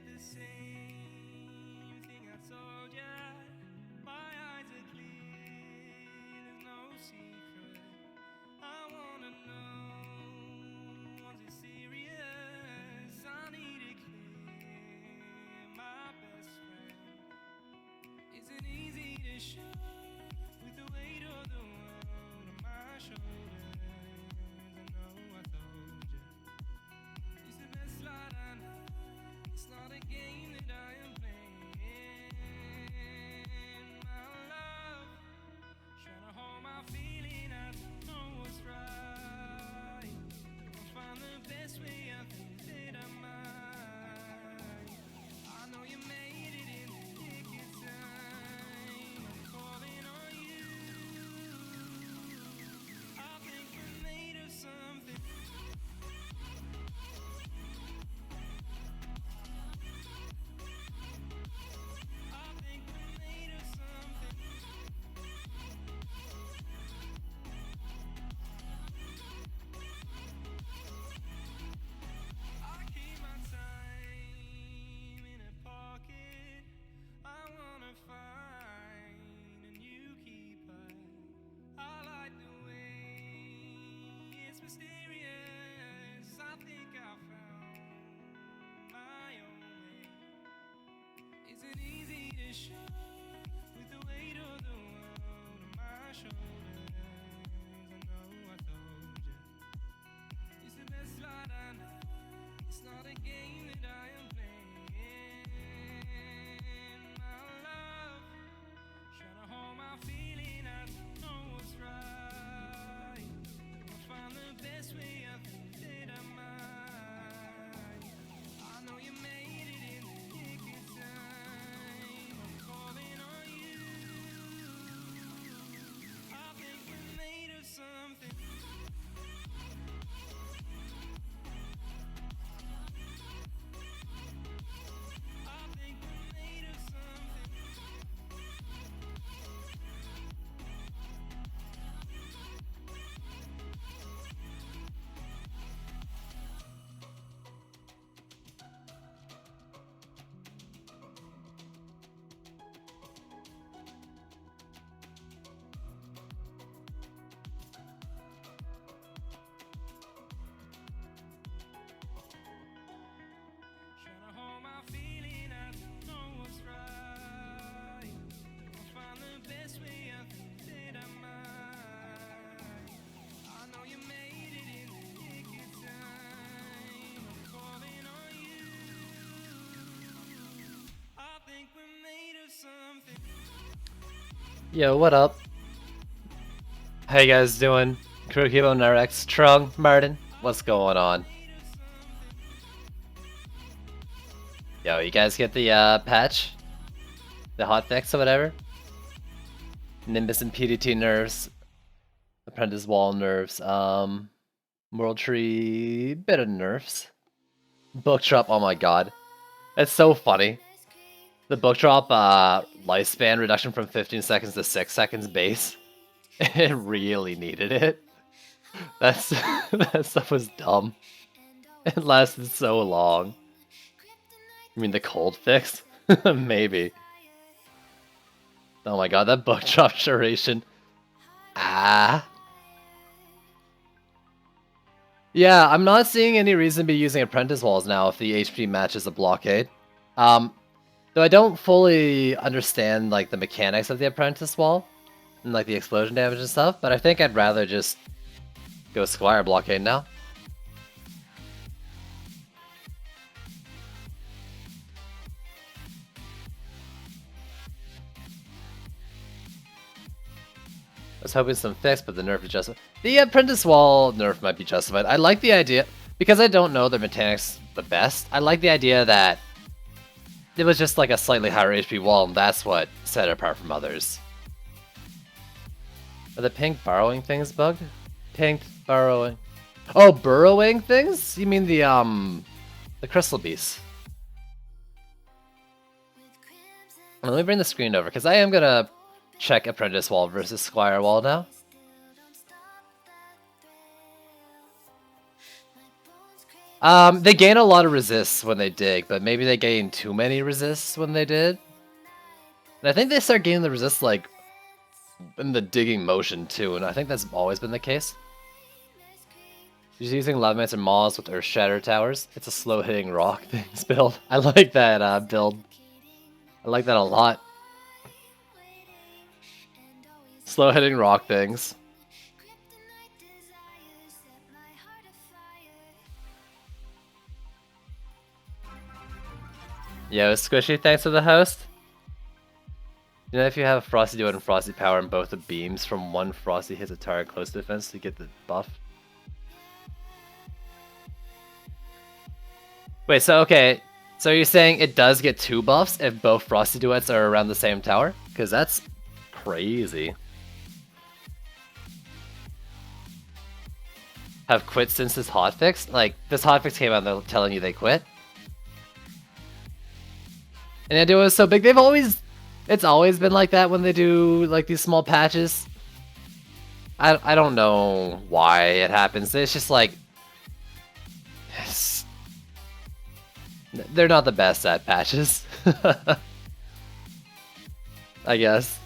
the same thing I told ya. My eyes are clear, there's no secret. I wanna know, was it serious? I need it clear, my best friend. Isn't easy to show with the weight of the world on my shoulders. I know I told you it's the best light I know. It's not a game that I am playing. My love, trying to hold my feeling. I don't know what's right. I'll find the best way. I think that I might. I know you made it in the nick of time. I'm calling on you. I think we're made of something. I think we're made of something. I keep my time in a pocket. I wanna find a new keeper. I like the way it's mysterious. I think I found my own way. Is it easy to show with the weight of the world on my shoulders? I know I told you it's the best light I know. It's not a game that I am playing. My love, trying to hold my feeling. I don't know what's right. I'll find the best way. I think that I might. I know you made it in the nick of time. I'm calling on you. I think we're made of something. I think we're made of something. Trying to hold my feeling. I don't know what's right. I'll find the best way. I think that I might. I know you made it in the nick of time. I'm calling on you. I think we're made of something. Yo, what up? How you guys doing? Kurokibo, Narex, Trung, Martin, what's going on? Yo, you guys get the patch? The hotfix or whatever? Nimbus and PDT nerfs. Apprentice Wall nerfs. World Tree, bit of nerfs. Book drop, oh my god. It's so funny. The book drop lifespan reduction from 15 seconds to 6 seconds base. It really needed it. That's that stuff was dumb. It lasted so long. You mean the cold fix? Maybe. Oh my god, that book drop duration. Ah. Yeah, I'm not seeing any reason to be using Apprentice Walls now if the HP matches a blockade. Though I don't fully understand like the mechanics of the Apprentice Wall and like the explosion damage and stuff, but I think I'd rather just go Squire blockade now. I was hoping some fix, but the nerf is justified. The Apprentice Wall nerf might be justified. I like the idea, because I don't know the mechanics the best, I like the idea that it was just like a slightly higher HP wall, and that's what set it apart from others. Are the pink burrowing things bugged? Pink burrowing. Oh, burrowing things? You mean the crystal beasts? Let me bring the screen over, because I am gonna check Apprentice Wall versus Squire Wall now. They gain a lot of resists when they dig, but maybe they gain too many resists when they did. And I think they start gaining the resists like in the digging motion too, and I think that's always been the case. She's using Levemaster Maws with Earth Shatter Towers. It's a slow hitting rock things build. I like that build. I like that a lot. Slow hitting rock things. Yo, Squishy, thanks for the host. You know, if you have a Frosty Duet and Frosty Power and both the beams from one Frosty hits a target close defense to get the buff. Wait, so okay, so you're saying it does get 2 buffs if both Frosty Duets are around the same tower? Because that's crazy. Have quit since this hotfix? Like, this hotfix came out and they're telling you they quit? And the idea was so big, it's always been like that when they do like these small patches. I don't know why it happens. It's just like they're not the best at patches. I guess.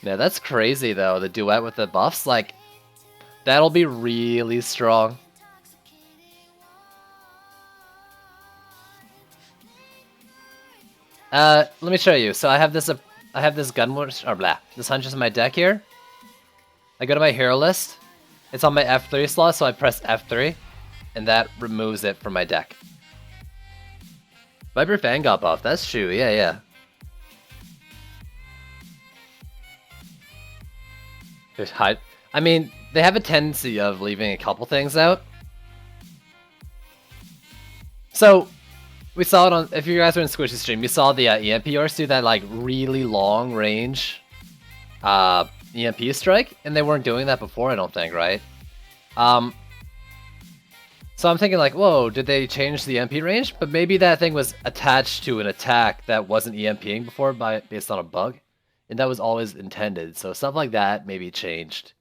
Yeah, that's crazy though, the duet with the buffs, like that'll be really strong. Let me show you. So I have this Gunwatch or blah, this Huntress in my deck here. I go to my hero list. It's on my F3 slot, so I press F3, and that removes it from my deck. Viper Fang got buffed. That's true. Yeah. I mean, they have a tendency of leaving a couple things out. So we saw it on, if you guys were in Squishy stream, you saw the EMP Yours do that like really long range EMP strike, and they weren't doing that before, I don't think, right? So I'm thinking like, whoa, did they change the EMP range? But maybe that thing was attached to an attack that wasn't EMPing before based on a bug, and that was always intended. So stuff like that maybe changed.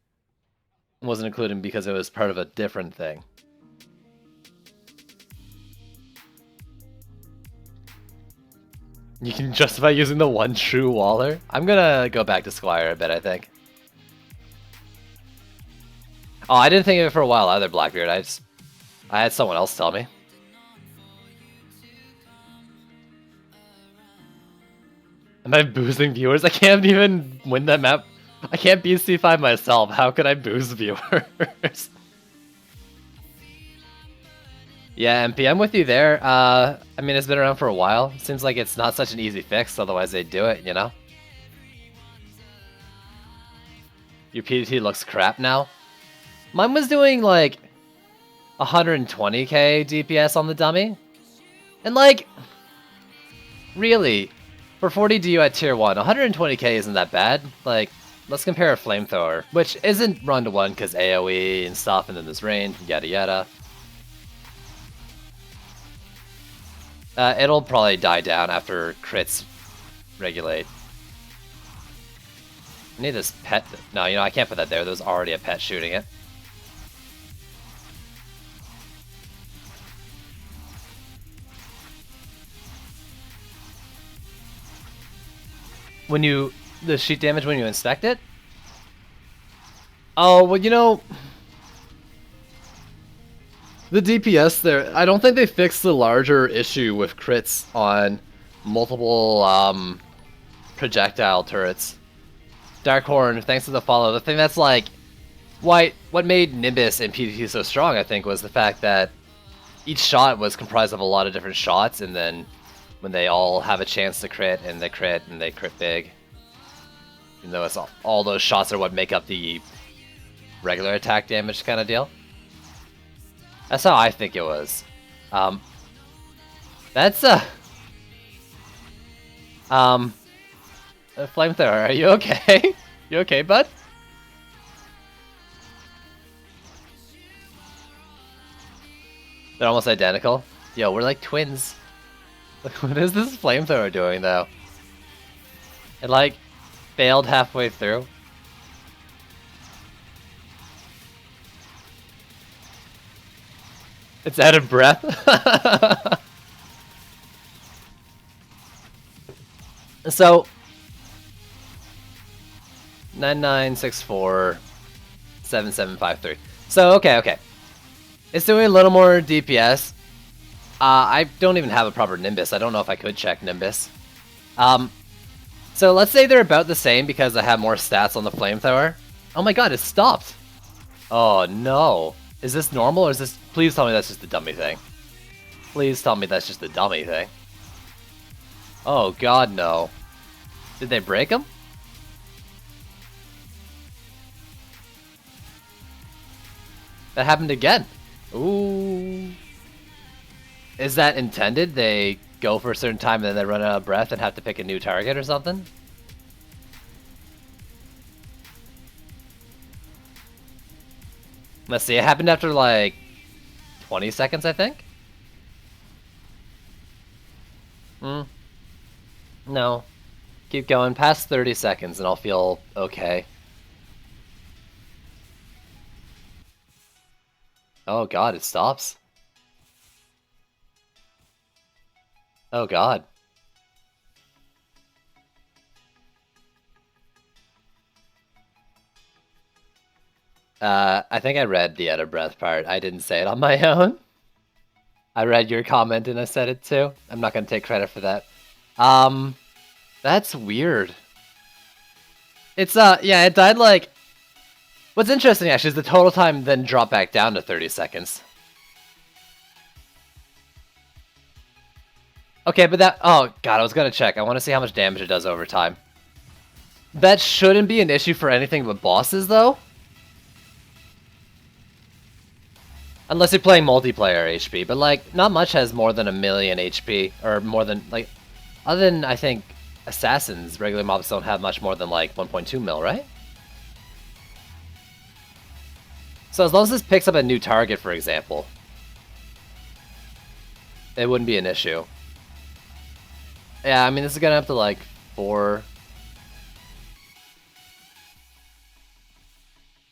It wasn't included because it was part of a different thing. You can justify using the one true Waller? I'm gonna go back to Squire a bit, I think. Oh, I didn't think of it for a while either, Blackbeard. I had someone else tell me. Am I boosting viewers? I can't even win that map. I can't beat C5 myself. How could I boost viewers? Yeah, MP, I'm with you there. I mean, it's been around for a while. Seems like it's not such an easy fix, otherwise they'd do it, you know? Your PDT looks crap now. Mine was doing like 120k DPS on the dummy. And like, really, for 40 DU at tier 1, 120k isn't that bad. Like, let's compare a Flamethrower, which isn't run to 1 because AoE and stuff, and then there's range, yada yada. It'll probably die down after crits regulate. I need this pet. No, you know, I can't put that there. There's already a pet shooting it. When you... the sheet damage when you inspect it? Oh, well, you know... the DPS there, I don't think they fixed the larger issue with crits on multiple projectile turrets. Darkhorn, thanks for the follow. The thing that's like, what made Nimbus and PDT so strong, I think, was the fact that each shot was comprised of a lot of different shots, and then when they all have a chance to crit, and they crit big. Even though it's all those shots are what make up the regular attack damage kind of deal. That's how I think it was. That's a Flamethrower, are you okay? You okay, bud? They're almost identical. Yo, we're like twins. What is this Flamethrower doing, though? It, like, failed halfway through. It's out of breath. 99647753. So okay. It's doing a little more DPS. I don't even have a proper Nimbus. I don't know if I could check Nimbus. So let's say they're about the same because I have more stats on the flamethrower. Oh my god, it stopped. Oh no. Is this normal or is this... Please tell me that's just the dummy thing. Please tell me that's just the dummy thing. Oh god, no. Did they break them? That happened again. Ooh. Is that intended? They go for a certain time and then they run out of breath and have to pick a new target or something? Let's see, it happened after like 20 seconds, I think? No. Keep going past 30 seconds and I'll feel okay. Oh god, it stops. Oh god. I think I read the out of breath part. I didn't say it on my own. I read your comment and I said it too. I'm not gonna take credit for that. That's weird. It's, yeah, it died like... What's interesting actually is the total time then dropped back down to 30 seconds. Okay, but that... Oh, god, I was gonna check. I want to see how much damage it does over time. That shouldn't be an issue for anything but bosses, though. Unless you're playing multiplayer HP, but, like, not much has more than 1,000,000 HP. Or more than, like... Other than, I think, Assassins, regular mobs don't have much more than, like, 1.2 mil, right? So as long as this picks up a new target, for example, it wouldn't be an issue. Yeah, I mean, this is gonna have to, like, 4...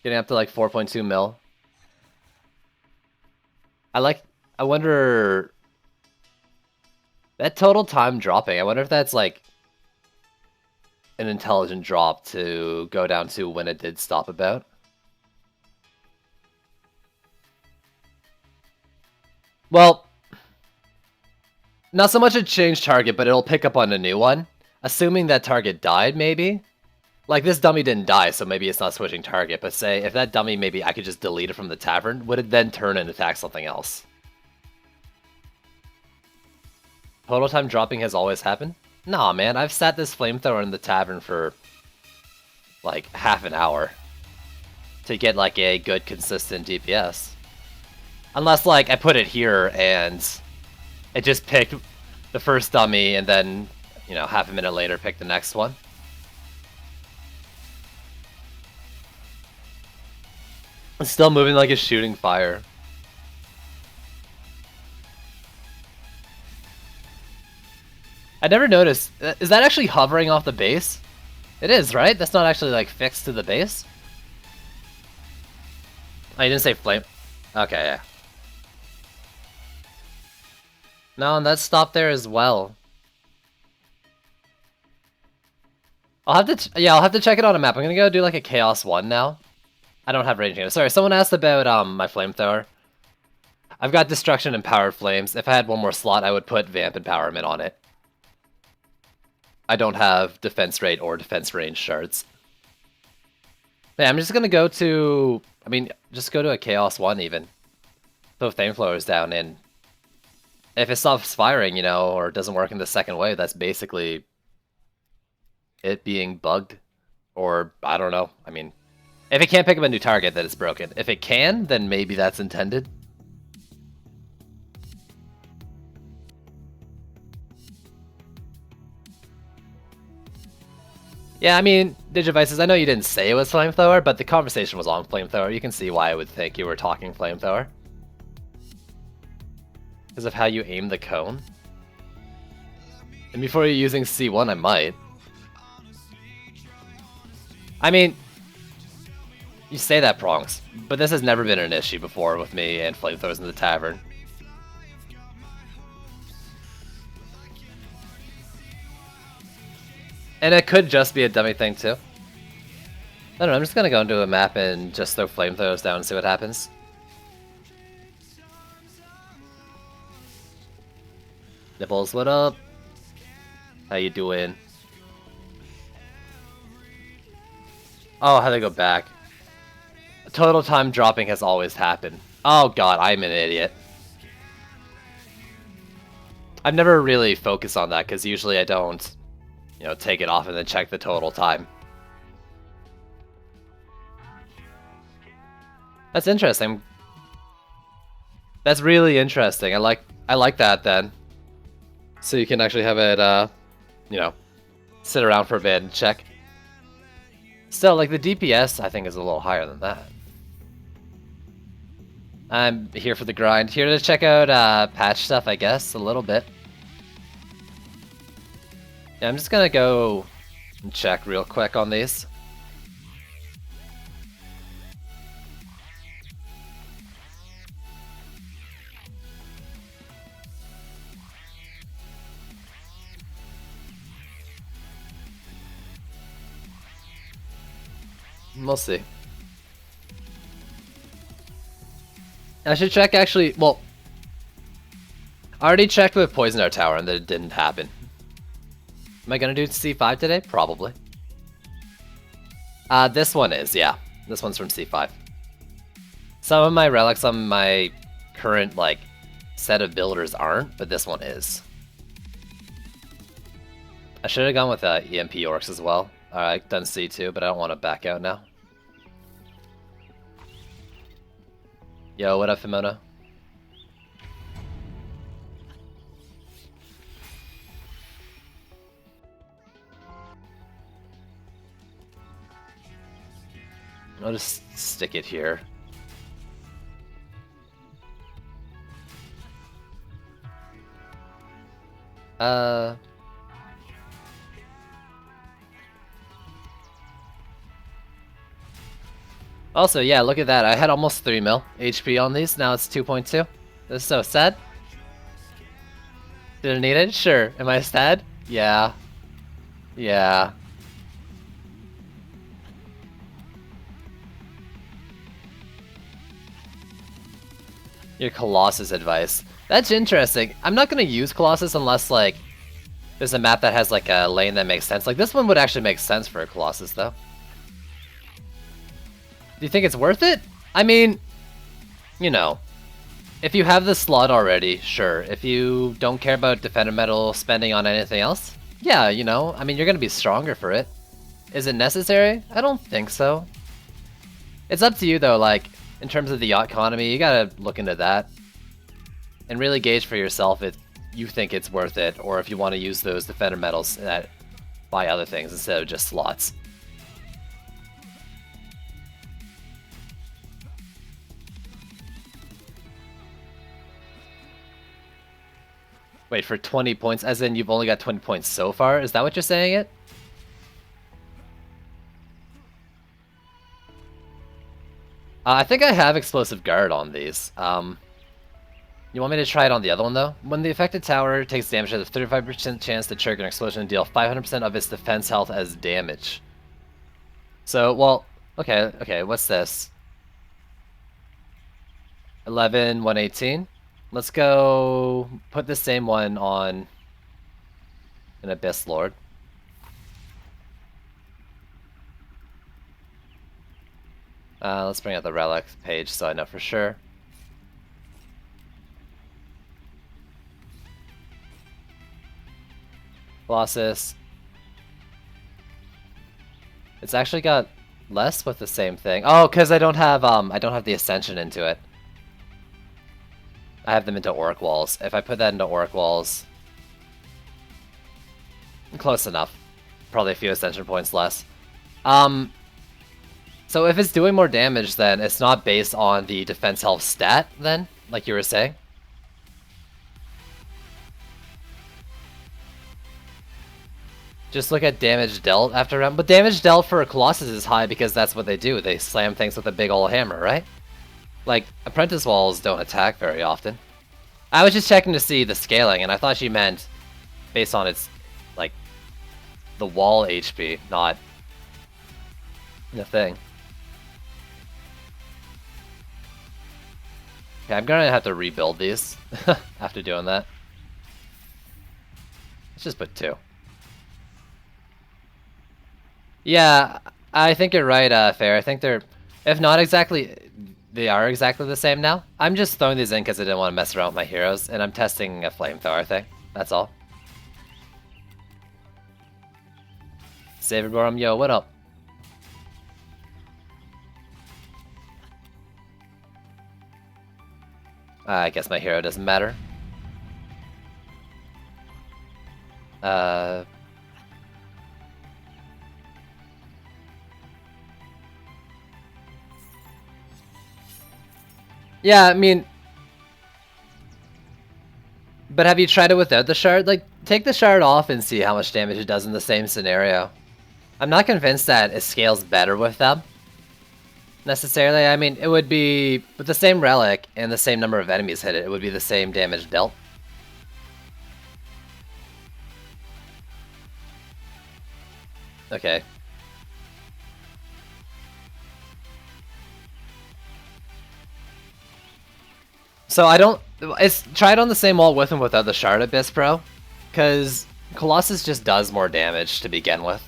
Getting up to, like, 4.2 mil. I wonder... That total time dropping, I wonder if that's, like, an intelligent drop to go down to when it did stop about. Well, not so much a change target, but it'll pick up on a new one. Assuming that target died, maybe? Like, this dummy didn't die, so maybe it's not switching target, but say, if that dummy maybe I could just delete it from the tavern, would it then turn and attack something else? Total time dropping has always happened? Nah, man, I've sat this flamethrower in the tavern for, like, half an hour to get, like, a good, consistent DPS. Unless, like, I put it here and it just picked the first dummy and then, you know, half a minute later picked the next one. It's still moving like it's shooting fire. I never noticed. Is that actually hovering off the base? It is, right? That's not actually, like, fixed to the base? Oh, you didn't say flame. Okay, yeah. No, and that stopped there as well. I'll have to check it on a map. I'm gonna go do like a Chaos 1 now. I don't have ranging. Sorry, someone asked about my flamethrower. I've got Destruction and Powered Flames. If I had one more slot, I would put Vamp Empowerment on it. I don't have defense rate or defense range shards. Yeah, I'm just gonna go to... I mean, just go to a Chaos 1 even. Throw Flamethrowers down and... If it stops firing, you know, or doesn't work in the second wave, that's basically it being bugged. Or, I don't know. I mean, if it can't pick up a new target, then it's broken. If it can, then maybe that's intended. Yeah, I mean, Digivices, I know you didn't say it was Flamethrower, but the conversation was on Flamethrower. You can see why I would think you were talking Flamethrower. Because of how you aim the cone. And before you're using C1, I might. I mean, you say that, Prongs, but this has never been an issue before with me and flamethrowers in the tavern. And it could just be a dummy thing too. I don't know, I'm just gonna go into a map and just throw flamethrowers down and see what happens. Nipples, what up? How you doing? Oh, how they go back. Total time dropping has always happened. Oh god, I'm an idiot. I've never really focused on that because usually I don't, you know, take it off and then check the total time. That's interesting. That's really interesting. I like that then. So you can actually have it, you know, sit around for a bit and check. Still, like the DPS, I think is a little higher than that. I'm here for the grind. Here to check out patch stuff, I guess, a little bit. Yeah, I'm just gonna go and check real quick on these. We'll see. I should check actually, well, I already checked with Poison Dart Tower and that it didn't happen. Am I gonna do C5 today? Probably. This one is, yeah. This one's from C5. Some of my relics on my current, like, set of builders aren't, but this one is. I should have gone with EMP Orcs as well. Alright, done C2, but I don't want to back out now. Yo, what up, Fimono? I'll just stick it here. Also, yeah, look at that. I had almost 3 mil HP on these. Now it's 2.2. This is so sad. Did I need it? Sure. Am I sad? Yeah. Yeah. Your Colossus advice. That's interesting. I'm not going to use Colossus unless, like, there's a map that has, like, a lane that makes sense. Like, this one would actually make sense for a Colossus, though. Do you think it's worth it? I mean, you know, if you have the slot already, sure. If you don't care about Defender Metal spending on anything else, yeah, you know, I mean, you're going to be stronger for it. Is it necessary? I don't think so. It's up to you, though, like, in terms of the yacht economy, you gotta look into that. And really gauge for yourself if you think it's worth it, or if you want to use those Defender Metals that buy other things instead of just slots. Wait, for 20 points, as in you've only got 20 points so far? Is that what you're saying it? I think I have Explosive Guard on these. You want me to try it on the other one, though? When the affected tower takes damage, it has a 35% chance to trigger an explosion and deal 500% of its defense health as damage. So, well, okay, what's this? 11, 118. Let's go put the same one on an Abyss Lord. Let's bring out the relic page so I know for sure. Colossus. It's actually got less with the same thing. Oh, because I don't have the Ascension into it. I have them into Auric Walls. If I put that into Auric Walls, close enough. Probably a few Ascension points less. So if it's doing more damage, then it's not based on the defense health stat, then, like you were saying? Just look at damage dealt after round. But damage dealt for Colossus is high because that's what they do. They slam things with a big ol' hammer, right? Like, Apprentice Walls don't attack very often. I was just checking to see the scaling, and I thought she meant based on its, like the wall HP, not the thing. Okay, I'm gonna have to rebuild these after doing that. Let's just put 2. Yeah, I think you're right, Fair. I think they're, if not exactly, they are exactly the same now. I'm just throwing these in because I didn't want to mess around with my heroes, and I'm testing a flamethrower thing. That's all. Saberborum, yo, what up? I guess my hero doesn't matter. Yeah, I mean... But have you tried it without the shard? Like, take the shard off and see how much damage it does in the same scenario. I'm not convinced that it scales better with them. Necessarily, I mean, it would be... With the same relic and the same number of enemies hit it, it would be the same damage dealt. Okay. So I don't... try it on the same wall with and without the Shard Abyss, bro. Because Colossus just does more damage to begin with.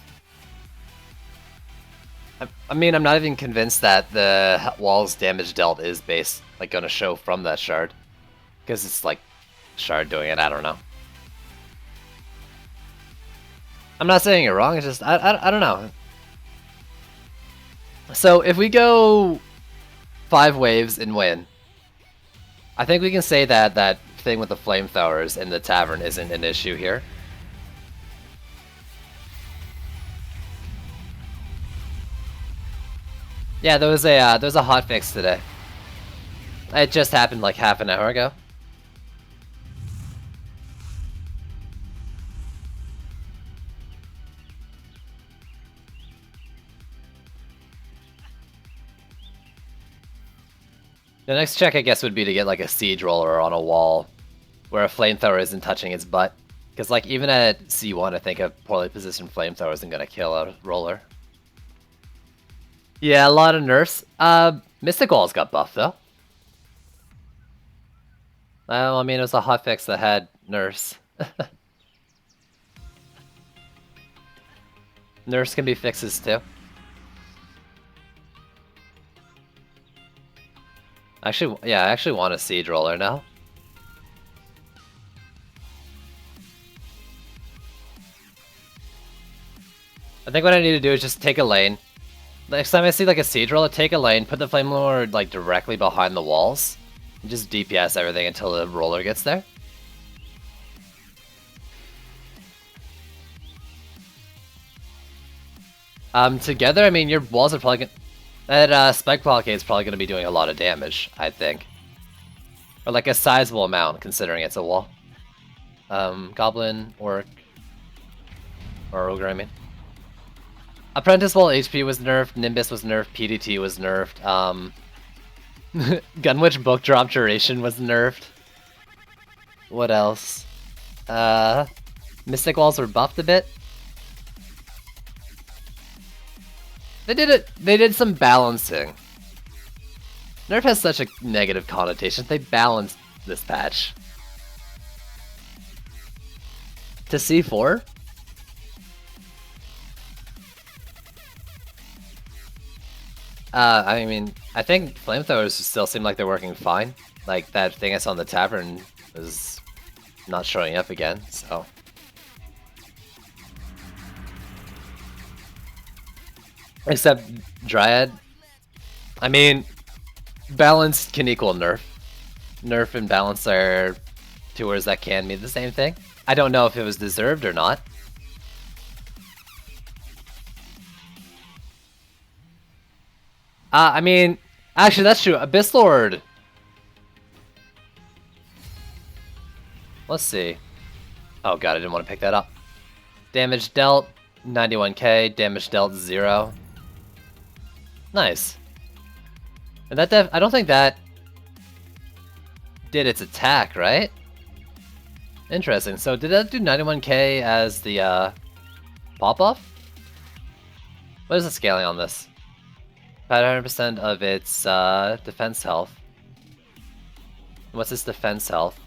I mean, I'm not even convinced that the wall's damage dealt is like gonna show from that shard. Because it's like shard doing it, I don't know. I'm not saying you're wrong, it's just, I don't know. So if we go 5 waves and win, I think we can say that that thing with the flamethrowers in the tavern isn't an issue here. Yeah, there was a hotfix today. It just happened like half an hour ago. The next check, I guess, would be to get like a siege roller on a wall where a flamethrower isn't touching its butt. Because like even at C1, I think a poorly positioned flamethrower isn't gonna kill a roller. Yeah, a lot of nerfs. Mystic Walls got buffed though. Well, I mean, it was a hotfix that had nerfs. Nerfs can be fixes too. Actually, yeah, I actually want a siege roller now. I think what I need to do is just take a lane. Next time I see like a siege roller, take a lane, put the flame lord like directly behind the walls, and just DPS everything until the roller gets there. Together, I mean, your walls are probably gonna... That Spike Blockade is probably going to be doing a lot of damage, I think. Or like a sizable amount, considering it's a wall. Goblin, Orc, or Ogre, I mean. Apprentice Wall HP was nerfed, Nimbus was nerfed, PDT was nerfed, Gunwitch Book Drop Duration was nerfed. What else? Mystic Walls were buffed a bit. They did some balancing. Nerf has such a negative connotation. They balanced this patch. To C4? I mean, I think flamethrowers still seem like they're working fine. Like, that thing I saw in the tavern is not showing up again, so... Except Dryad. I mean, balance can equal nerf. Nerf and balance are two words that can mean the same thing. I don't know if it was deserved or not. I mean, actually that's true. Abyss Lord. Let's see. Oh god, I didn't want to pick that up. Damage dealt, 91k. Damage dealt, 0. Nice. And that I don't think that did its attack, right? Interesting. So did that do 91k as the Pop-off? What is the scaling on this? About 100% of its defense health. What's its defense health?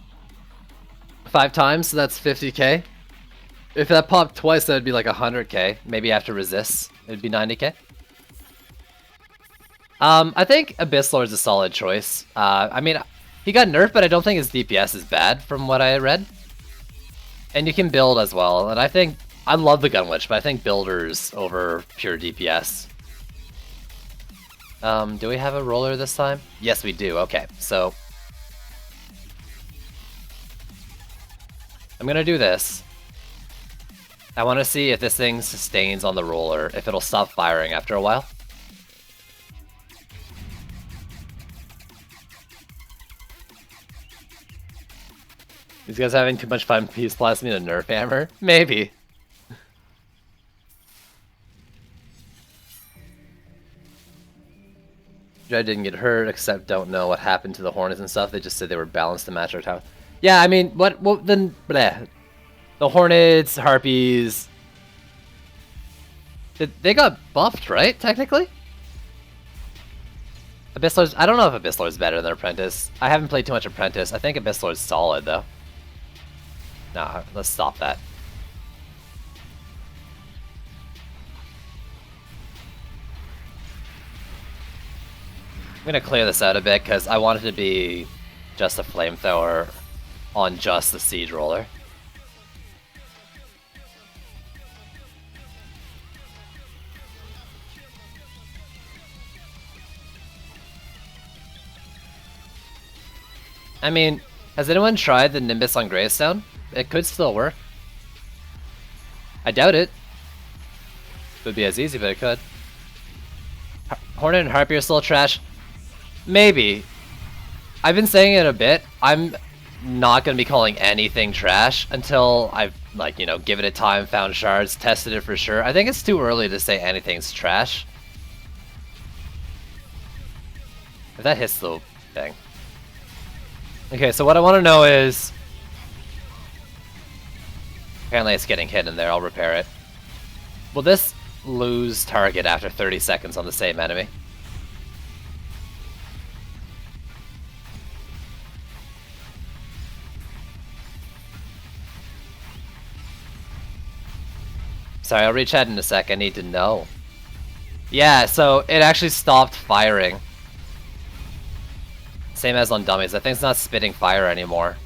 5 times, so that's 50k. If that popped twice, that'd be like 100k. Maybe after resists, it'd be 90k. I think Abyss Lord's a solid choice. I mean, he got nerfed, but I don't think his DPS is bad from what I read. And you can build as well, and I love the Gun Witch, but I think builders over pure DPS. Do we have a roller this time? Yes, we do. Okay, so I'm gonna do this. I want to see if this thing sustains on the roller, if it'll stop firing after a while. These guys having too much fun. Peace Blast me to nerf hammer? Maybe. Dread didn't get hurt, except don't know what happened to the Hornets and stuff. They just said they were balanced to match our tower. Yeah, I mean, what then? Bleh. The Hornets, Harpies. They got buffed, right? Technically? Abyss Lord's, I don't know if Abyss Lord's better than Apprentice. I haven't played too much Apprentice. I think Abyss Lord's solid, though. Nah, let's stop that. I'm gonna clear this out a bit, because I want it to be just a flamethrower on just the Siege Roller. I mean, has anyone tried the Nimbus on Greystone? It could still work. I doubt it. It would be as easy, but it could. Hornet and Harpy are still trash? Maybe. I've been saying it a bit. I'm not going to be calling anything trash until I've, like, you know, given it time, found shards, tested it for sure. I think it's too early to say anything's trash. If that hits the thing. Okay, so what I want to know is... Apparently it's getting hit in there, I'll repair it. Will this lose target after 30 seconds on the same enemy? Sorry, I'll reach out in a sec, I need to know. Yeah, so it actually stopped firing. Same as on dummies, I think it's not spitting fire anymore.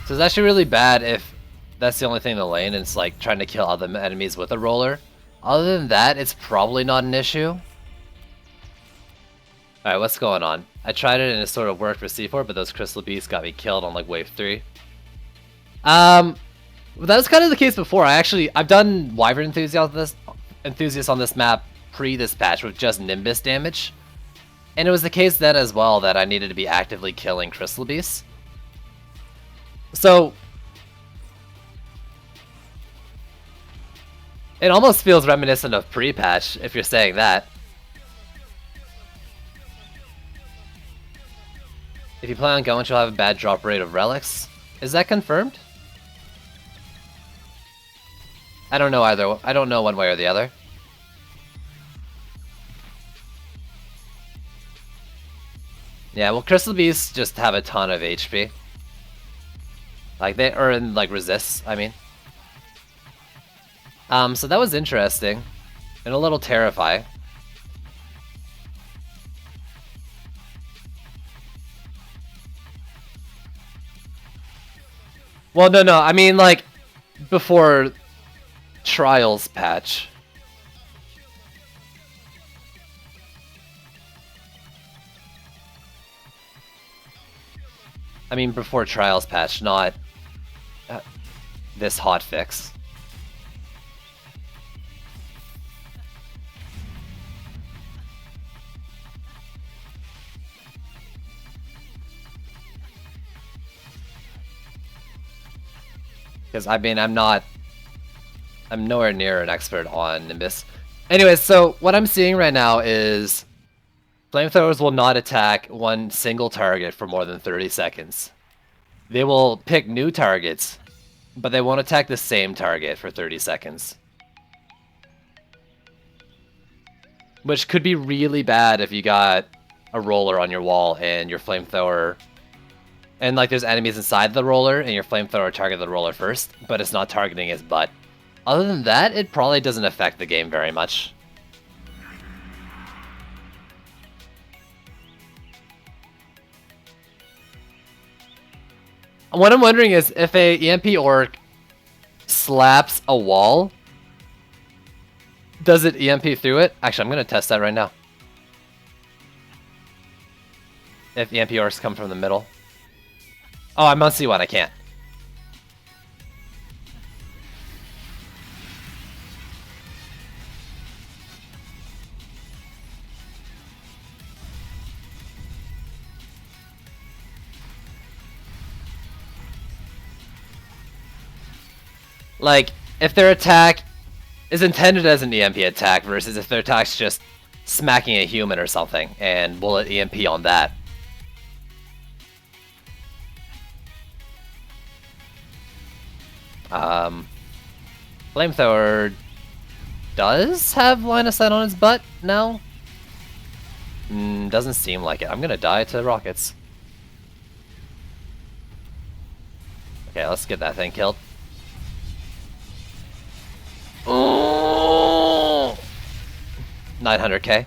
So it's actually really bad if that's the only thing in the lane and it's like trying to kill other enemies with a roller. Other than that, it's probably not an issue. Alright, what's going on? I tried it and it sort of worked for C4, but those Crystal Beasts got me killed on like wave 3. That was kind of the case before. I've done Wyvern Enthusiast on this map pre this patch with just Nimbus damage. And it was the case then as well that I needed to be actively killing Crystal Beasts. So it almost feels reminiscent of pre-patch, if you're saying that. If you plan on going, you'll have a bad drop rate of relics. Is that confirmed? I don't know either. I don't know one way or the other. Yeah, well, Crystal Beasts just have a ton of HP. Like they are in like resists, I mean. So that was interesting and a little terrifying. Well, no, I mean like before Trials patch. I mean before Trials patch, not this hotfix. Because I mean I'm nowhere near an expert on Nimbus. Anyways, so what I'm seeing right now is flamethrowers will not attack one single target for more than 30 seconds. they will pick new targets, but they won't attack the same target for 30 seconds. Which could be really bad if you got a roller on your wall and your flamethrower, and like there's enemies inside the roller and your flamethrower target the roller first, but it's not targeting his butt. Other than that, it probably doesn't affect the game very much. What I'm wondering is if a EMP orc slaps a wall, does it EMP through it? Actually, I'm gonna test that right now. If EMP orcs come from the middle. Oh, I'm on C1, I can't. Like, if their attack is intended as an EMP attack versus if their attack's just smacking a human or something, and will it EMP on that? Flamethrower does have line of sight on his butt now? Doesn't seem like it. I'm gonna die to rockets. Okay, let's get that thing killed. Oh! 900k.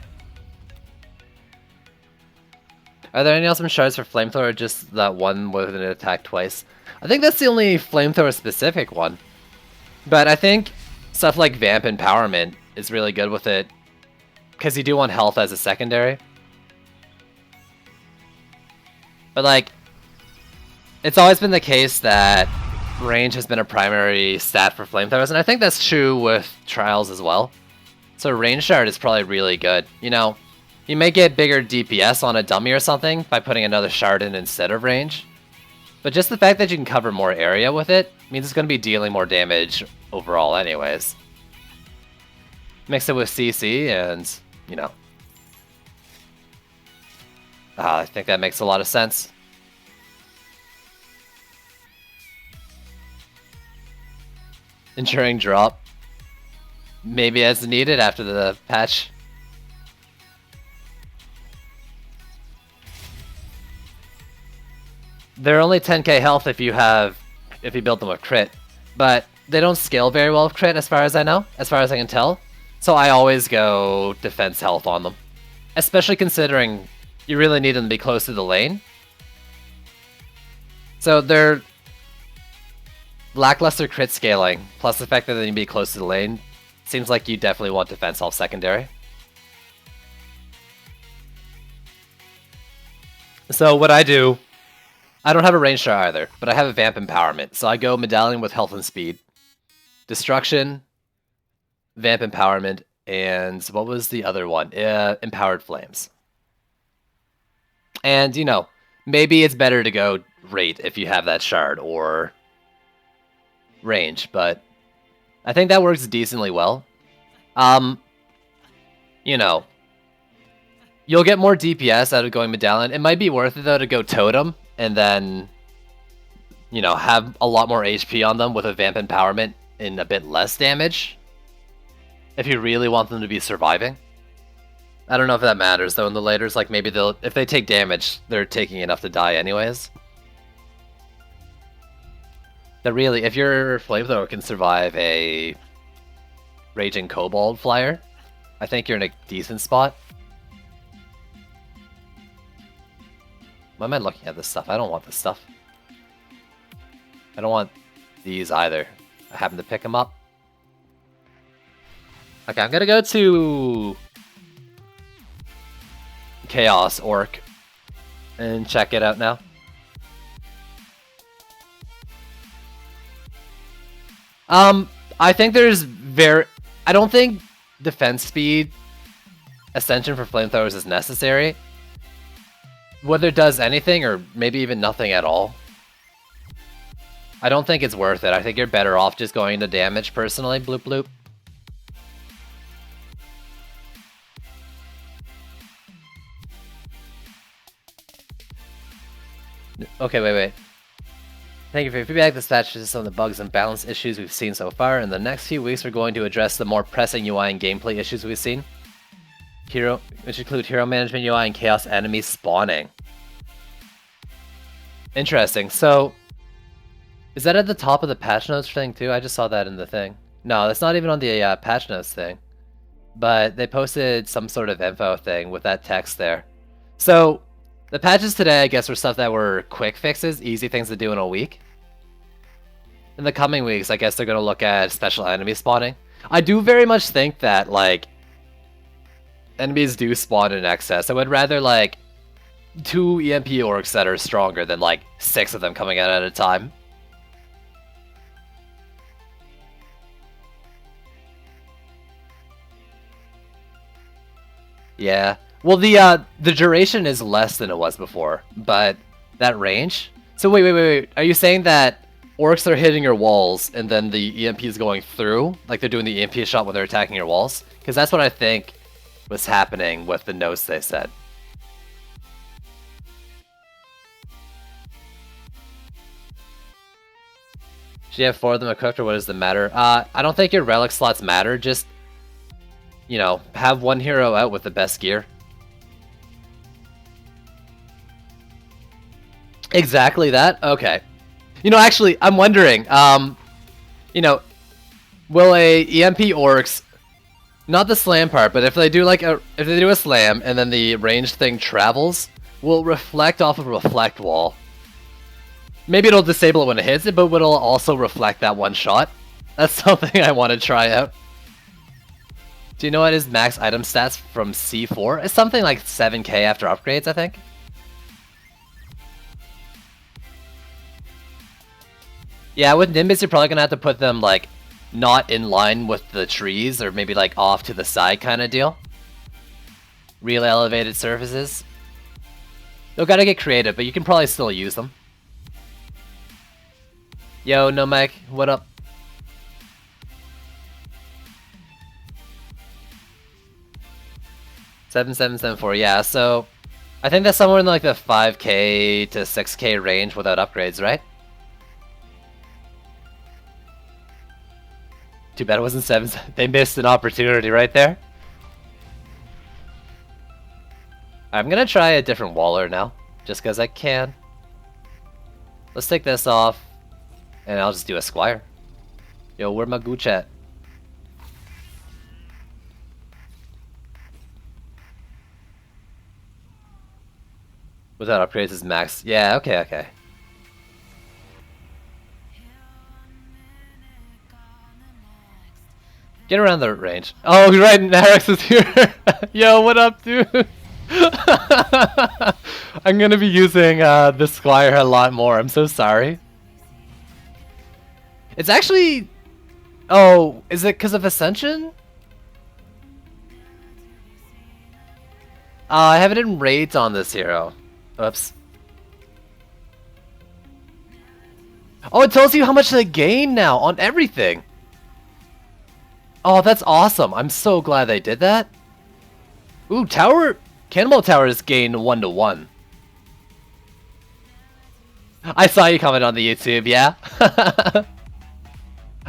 Are there any awesome shards for flamethrower or just that one with an attack twice? I think that's the only flamethrower specific one. But I think stuff like Vamp Empowerment is really good with it, because you do want health as a secondary. But like, it's always been the case that range has been a primary stat for flamethrowers, and I think that's true with trials as well. So range shard is probably really good. You know, you may get bigger DPS on a dummy or something by putting another shard in instead of range. But just the fact that you can cover more area with it means it's going to be dealing more damage overall anyways. Mix it with CC and, you know. I think that makes a lot of sense. Ensuring drop. Maybe as needed after the patch. They're only 10k health if you build them with crit, but they don't scale very well with crit as far as I know, as far as I can tell. So I always go defense health on them, especially considering you really need them to be close to the lane. So they're lackluster crit scaling, plus the fact that they need to be close to the lane, seems like you definitely want defense health secondary. So what I do, I don't have a range shard either, but I have a Vamp Empowerment. So I go Medallion with health and speed. Destruction, Vamp Empowerment, and what was the other one? Empowered Flames. And, you know, maybe it's better to go rate if you have that shard, or range, but I think that works decently well. You know, you'll get more DPS out of going Medallion. It might be worth it, though, to go Totem, and then, you know, have a lot more HP on them with a Vamp Empowerment and a bit less damage, if you really want them to be surviving. I don't know if that matters, though, in the laters. Like, maybe if they take damage, they're taking enough to die anyways. But really, if your flamethrower can survive a Raging Kobold Flyer, I think you're in a decent spot. Why am I looking at this stuff? I don't want this stuff. I don't want these either. I happen to pick them up. Okay, I'm gonna go to Chaos Orc and check it out now. I think I don't think defense speed Ascension for flamethrowers is necessary. Whether it does anything or maybe even nothing at all, I don't think it's worth it. I think you're better off just going to damage personally. Bloop bloop. Okay, wait. Thank you for your feedback. This patch is some of the bugs and balance issues we've seen so far. In the next few weeks, we're going to address the more pressing UI and gameplay issues we've seen, which include hero management UI and chaos enemy spawning. Interesting. So, is that at the top of the patch notes thing too? I just saw that in the thing. No, that's not even on the patch notes thing. But they posted some sort of info thing with that text there. So, the patches today, I guess, were stuff that were quick fixes, easy things to do in a week. In the coming weeks, I guess they're going to look at special enemy spawning. I do very much think that, like, enemies do spawn in excess. I would rather, like, 2 EMP orcs that are stronger than, like, 6 of them coming out at a time. Yeah. Well, the duration is less than it was before, but that range... So wait. Are you saying that orcs are hitting your walls and then the EMP is going through? Like they're doing the EMP shot when they're attacking your walls? Because that's what I think was happening with the notes they said. Should you have 4 of them equipped or what does it matter? I don't think your relic slots matter, just... You know, have one hero out with the best gear. Exactly that? Okay. You know, actually, I'm wondering, you know, will a EMP orcs, not the slam part, but if they do like if they do a slam and then the ranged thing travels, will reflect off of a reflect wall. Maybe it'll disable it when it hits it, but it'll also reflect that one shot. That's something I want to try out. Do you know what his max item stats from C4? It's something like 7k after upgrades, I think. Yeah, with Nimbus, you're probably gonna have to put them, like, not in line with the trees, or maybe, like, off to the side kind of deal. Real elevated surfaces. You'll gotta get creative, but you can probably still use them. Yo, Nomec, what up? $7,774, yeah, so... I think that's somewhere in, like, the 5k to 6k range without upgrades, right? Too bad it wasn't 7. They missed an opportunity right there. I'm gonna try a different waller now, just because I can. Let's take this off, and I'll just do a squire. Yo, where my gooch at? Without upgrades is max. Yeah, okay. Get around the range. Oh, right, Narex is here. Yo, what up, dude? I'm gonna be using the Squire a lot more. I'm so sorry. It's actually... Oh, is it because of Ascension? I have it in raids on this hero. Oops. Oh, it tells you how much they gain now on everything. Oh, that's awesome. I'm so glad they did that. Ooh, tower... Cannonball Towers gain 1-to-1. I saw you comment on the YouTube, yeah?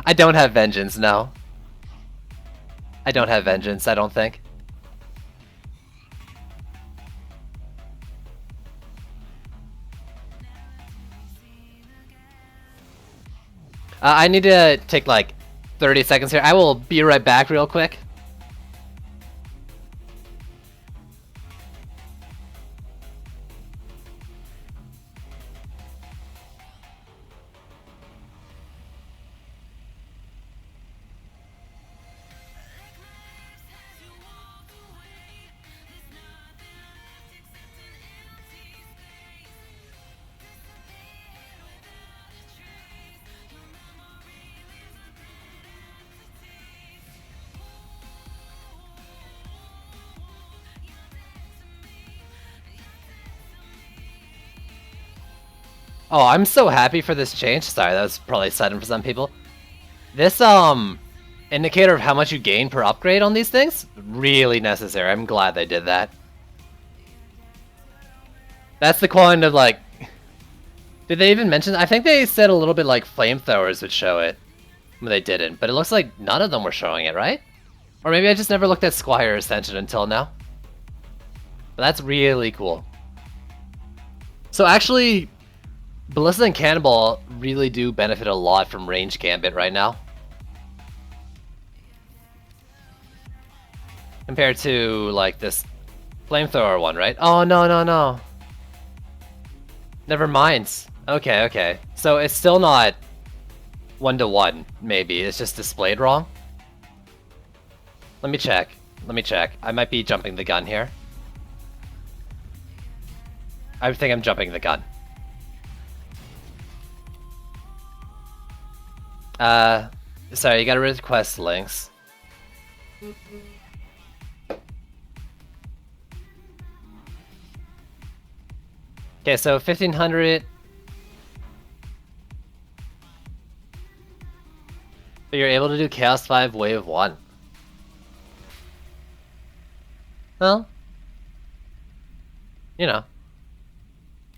I don't have Vengeance, no. I don't have Vengeance, I don't think. I need to take like 30 seconds here. I will be right back real quick. Oh, I'm so happy for this change. Sorry, that was probably sudden for some people. This, indicator of how much you gain per upgrade on these things, really necessary. I'm glad they did that. That's the quality of, like... Did they even mention? I think they said a little bit like flamethrowers would show it, but they didn't. But it looks like none of them were showing it, right? Or maybe I just never looked at Squire Ascension until now. But that's really cool. So actually, Ballista and Cannonball really do benefit a lot from range Gambit right now. Compared to like this flamethrower one, right? Oh no no no. Never mind. Okay, okay. So it's still not 1-to-1, maybe. It's just displayed wrong. Let me check. Let me check. I might be jumping the gun here. I think I'm jumping the gun. Sorry, you gotta request links. Okay, so 1500. But you're able to do Chaos 5 Wave 1. Well, you know,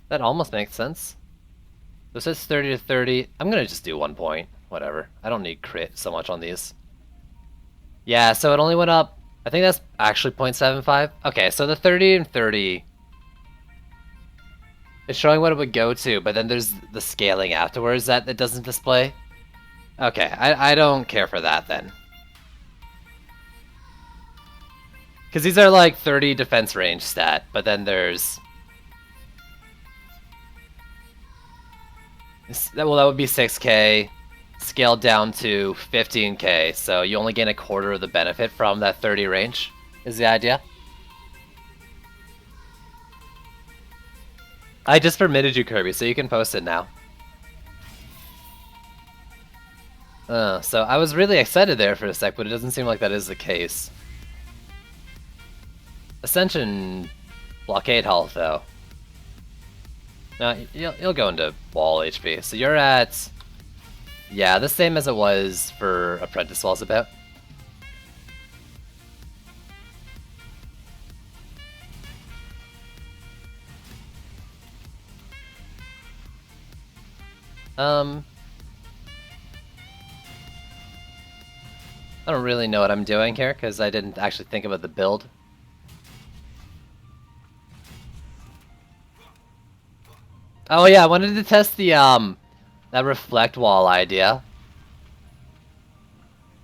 that almost makes sense. So it says 30 to 30. I'm gonna just do 1 point. Whatever. I don't need crit so much on these. Yeah, so it only went up. I think that's actually 0.75. Okay, so the 30 and 30. It's showing what it would go to, but then there's the scaling afterwards that it doesn't display. Okay, I don't care for that then. Because these are like 30 defense range stat, but then there's... Well, that would be 6k, scaled down to 15k, so you only gain a quarter of the benefit from that 30 range, is the idea. I just permitted you, Kirby, so you can post it now. So I was really excited there for a sec, but it doesn't seem like that is the case. Ascension blockade health, though. No, you'll go into wall HP. So you're at... Yeah, the same as it was for Apprentice Wall's about. I don't really know what I'm doing here, because I didn't actually think about the build. Oh yeah, I wanted to test the, that reflect wall idea.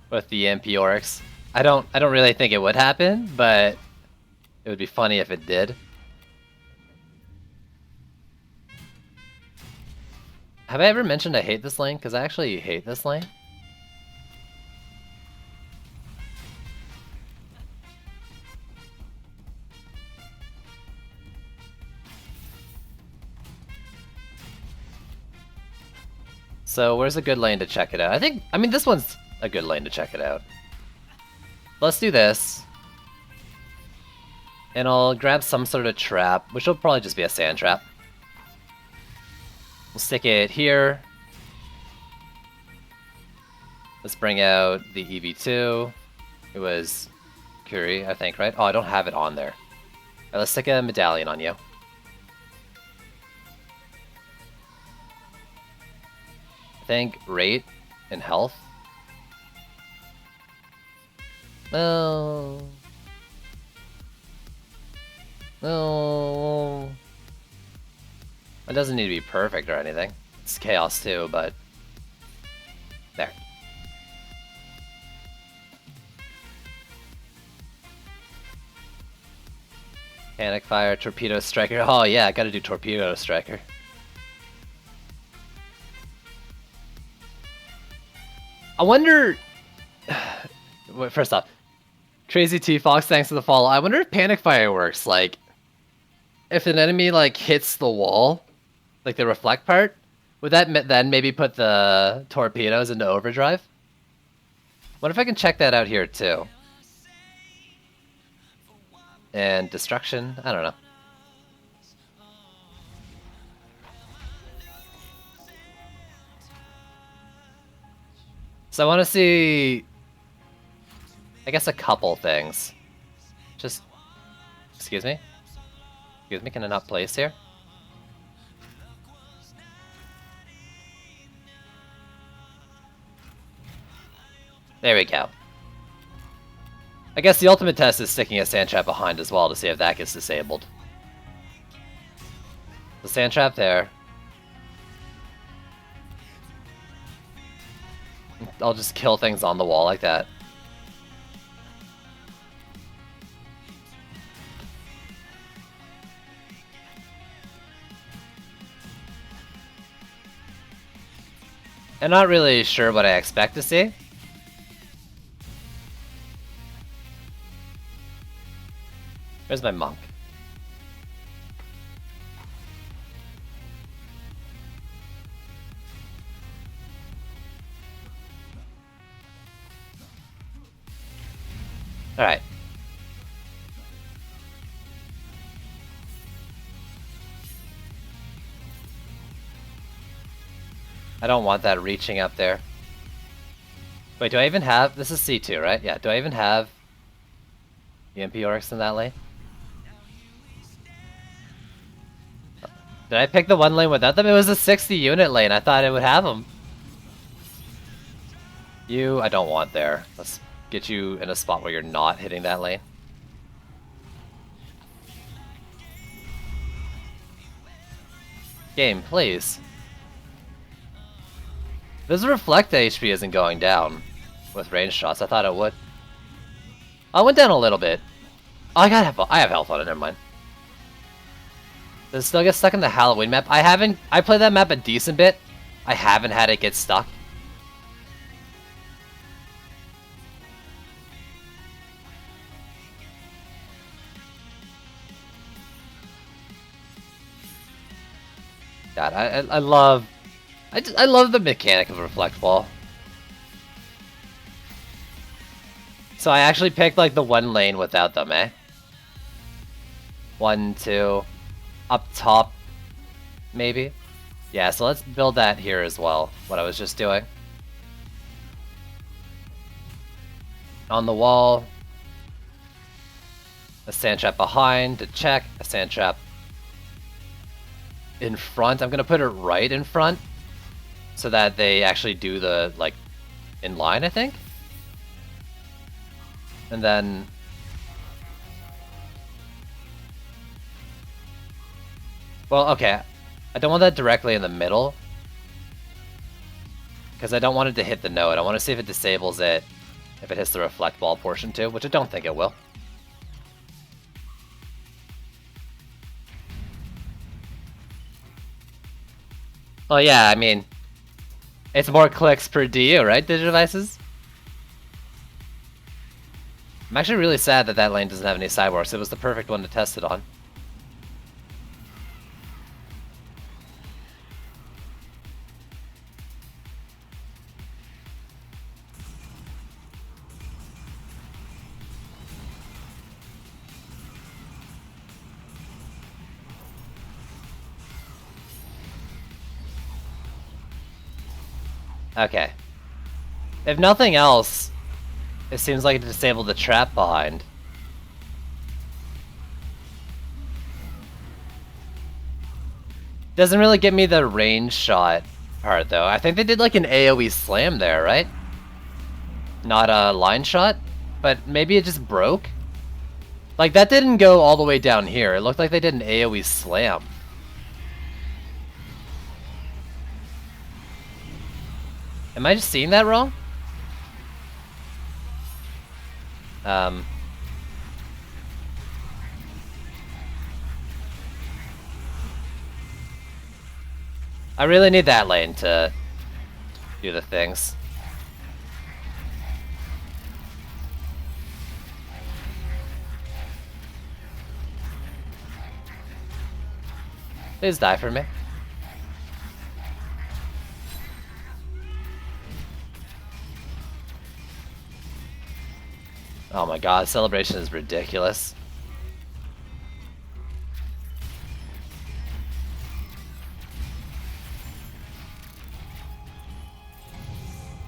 With the EMP Oryx. I don't really think it would happen, but it would be funny if it did. Have I ever mentioned I hate this lane? Because I actually hate this lane. So where's a good lane to check it out? I mean, this one's a good lane to check it out. Let's do this. And I'll grab some sort of trap, which will probably just be a sand trap. We'll stick it here. Let's bring out the EV2. It was Curie, I think, right? Oh, I don't have it on there. Alright, let's stick a medallion on you. I think rate and health. No. No. It doesn't need to be perfect or anything. It's chaos too, but there. Panic Fire, Torpedo Striker. Oh yeah, I gotta do Torpedo Striker. I wonder... First off, Crazy T-Fox, thanks for the follow. I wonder if Panic Fire works, like... If an enemy, like, hits the wall, like the reflect part, would that then maybe put the torpedoes into overdrive? What if I can check that out here, too? And destruction? I don't know. So I want to see, I guess, a couple things. Just, excuse me? Excuse me, can I not place here? There we go. I guess the ultimate test is sticking a sand trap behind as well to see if that gets disabled. The sand trap there. I'll just kill things on the wall like that. I'm not really sure what I expect to see. Where's my monk? Alright. I don't want that reaching up there. Wait, do I even have... This is C2, right? Yeah, do I even have EMP Oryx in that lane? Did I pick the one lane without them? It was a 60 unit lane. I thought it would have them. You, I don't want there. Let's get you in a spot where you're not hitting that lane. Game, please. This reflect HP isn't going down with range shots. I thought it would. I went down a little bit. Oh, I have health on it. Never mind. Does it still get stuck in the Halloween map? I played that map a decent bit. I haven't had it get stuck. God, I love the mechanic of Reflect Ball. So I actually picked like the one lane without them, eh? 1, 2, up top, maybe? Yeah, so let's build that here as well, what I was just doing. On the wall, a sand trap behind to check, a sand trap in front. I'm gonna put it right in front so that they actually do the, like, in line, I think? And then... Well, okay. I don't want that directly in the middle. Because I don't want it to hit the node. I want to see if it disables it if it hits the reflect ball portion too, which I don't think it will. Well, yeah, I mean, it's more clicks per DU, right, Digidevices? I'm actually really sad that that lane doesn't have any sidewalks. It was the perfect one to test it on. Okay. If nothing else, it seems like it disabled the trap behind. Doesn't really give me the range shot part though. I think they did like an AoE slam there, right? Not a line shot? But maybe it just broke? Like that didn't go all the way down here. It looked like they did an AoE slam. Am I just seeing that wrong? I really need that lane to do the things. Please die for me. Oh my god, celebration is ridiculous.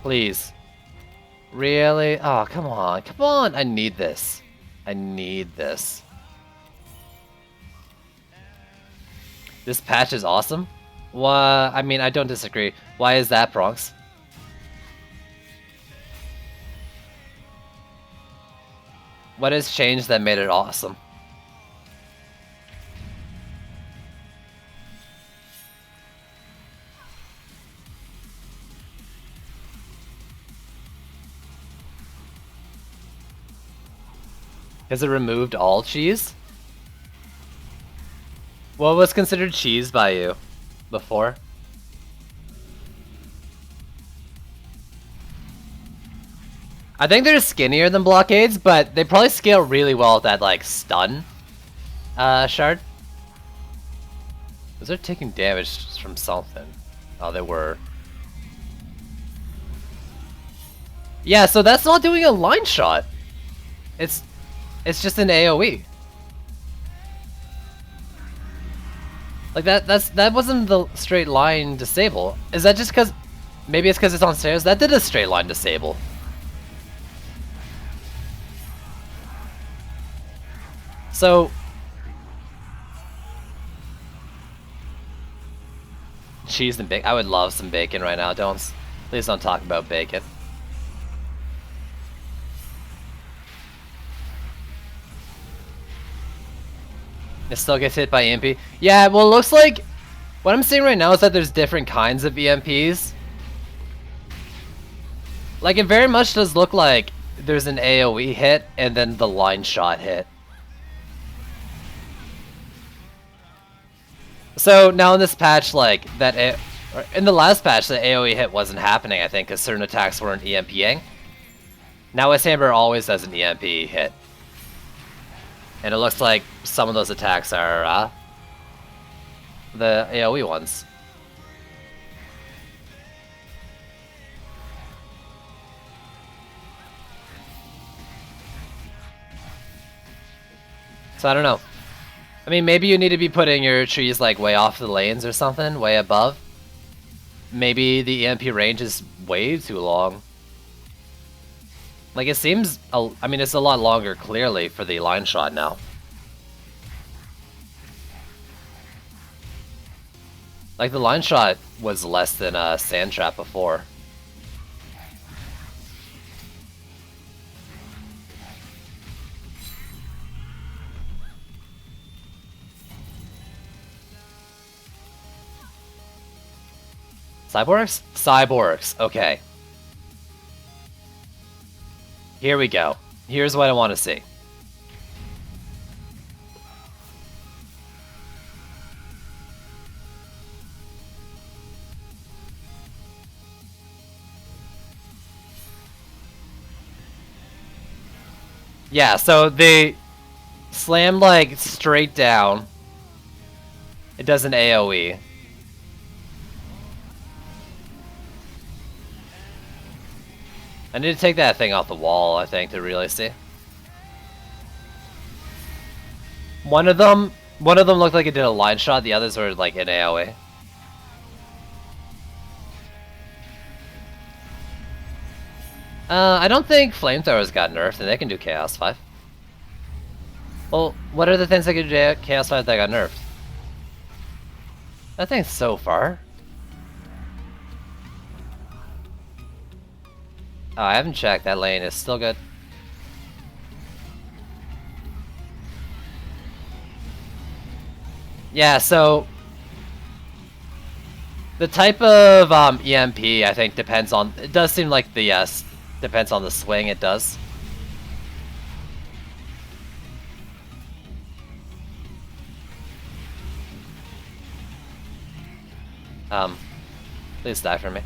Please. Really? Oh, come on. Come on. I need this. I need this. This patch is awesome? Well, I mean, I don't disagree. Why is that, Bronx? What has changed that made it awesome? Has it removed all cheese? What was considered cheese by you before? I think they're skinnier than blockades, but they probably scale really well with that like stun shard. Those are taking damage from something. Oh, they were. Yeah, so that's not doing a line shot. It's just an AoE. Like that wasn't the straight line disable. Is that just because? Maybe it's because it's on stairs. That did a straight line disable. So cheese and bacon. I would love some bacon right now. Please don't talk about bacon. It still gets hit by EMP. Yeah, well, it looks like what I'm seeing right now is that there's different kinds of EMPs. Like, it very much does look like there's an AoE hit and then the line shot hit. So now in this patch, like in the last patch, the AoE hit wasn't happening, I think, because certain attacks weren't EMPing. Now Wyshammer always does an EMP hit. And it looks like some of those attacks are the AoE ones. So I don't know. I mean, maybe you need to be putting your trees like way off the lanes or something, way above. Maybe the EMP range is way too long. Like, it seems, I mean, it's a lot longer, clearly, for the line shot now. Like, the line shot was less than a Sand Trap before. Cyborgs? Cyborgs, okay. Here we go. Here's what I want to see. Yeah, so they slam like straight down. It does an AoE. I need to take that thing off the wall, I think, to really see. One of them looked like it did a line shot, the others were like an AoE. I don't think flamethrowers got nerfed, and they can do Chaos 5. Well, what are the things that can do Chaos 5 that got nerfed? I think so far. Oh, I haven't checked. That lane is still good. Yeah, so the type of EMP I think depends on. It does seem like the depends on the swing. It does. Please die for me.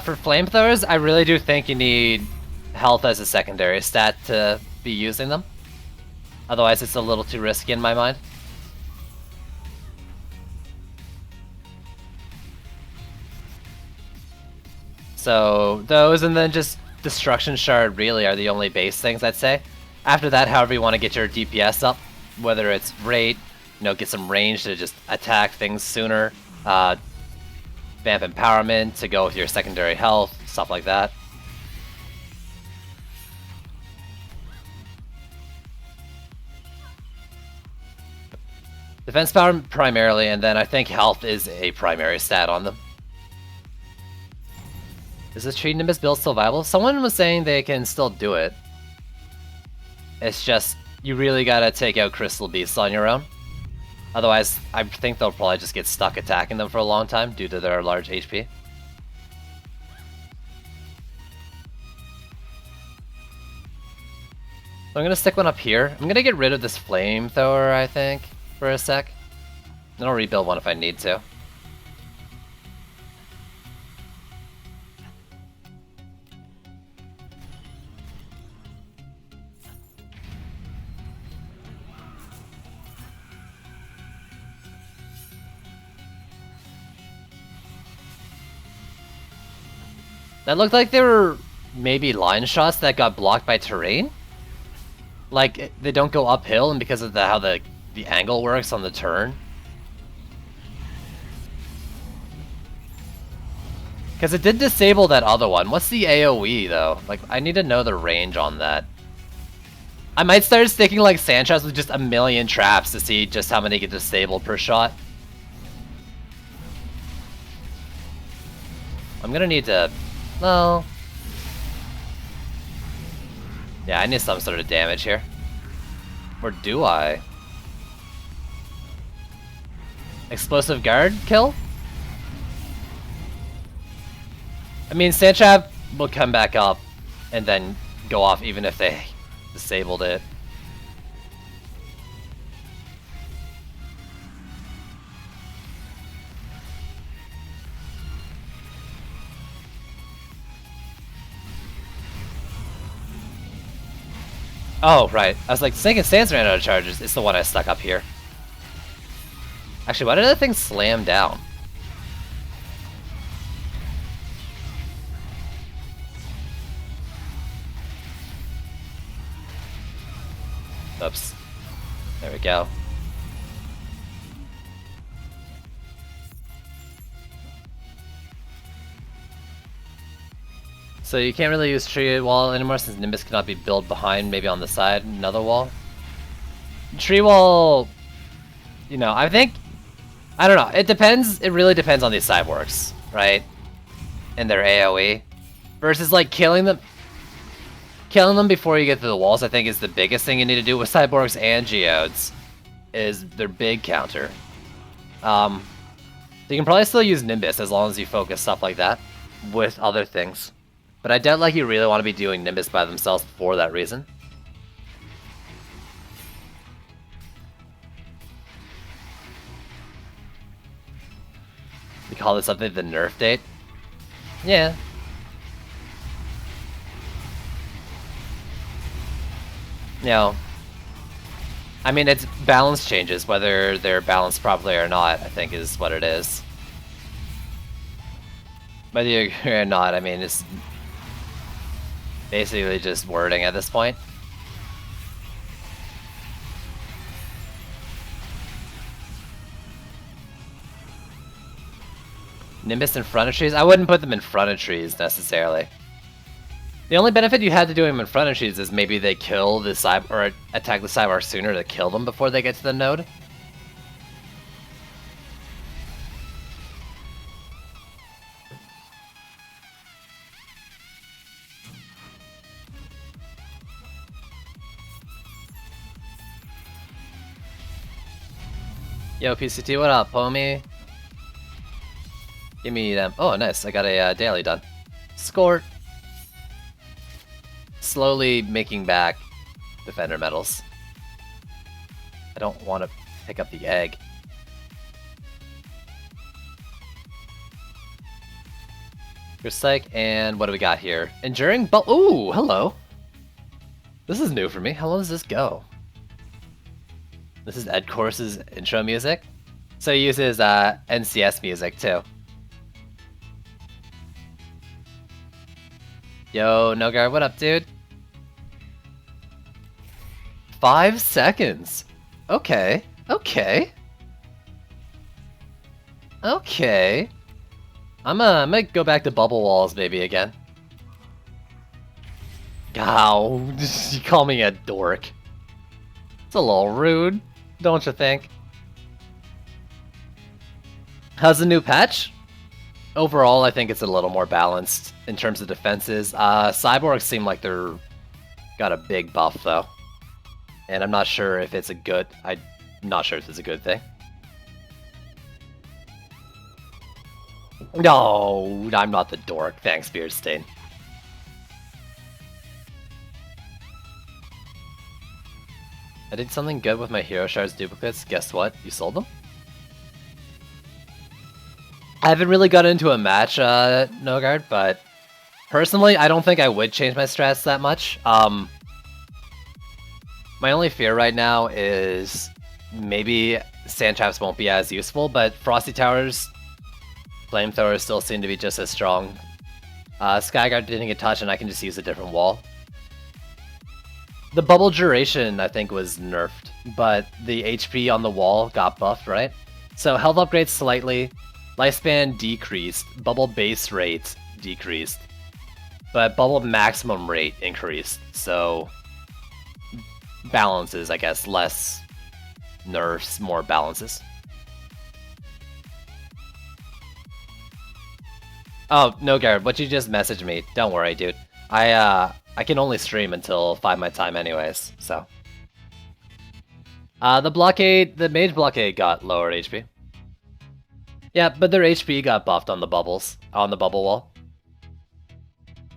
For flamethrowers, I really do think you need health as a secondary stat to be using them. Otherwise, it's a little too risky in my mind. So those, and then just Destruction Shard really are the only base things I'd say. After that, however you want to get your DPS up, whether it's rate, you know, get some range to just attack things sooner, Vamp Empowerment to go with your secondary health, stuff like that. Defense power primarily, and then I think health is a primary stat on them. Is this Tree Nimbus build still viable? Someone was saying they can still do it. It's just, you really gotta take out Crystal Beasts on your own. Otherwise, I think they'll probably just get stuck attacking them for a long time due to their large HP. So I'm gonna stick one up here. I'm gonna get rid of this flamethrower, I think, for a sec. Then I'll rebuild one if I need to. That looked like they were maybe line shots that got blocked by terrain. Like, they don't go uphill, and because of how the angle works on the turn. Because it did disable that other one. What's the AoE, though? Like, I need to know the range on that. I might start sticking, like, Sandtraps with just a million traps to see just how many get disabled per shot. I'm gonna need to... No. Yeah, I need some sort of damage here. Or do I? Explosive guard kill? I mean, Sandtrap will come back up and then go off even if they disabled it. Oh, right. I was like, Snake and Stance ran out of charges. It's the one I stuck up here. Actually, why did that thing slam down? Oops. There we go. So you can't really use Tree Wall anymore since Nimbus cannot be built behind, maybe on the side, another wall. Tree Wall, you know, I think, I don't know, it depends, it really depends on these Cyborgs, right? And their AoE. Versus like killing them before you get to the walls, I think is the biggest thing you need to do with Cyborgs and Geodes, is their big counter. So you can probably still use Nimbus as long as you focus stuff like that with other things. But I doubt like you really want to be doing Nimbus by themselves for that reason. You call this something the nerf date? Yeah. You know, I mean, it's balance changes, whether they're balanced properly or not, I think is what it is. Whether you agree or not, I mean, it's basically just wording at this point. Nimbus in front of trees? I wouldn't put them in front of trees, necessarily. The only benefit you had to do them in front of trees is maybe they kill the Cyborg, or attack the Cyborg sooner to kill them before they get to the node. Yo, PCT, what up, homie? Give me them. Oh, nice. I got a daily done. Score. Slowly making back defender medals. I don't want to pick up the egg. Psych, and what do we got here? Enduring Ball. Ooh, hello. This is new for me. How long does this go? This is Ed Course's intro music. So he uses NCS music too. Yo, Nogar, what up, dude? 5 seconds. Okay, okay. Okay. I'm gonna go back to bubble walls maybe again. Ow, you call me a dork. It's a little rude, don't you think? How's the new patch? Overall, I think it's a little more balanced in terms of defenses. Cyborgs seem like they're got a big buff though, and I'm not sure if it's a good. I'm not sure if it's a good thing. No, I'm not the dork. Thanks, Beardstain. I did something good with my Hero Shards duplicates. Guess what? You sold them? I haven't really got into a match, Nogard, but personally, I don't think I would change my strats that much. My only fear right now is maybe Sand Traps won't be as useful, but Frosty Towers, Flamethrowers still seem to be just as strong. Skyguard didn't get touched, and I can just use a different wall. The bubble duration, I think, was nerfed, but the HP on the wall got buffed, right? So health upgrades slightly, lifespan decreased, bubble base rate decreased, but bubble maximum rate increased, so balances, I guess, less nerfs, more balances. Oh, no, Garrett, what you just messaged me, don't worry, dude. I can only stream until 5 my time anyways, so. The mage blockade got lowered HP. Yeah, but their HP got buffed on the bubbles, on the bubble wall.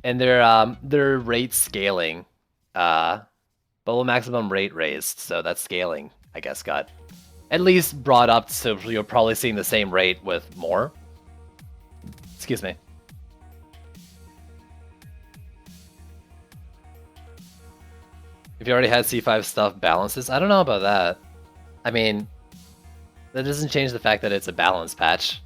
And their rate scaling, bubble maximum rate raised, so that scaling, I guess, got at least brought up, so you're probably seeing the same rate with more. Excuse me. If you already had C5 stuff balances, I don't know about that. I mean, that doesn't change the fact that it's a balance patch.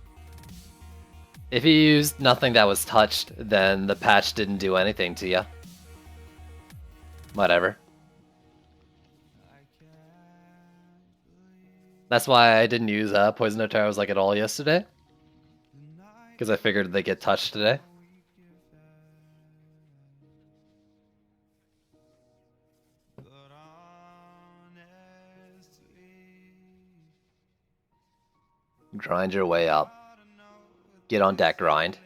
If you used nothing that was touched, then the patch didn't do anything to you. Whatever. That's why I didn't use Poison Towers like at all yesterday. Because I figured they get touched today. Grind your way up. Get on deck, grind.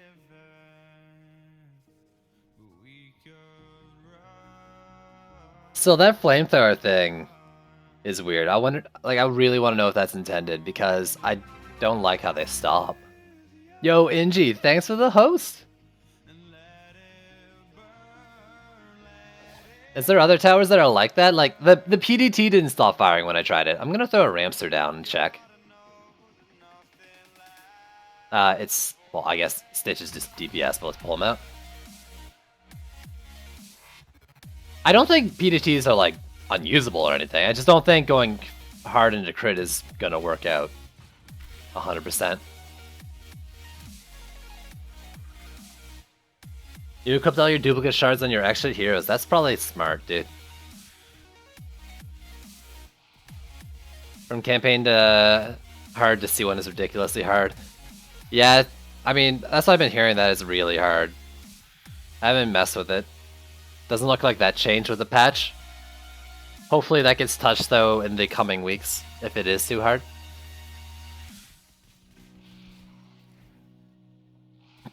So that flamethrower thing is weird. I wonder, like, I really want to know if that's intended because I don't like how they stop. Yo, Inji, thanks for the host. Is there other towers that are like that? Like, the PDT didn't stop firing when I tried it. I'm gonna throw a Ramster down and check. It's, well, I guess Stitch is just DPS, but let's pull him out. I don't think PDTs are, like, unusable or anything. I just don't think going hard into crit is gonna work out 100%. You equipped all your duplicate shards on your extra heroes. That's probably smart, dude. From campaign to hard to C1 is ridiculously hard. Yeah, I mean, that's what I've been hearing, that is really hard. I haven't messed with it. Doesn't look like that changed with the patch. Hopefully that gets touched, though, in the coming weeks, if it is too hard.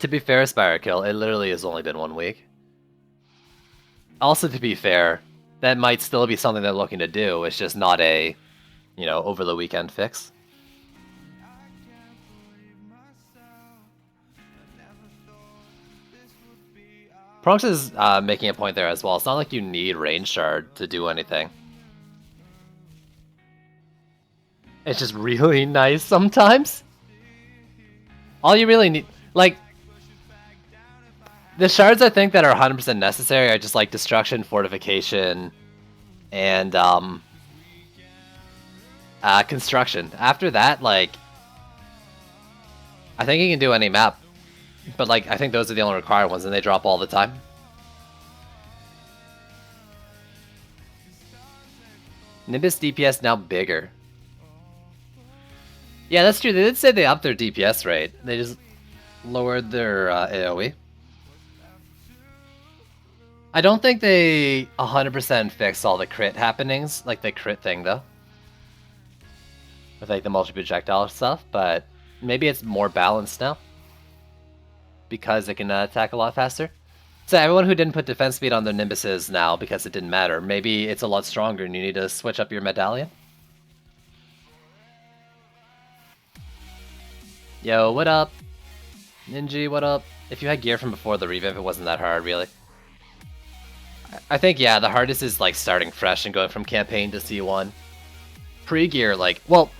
To be fair, Spirekill, it literally has only been 1 week. Also, to be fair, that might still be something they're looking to do, it's just not a, you know, over the weekend fix. Pronx is making a point there as well. It's not like you need Range Shard to do anything. It's just really nice sometimes. All you really need, like, the shards I think that are 100% necessary are just like Destruction, Fortification, and Construction. After that, like, I think you can do any map. But, like, I think those are the only required ones, and they drop all the time. Nimbus DPS now bigger. Yeah, that's true. They did say they upped their DPS rate. They just lowered their AoE. I don't think they 100% fixed all the crit happenings, like the crit thing, though. With, like, the multi-projectile stuff, but Maybe it's more balanced now because it can attack a lot faster. So everyone who didn't put defense speed on their Nimbuses now because it didn't matter, maybe it's a lot stronger and you need to switch up your medallion. Yo, what up? Ninja, what up? If you had gear from before the revamp, it wasn't that hard, really. I think, yeah, the hardest is like starting fresh and going from campaign to C1. Pre-gear, like, well,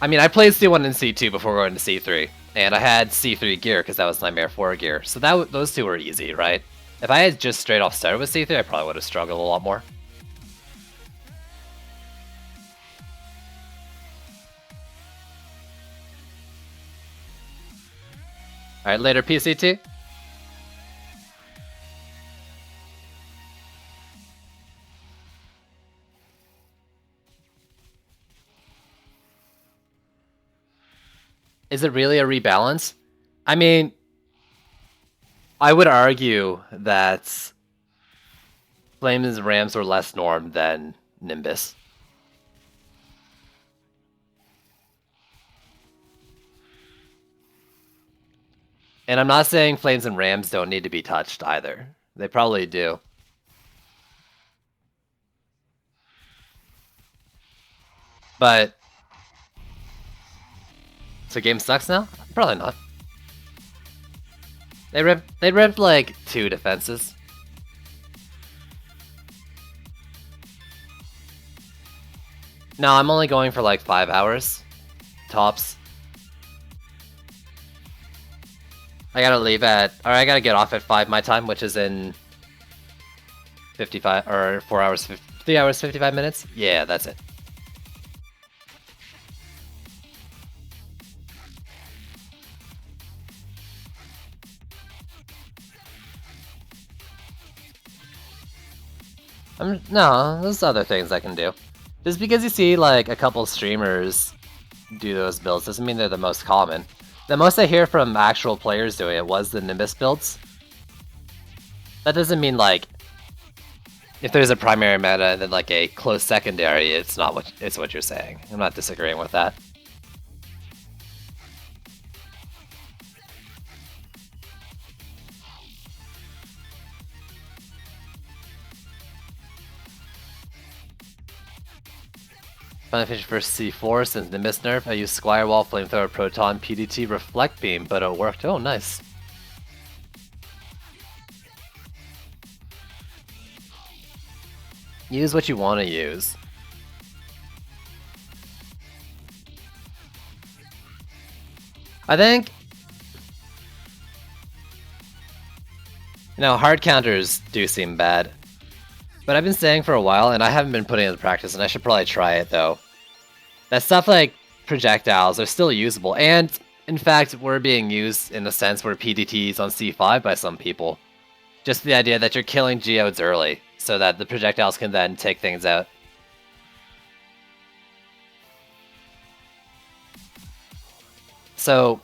I mean, I played C1 and C2 before going to C3, and I had C3 gear because that was Nightmare 4 gear, so those two were easy, right? If I had just straight off started with C3, I probably would have struggled a lot more. Alright, later PCT. Is it really a rebalance? I mean, I would argue that Flames Rams were less normed than Nimbus. And I'm not saying Flames and Rams don't need to be touched either. They probably do. But so game sucks now? Probably not. They ripped like 2 defenses. No, I'm only going for like 5 hours. Tops. I gotta leave at, or I gotta get off at 5 my time, which is in 55, or 4 hours, 3 hours, 55 minutes? Yeah, that's it. No, there's other things I can do. Just because you see like a couple streamers do those builds doesn't mean they're the most common. The most I hear from actual players doing it was the Nimbus builds. That doesn't mean like if there's a primary meta and then like a close secondary, it's what you're saying. I'm not disagreeing with that. Beneficial for C4 since Nimbus nerf. I used Squire Wall, Flamethrower, Proton, PDT, Reflect Beam, but it worked. Oh, nice. Use what you want to use. I think, you know, hard counters do seem bad. But I've been saying for a while, and I haven't been putting it into practice, and I should probably try it, though. That stuff like projectiles are still usable, and in fact, were being used in a sense where PDTs on C5 by some people. Just the idea that you're killing geodes early, so that the projectiles can then take things out. So,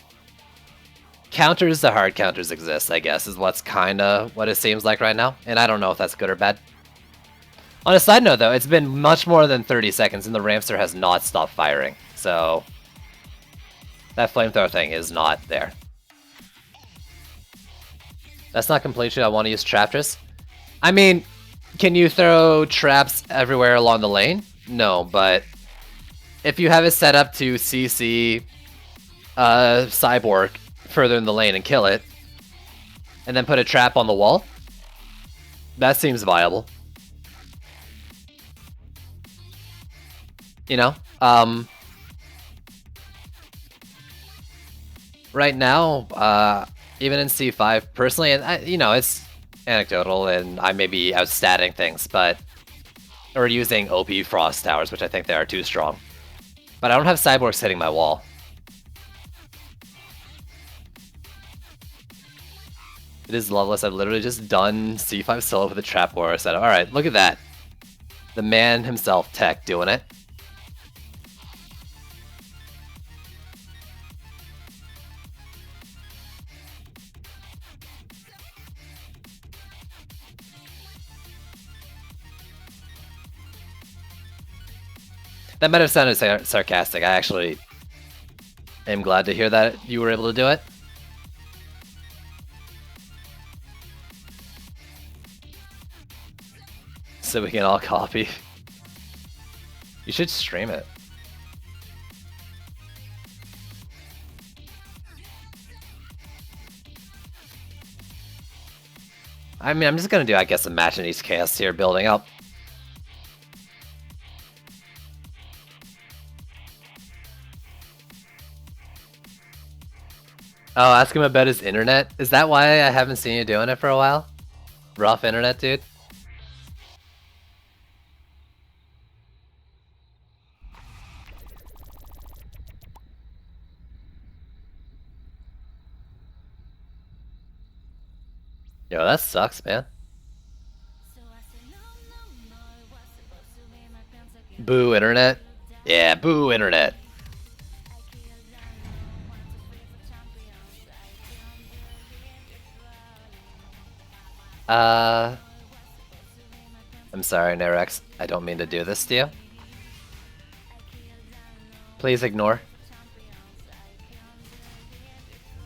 counters to hard counters exist, I guess, is what's kinda what it seems like right now, and I don't know if that's good or bad. On a side note, though, it's been much more than 30 seconds, and the Ramster has not stopped firing, so that flamethrower thing is not there. That's not completion. I want to use Traptress. I mean, can you throw traps everywhere along the lane? No, but if you have it set up to CC Cyborg further in the lane and kill it, and then put a trap on the wall, that seems viable. You know, right now, even in C5, personally, and you know, it's anecdotal, and I may be outstatting things, but or using OP Frost Towers, which I think they are too strong. But I don't have Cyborgs hitting my wall. It is loveless. I've literally just done C5 solo with a Trap War. I said, alright, look at that. The man himself, Tech, doing it. That might have sounded sarcastic. I actually am glad to hear that you were able to do it. So we can all copy. You should stream it. I mean, I'm just gonna do, I guess, a match in East Chaos tier building up. Oh, ask him about his internet? Is that why I haven't seen you doing it for a while? Rough internet, dude? Yo, that sucks, man. Boo internet? Yeah, boo internet. I'm sorry, Nerex. I don't mean to do this to you. Please ignore.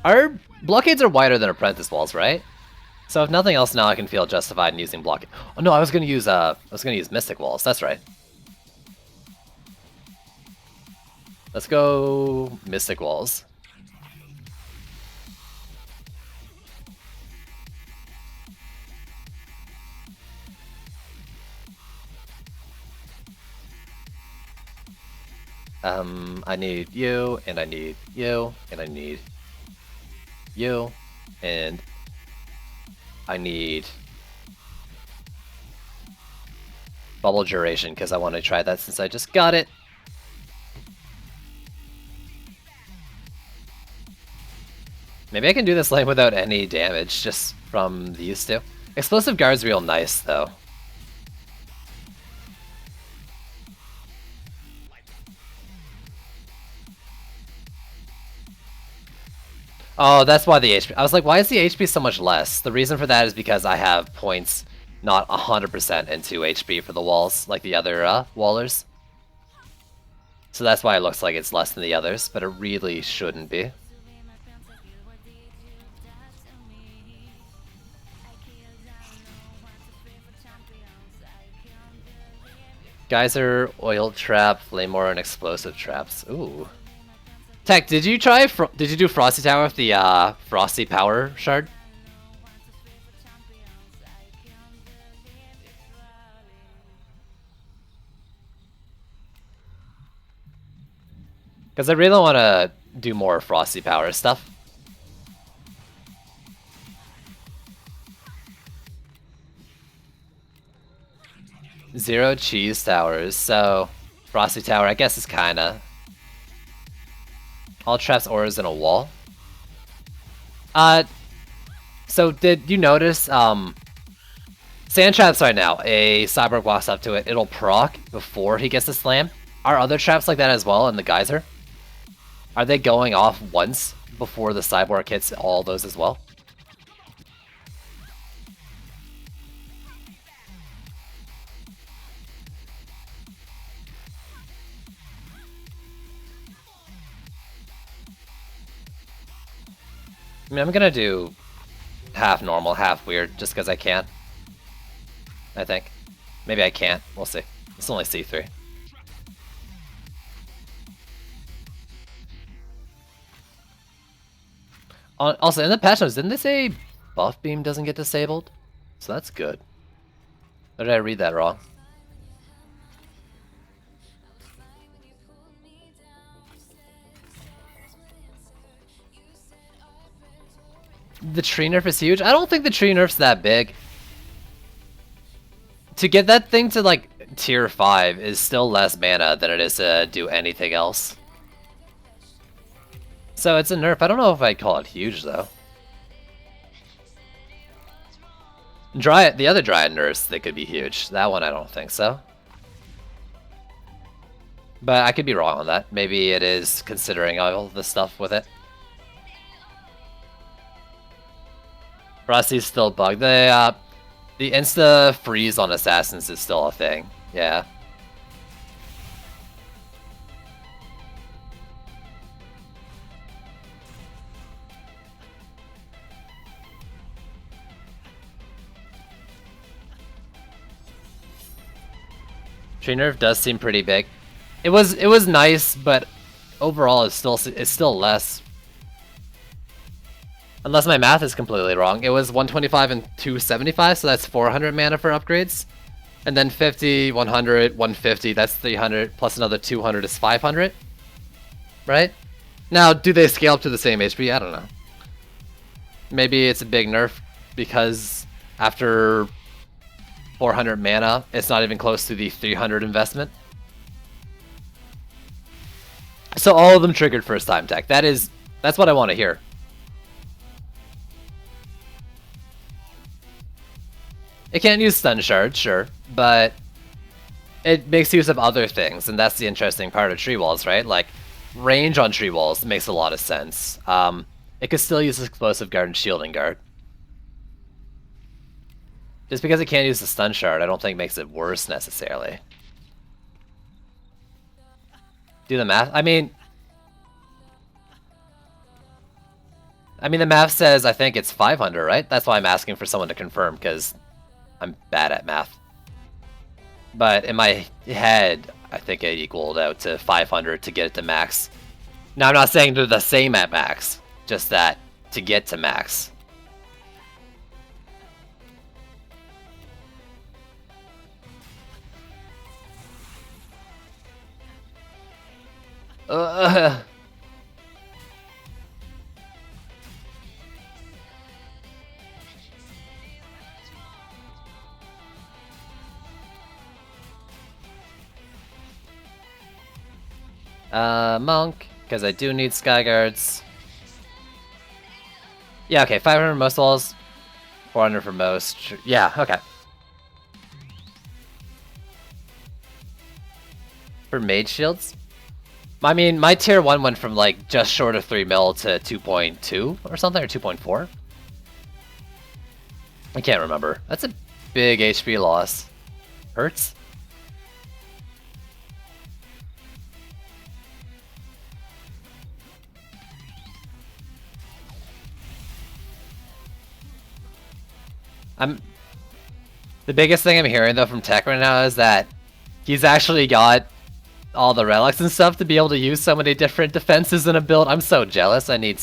Our blockades are wider than apprentice walls, right? So if nothing else, now I can feel justified in using blockade. Oh no, I was gonna use mystic walls. That's right. Let's go mystic walls. I need you, and I need you, and I need you, and I need bubble duration because I want to try that since I just got it. Maybe I can do this lane without any damage, just from the used to. Explosive Guard's real nice, though. Oh, that's why the HP... I was like, why is the HP so much less? The reason for that is because I have points not 100% into HP for the walls, like the other wallers. So that's why it looks like it's less than the others, but it really shouldn't be. Geyser, Oil Trap, Flamor, and Explosive Traps. Ooh. Tech, did you try? Did you do Frosty Tower with the Frosty Power Shard? Because I really want to do more Frosty Power stuff. Zero cheese towers, so Frosty Tower I guess is kinda. All traps, auras, and a wall. So did you notice, sand traps right now, a Cyborg walks up to it, it'll proc before he gets the slam. Are other traps like that as well in the Geyser? Are they going off once before the Cyborg hits all those as well? I mean, I'm gonna do half normal, half weird, just because I can. I think. Maybe I can't. We'll see. It's only C3. Also, in the patch notes, didn't they say buff beam doesn't get disabled? So that's good. Or did I read that wrong? The tree nerf is huge? I don't think the tree nerf's that big. To get that thing to like tier 5 is still less mana than it is to do anything else. So it's a nerf. I don't know if I'd call it huge though. Dryad, the other Dryad nerfs, they could be huge. That one I don't think so. But I could be wrong on that. Maybe it is considering all the stuff with it. Frosty's still bugged. The insta freeze on assassins is still a thing. Yeah. Tree nerf does seem pretty big. It was nice, but overall it's still less. Unless my math is completely wrong. It was 125 and 275, so that's 400 mana for upgrades. And then 50, 100, 150, that's 300, plus another 200 is 500. Right? Now, do they scale up to the same HP? I don't know. Maybe it's a big nerf because after 400 mana, it's not even close to the 300 investment. So all of them triggered first time tech. That's what I want to hear. It can't use stun shard, sure, but it makes use of other things, and that's the interesting part of tree walls, right? Like, range on tree walls makes a lot of sense. It could still use explosive guard and shielding guard. Just because it can't use the stun shard, I don't think makes it worse necessarily. Do the math. I mean, the math says I think it's 500, right? That's why I'm asking for someone to confirm, because I'm bad at math. But in my head, I think it equaled out to 500 to get it to max. Now, I'm not saying they're the same at max, just that to get to max. Monk, because I do need Skyguards. Yeah, okay, 500 most walls, 400 for most. Yeah, okay. For mage shields? I mean, my tier 1 went from like just short of 3 mil to 2.2 or something, or 2.4. I can't remember. That's a big HP loss. Hurts? The biggest thing I'm hearing though from Tech right now is that he's actually got all the relics and stuff to be able to use so many different defenses in a build. I'm so jealous. I need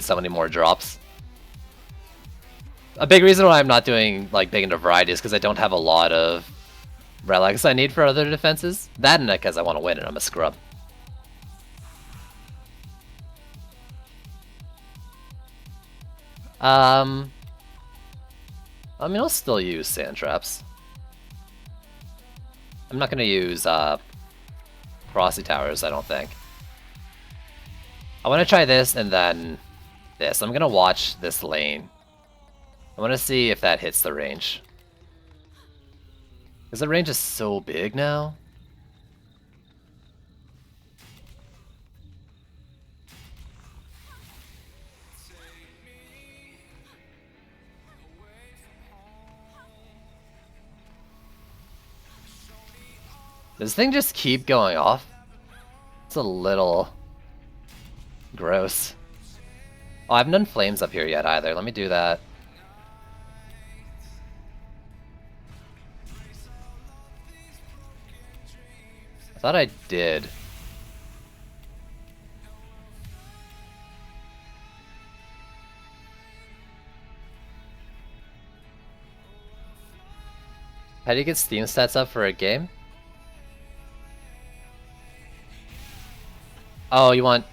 so many more drops. A big reason why I'm not doing like big into variety is because I don't have a lot of relics I need for other defenses. That and because I want to win and I'm a scrub. I mean, I'll still use sand traps. I'm not gonna use Frosty Towers, I don't think. I want to try this and then this. I'm gonna watch this lane. I want to see if that hits the range. Because the range is so big now. Does this thing just keep going off? It's a little gross. Oh, I haven't done flames up here yet either. Let me do that. I thought I did. How do you get Steam stats up for a game? Oh, you want...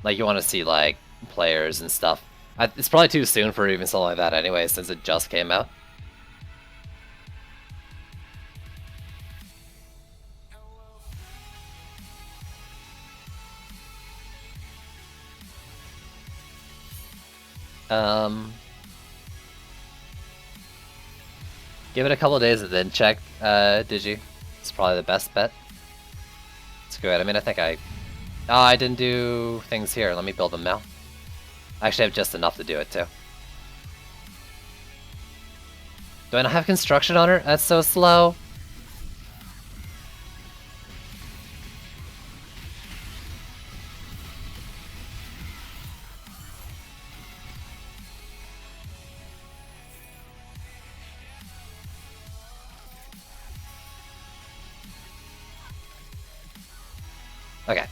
Like, you want to see, like, players and stuff. It's probably too soon for even something like that anyway, since it just came out. Give it a couple of days and then check, Digi. It's probably the best bet. Screw it. I mean, I think I... Oh, I didn't do things here. Let me build them now. I actually have just enough to do it, too. Do I not have construction on her? That's so slow. Okay.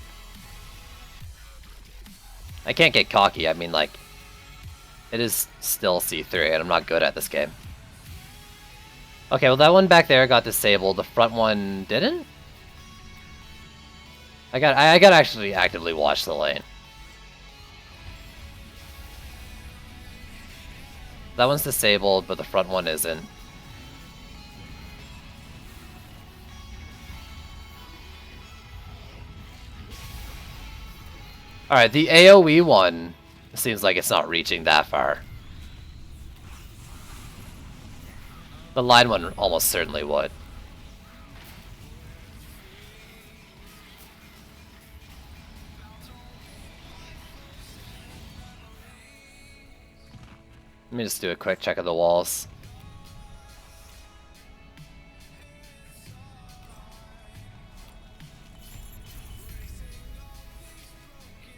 I can't get cocky. I mean, like, it is still C3, and I'm not good at this game. Okay, well, that one back there got disabled. The front one didn't? I got actually actively watch the lane. That one's disabled, but the front one isn't. Alright, the AoE one seems like it's not reaching that far. The line one almost certainly would. Let me just do a quick check of the walls.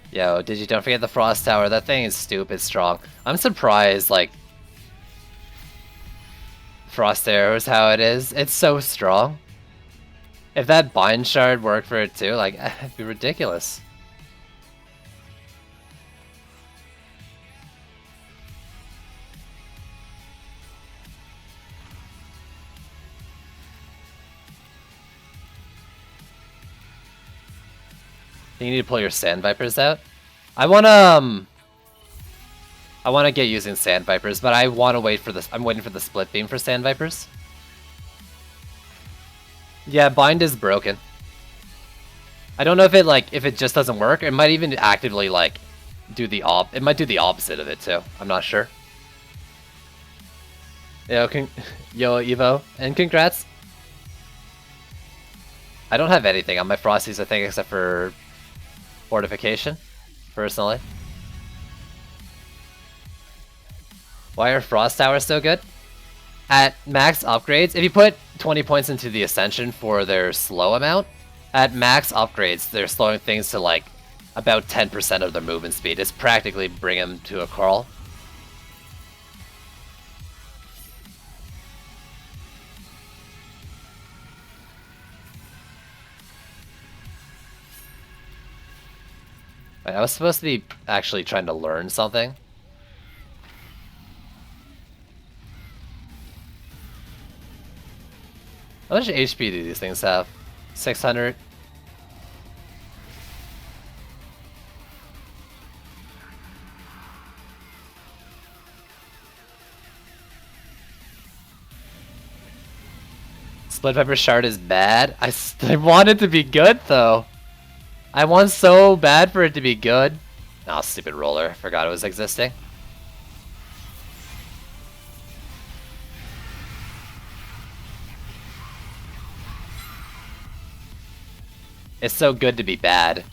Yo, don't forget the Frost Tower. That thing is stupid strong. I'm surprised, like, Frost Arrow is how it is. It's so strong. If that Bind Shard worked for it too, like, it'd be ridiculous. You need to pull your Sand Vipers out. I wanna get using Sand Vipers, but I wanna wait for this. I'm waiting for the Split Beam for Sand Vipers. Yeah, Bind is broken. I don't know if it just doesn't work. It might even actively like do the it might do the opposite of it too. I'm not sure. Yo, yo Evo, and congrats. I don't have anything on my Frosties, I think, except for Fortification, personally. Why are Frost Towers so good? At max upgrades, if you put 20 points into the Ascension for their slow amount, at max upgrades, they're slowing things to like about 10% of their movement speed. It's practically bring them to a crawl. I was supposed to be actually trying to learn something. How much HP do these things have? 600? Split Viper Shard is bad? I want it to be good though. I want so bad for it to be good. Oh, stupid roller. Forgot it was existing. It's so good to be bad.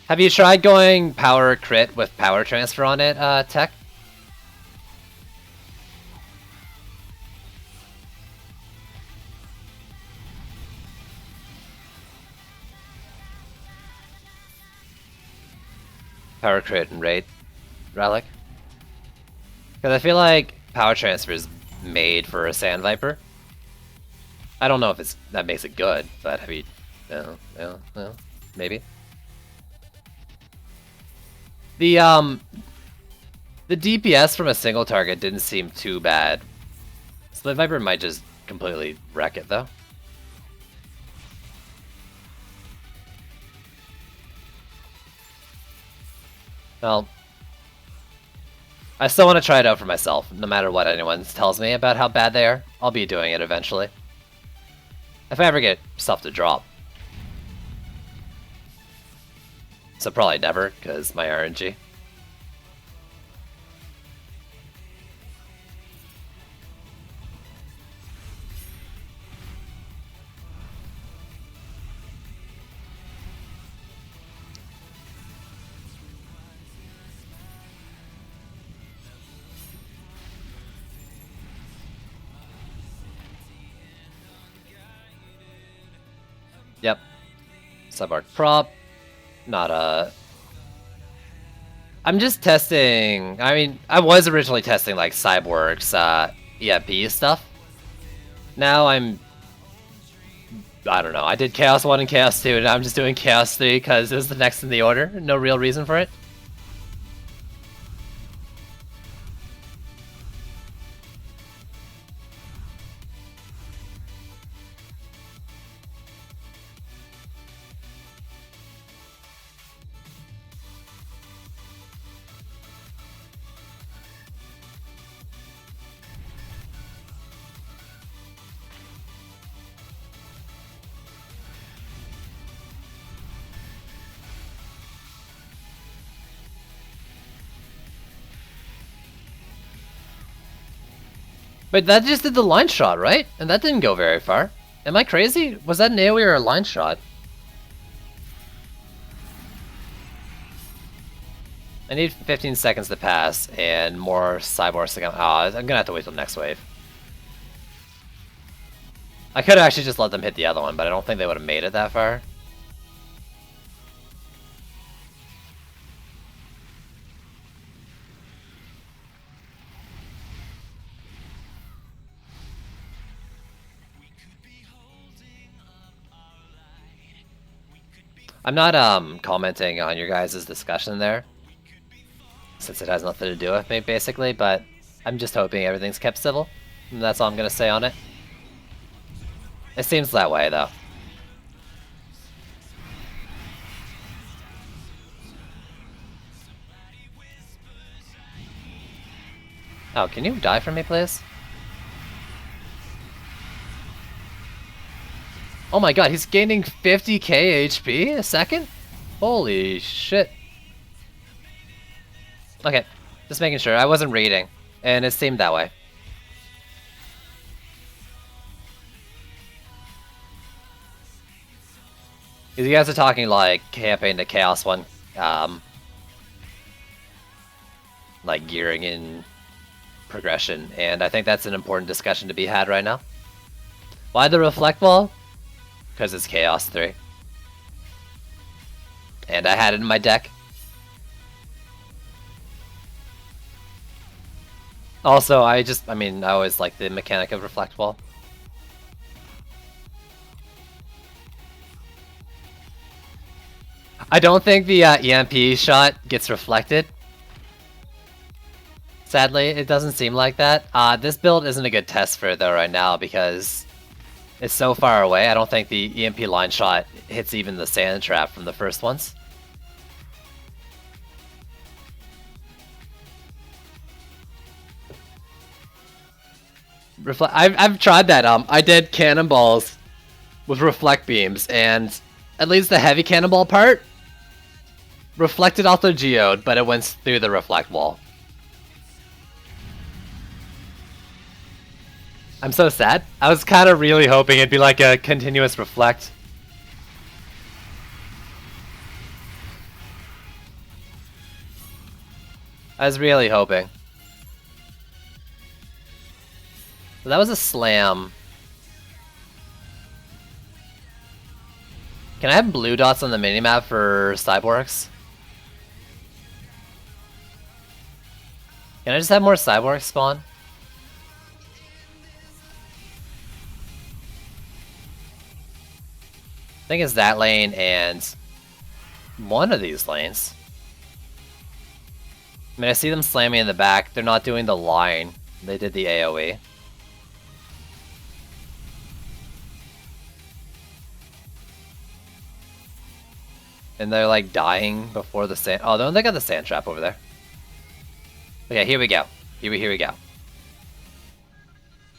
Have you tried going power crit with power transfer on it, Tech? Power crit and raid, Relic. Because I feel like power transfer is made for a Sand Viper. I don't know if that makes it good, but have you? No, maybe. The DPS from a single target didn't seem too bad. Split Viper might just completely wreck it though. Well, I still want to try it out for myself, no matter what anyone tells me about how bad they are. I'll be doing it eventually. If I ever get stuff to drop. So probably never, because my RNG. Yep. Cyborg prop. Not a... I'm just testing... I mean, I was originally testing, like, Cyborg's EMP stuff. Now I don't know, I did Chaos 1 and Chaos 2, and now I'm just doing Chaos 3 because it was the next in the order. No real reason for it. But that just did the line shot, right? And that didn't go very far. Am I crazy? Was that an AoE or a line shot? I need 15 seconds to pass and more cyborgs to come. Oh, I'm gonna have to wait till next wave. I could actually just let them hit the other one, but I don't think they would have made it that far. I'm not commenting on your guys' discussion there, since it has nothing to do with me, basically, but I'm just hoping everything's kept civil, and that's all I'm gonna say on it. It seems that way, though. Oh, can you die for me, please? Oh my god, he's gaining 50k HP a second? Holy shit. Okay, just making sure. I wasn't reading, and it seemed that way. Because you guys are talking like campaign to Chaos 1, like gearing in progression, and I think that's an important discussion to be had right now. Why the Reflect Wall? Because it's Chaos 3. And I had it in my deck. Also, I always like the mechanic of Reflect Wall. I don't think the EMP shot gets reflected. Sadly, it doesn't seem like that. This build isn't a good test for it though right now because it's so far away. I don't think the EMP line shot hits even the sand trap from the first ones. I've tried that. I did cannonballs with reflect beams, and at least the heavy cannonball part reflected off the geode, but it went through the reflect wall. I'm so sad. I was kind of really hoping it'd be like a continuous reflect. I was really hoping. So that was a slam. Can I have blue dots on the minimap for cyborgs? Can I just have more cyborgs spawn? I think it's that lane and one of these lanes. I mean, I see them slamming in the back. They're not doing the line. They did the AoE. And they're like dying before the sand. Oh, they got the sand trap over there. Okay, here we go. Here we go.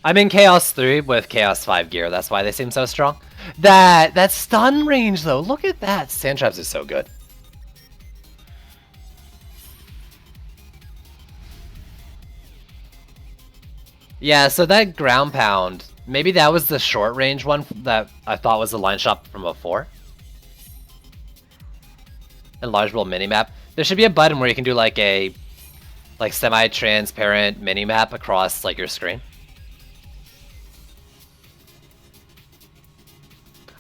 I'm in Chaos 3 with Chaos 5 gear. That's why they seem so strong. That stun range though. Look at that. Sand traps is so good. Yeah, so that ground pound, maybe that was the short range one that I thought was the line shot from before. Enlargeable minimap. There should be a button where you can do like a semi-transparent minimap across like your screen.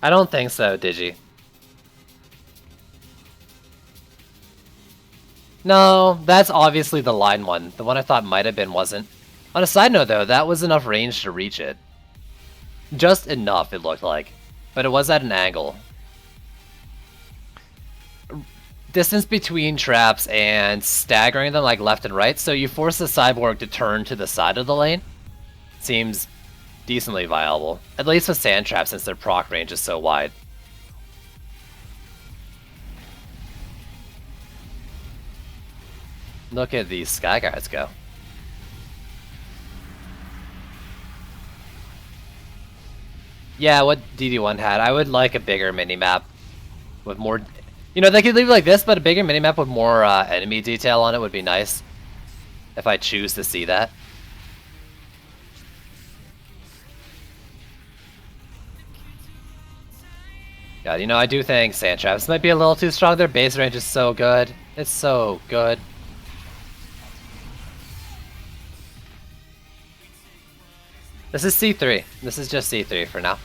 I don't think so, Digi. No, that's obviously the line one. The one I thought might have been wasn't. On a side note though, that was enough range to reach it. Just enough, it looked like. But it was at an angle. Distance between traps and staggering them like left and right, so you force the cyborg to turn to the side of the lane. Seems decently viable. At least with sand traps since their proc range is so wide. Look at these Sky Guards go. Yeah, what DD1 had. I would like a bigger minimap with more... You know, they could leave it like this, but a bigger minimap with more enemy detail on it would be nice. If I choose to see that. God, you know, I do think sand traps might be a little too strong. Their base range is so good. It's so good. This is C3. This is just C3 for now.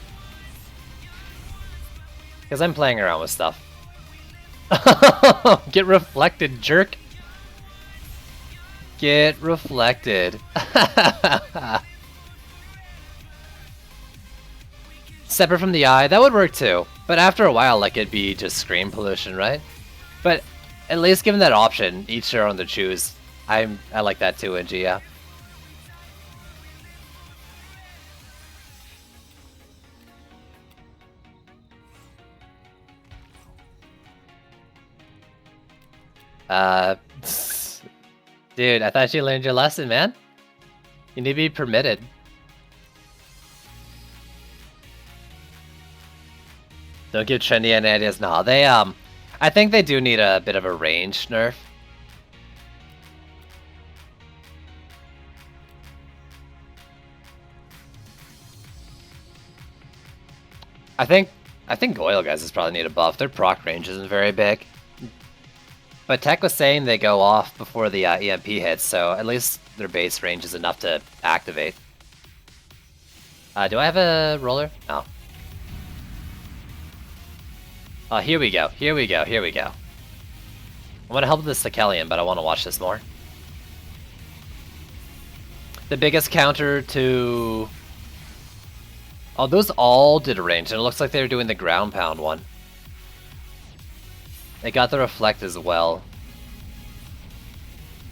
Because I'm playing around with stuff. Get reflected, jerk. Get reflected. Separate from the eye, that would work too. But after a while, like, it'd be just screen pollution, right? But at least given that option, each their own to choose. I like that too, NG, yeah. Dude, I thought you learned your lesson, man. You need to be permitted. Don't give trendy any ideas. No, they, I think they do need a bit of a range nerf. I think Goyle guys is probably need a buff. Their proc range isn't very big. But Tech was saying they go off before the EMP hits, so at least their base range is enough to activate. Do I have a roller? No. Oh, here we go. Here we go. Here we go. I want to help the Sakelian, but I want to watch this more. The biggest counter to... Oh, those all did a range, and it looks like they were doing the ground pound one. They got the reflect as well.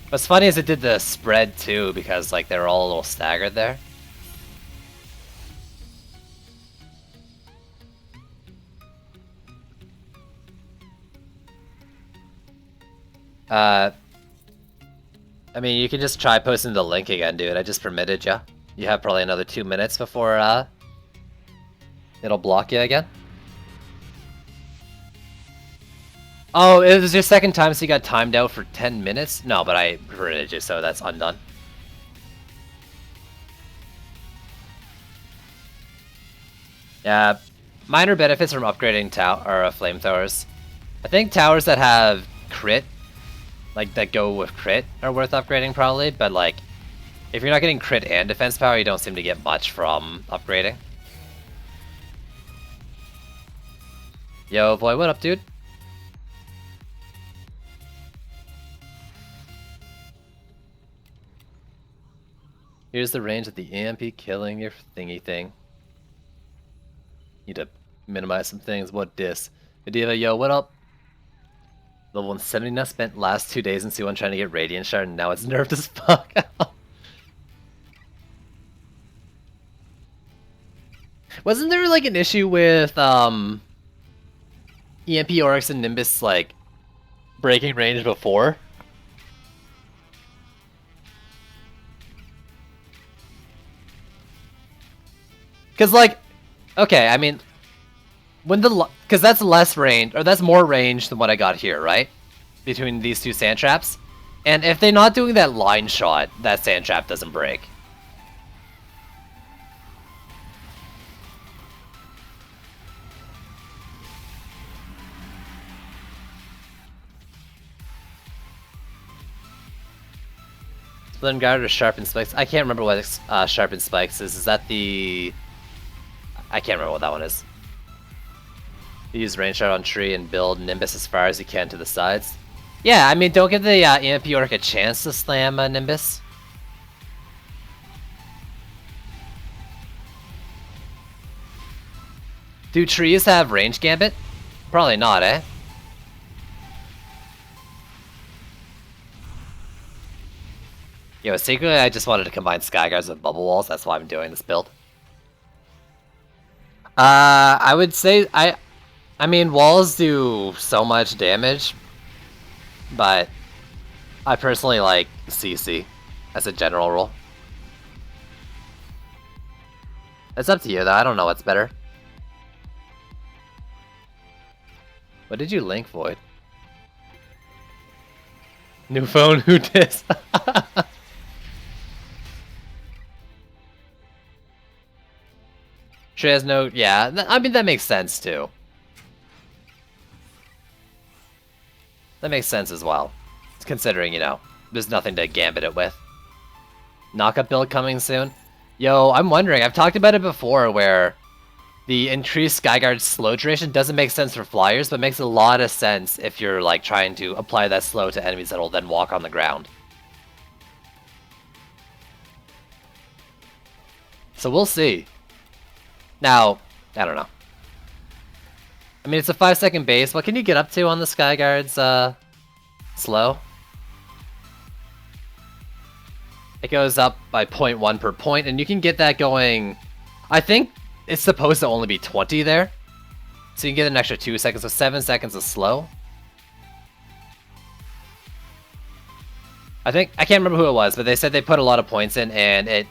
What's funny is it did the spread too, because like they were all a little staggered there. I mean, you can just try posting the link again, dude. I just permitted you. You have probably another 2 minutes before it'll block you again. Oh, it was your second time, so you got timed out for 10 minutes? No, but I permitted you, so that's undone. Yeah, minor benefits from upgrading flamethrowers. I think towers that have crit, like that go with crit, are worth upgrading probably, but like, if you're not getting crit and defense power, you don't seem to get much from upgrading. Yo, boy, what up, dude? Here's the range of the EMP killing your thingy thing. Need to minimize some things. What dis? Medeva, yo, what up? Level 170 now, spent last 2 days in C1 trying to get Radiant Shard, and now it's nerfed as fuck. Wasn't there like an issue with EMP Oryx and Nimbus like breaking range before? Cause like, okay, I mean, when cause that's less range, or that's more range than what I got here, right? Between these two sand traps, and if they're not doing that line shot, that sand trap doesn't break. Split guard or sharpened spikes? I can't remember what sharpened spikes is. Is that the? I can't remember what that one is. You use range shot on tree and build Nimbus as far as you can to the sides. Yeah, I mean, don't give the EMP Orc a chance to slam Nimbus. Do trees have range gambit? Probably not, eh? Yo, secretly I just wanted to combine Skyguards with Bubble Walls, that's why I'm doing this build. I would say, I mean, walls do so much damage, but I personally like CC as a general rule. It's up to you though, I don't know what's better. What did you link, Void? New phone, who dis? She has no, yeah, I mean that makes sense too. That makes sense as well. Considering, you know, there's nothing to gambit it with. Knockup build coming soon? Yo, I'm wondering, I've talked about it before where the increased Skyguard slow duration doesn't make sense for flyers, but makes a lot of sense if you're like trying to apply that slow to enemies that will then walk on the ground. So we'll see. Now, I don't know. I mean, it's a 5-second base. What can you get up to on the Skyguard's slow? It goes up by 0.1 per point, and you can get that going... I think it's supposed to only be 20 there. So you can get an extra 2 seconds, so 7 seconds of slow. I can't remember who it was, but they said they put a lot of points in, and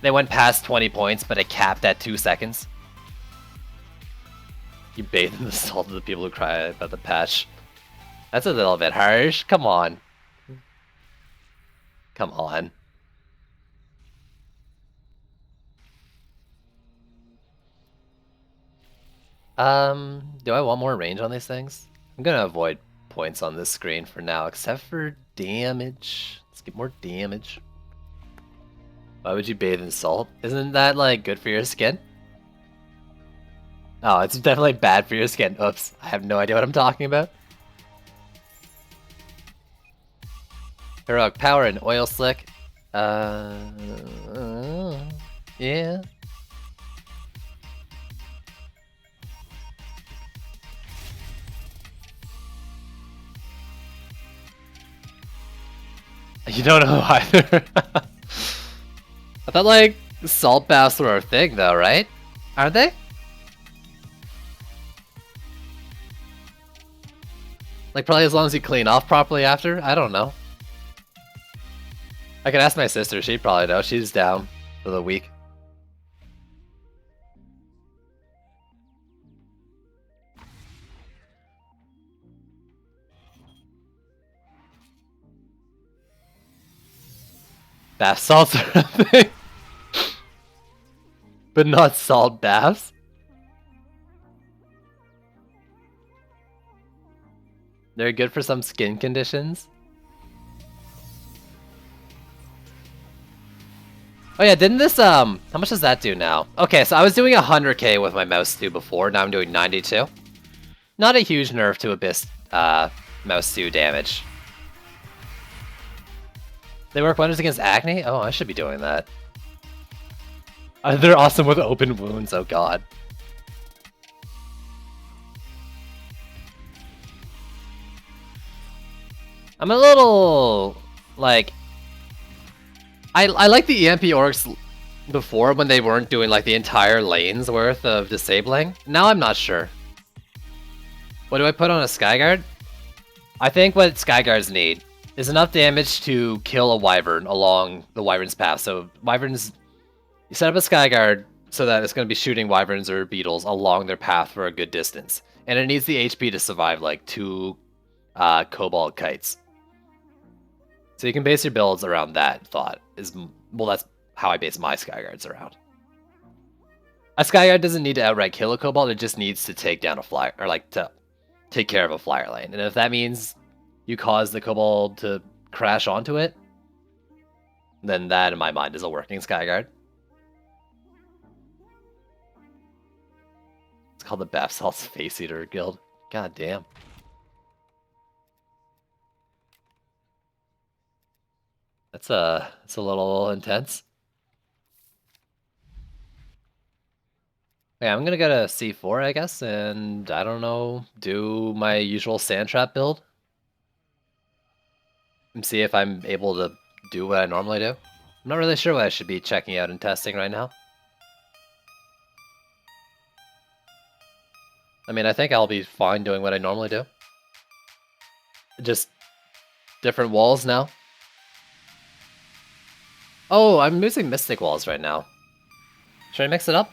they went past 20 points, but it capped at 2 seconds. You bathe in the salt of the people who cry about the patch. That's a little bit harsh. Come on. Come on. Do I want more range on these things? I'm gonna avoid points on this screen for now, except for damage. Let's get more damage. Why would you bathe in salt? Isn't that, like, good for your skin? Oh, it's definitely bad for your skin. Oops, I have no idea what I'm talking about. Heroic Power and Oil Slick. Yeah. You don't know either. I thought, like, salt baths were a thing, though, right? Aren't they? Like, probably as long as you clean off properly after? I don't know. I could ask my sister, she'd probably know. She's down for the week. Bath salts are a thing. But not salt baths? They're good for some skin conditions. Oh yeah, didn't this, how much does that do now? Okay, so I was doing 100k with my mouse 2 before, now I'm doing 92. Not a huge nerf to Abyss, mouse 2 damage. They work wonders against acne? Oh, I should be doing that. They're awesome with open wounds, oh god. I'm a little, like... I like the EMP orcs before when they weren't doing like the entire lane's worth of disabling. Now I'm not sure. What do I put on a Skyguard? I think what Skyguards need is enough damage to kill a Wyvern along the Wyvern's path. So Wyverns, you set up a Skyguard so that it's going to be shooting Wyverns or Beetles along their path for a good distance. And it needs the HP to survive like 2 Cobalt Kites. So you can base your builds around that thought. Well, that's how I base my Skyguards around. A Skyguard doesn't need to outright kill a Cobalt, it just needs to take down a flyer, or like to take care of a flyer lane. And if that means you cause the Cobalt to crash onto it, then that in my mind is a working Skyguard. It's called the Bath Salts Face Eater Guild. God damn. It's a little intense. Yeah, I'm gonna go to C4, I guess, and I don't know, do my usual sand trap build. And see if I'm able to do what I normally do. I'm not really sure what I should be checking out and testing right now. I mean, I think I'll be fine doing what I normally do. Just different walls now. Oh, I'm using Mystic Walls right now. Should I mix it up?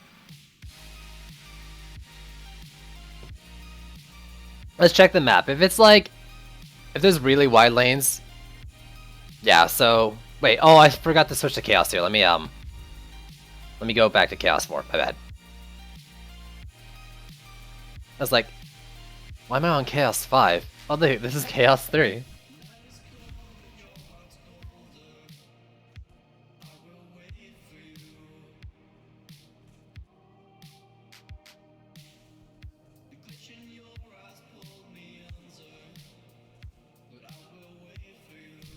Let's check the map. If it's like, if there's really wide lanes, yeah. So wait. Oh, I forgot to switch to Chaos here. Let me go back to Chaos 4. My bad. I was like, why am I on Chaos 5? Oh, dude, this is Chaos 3.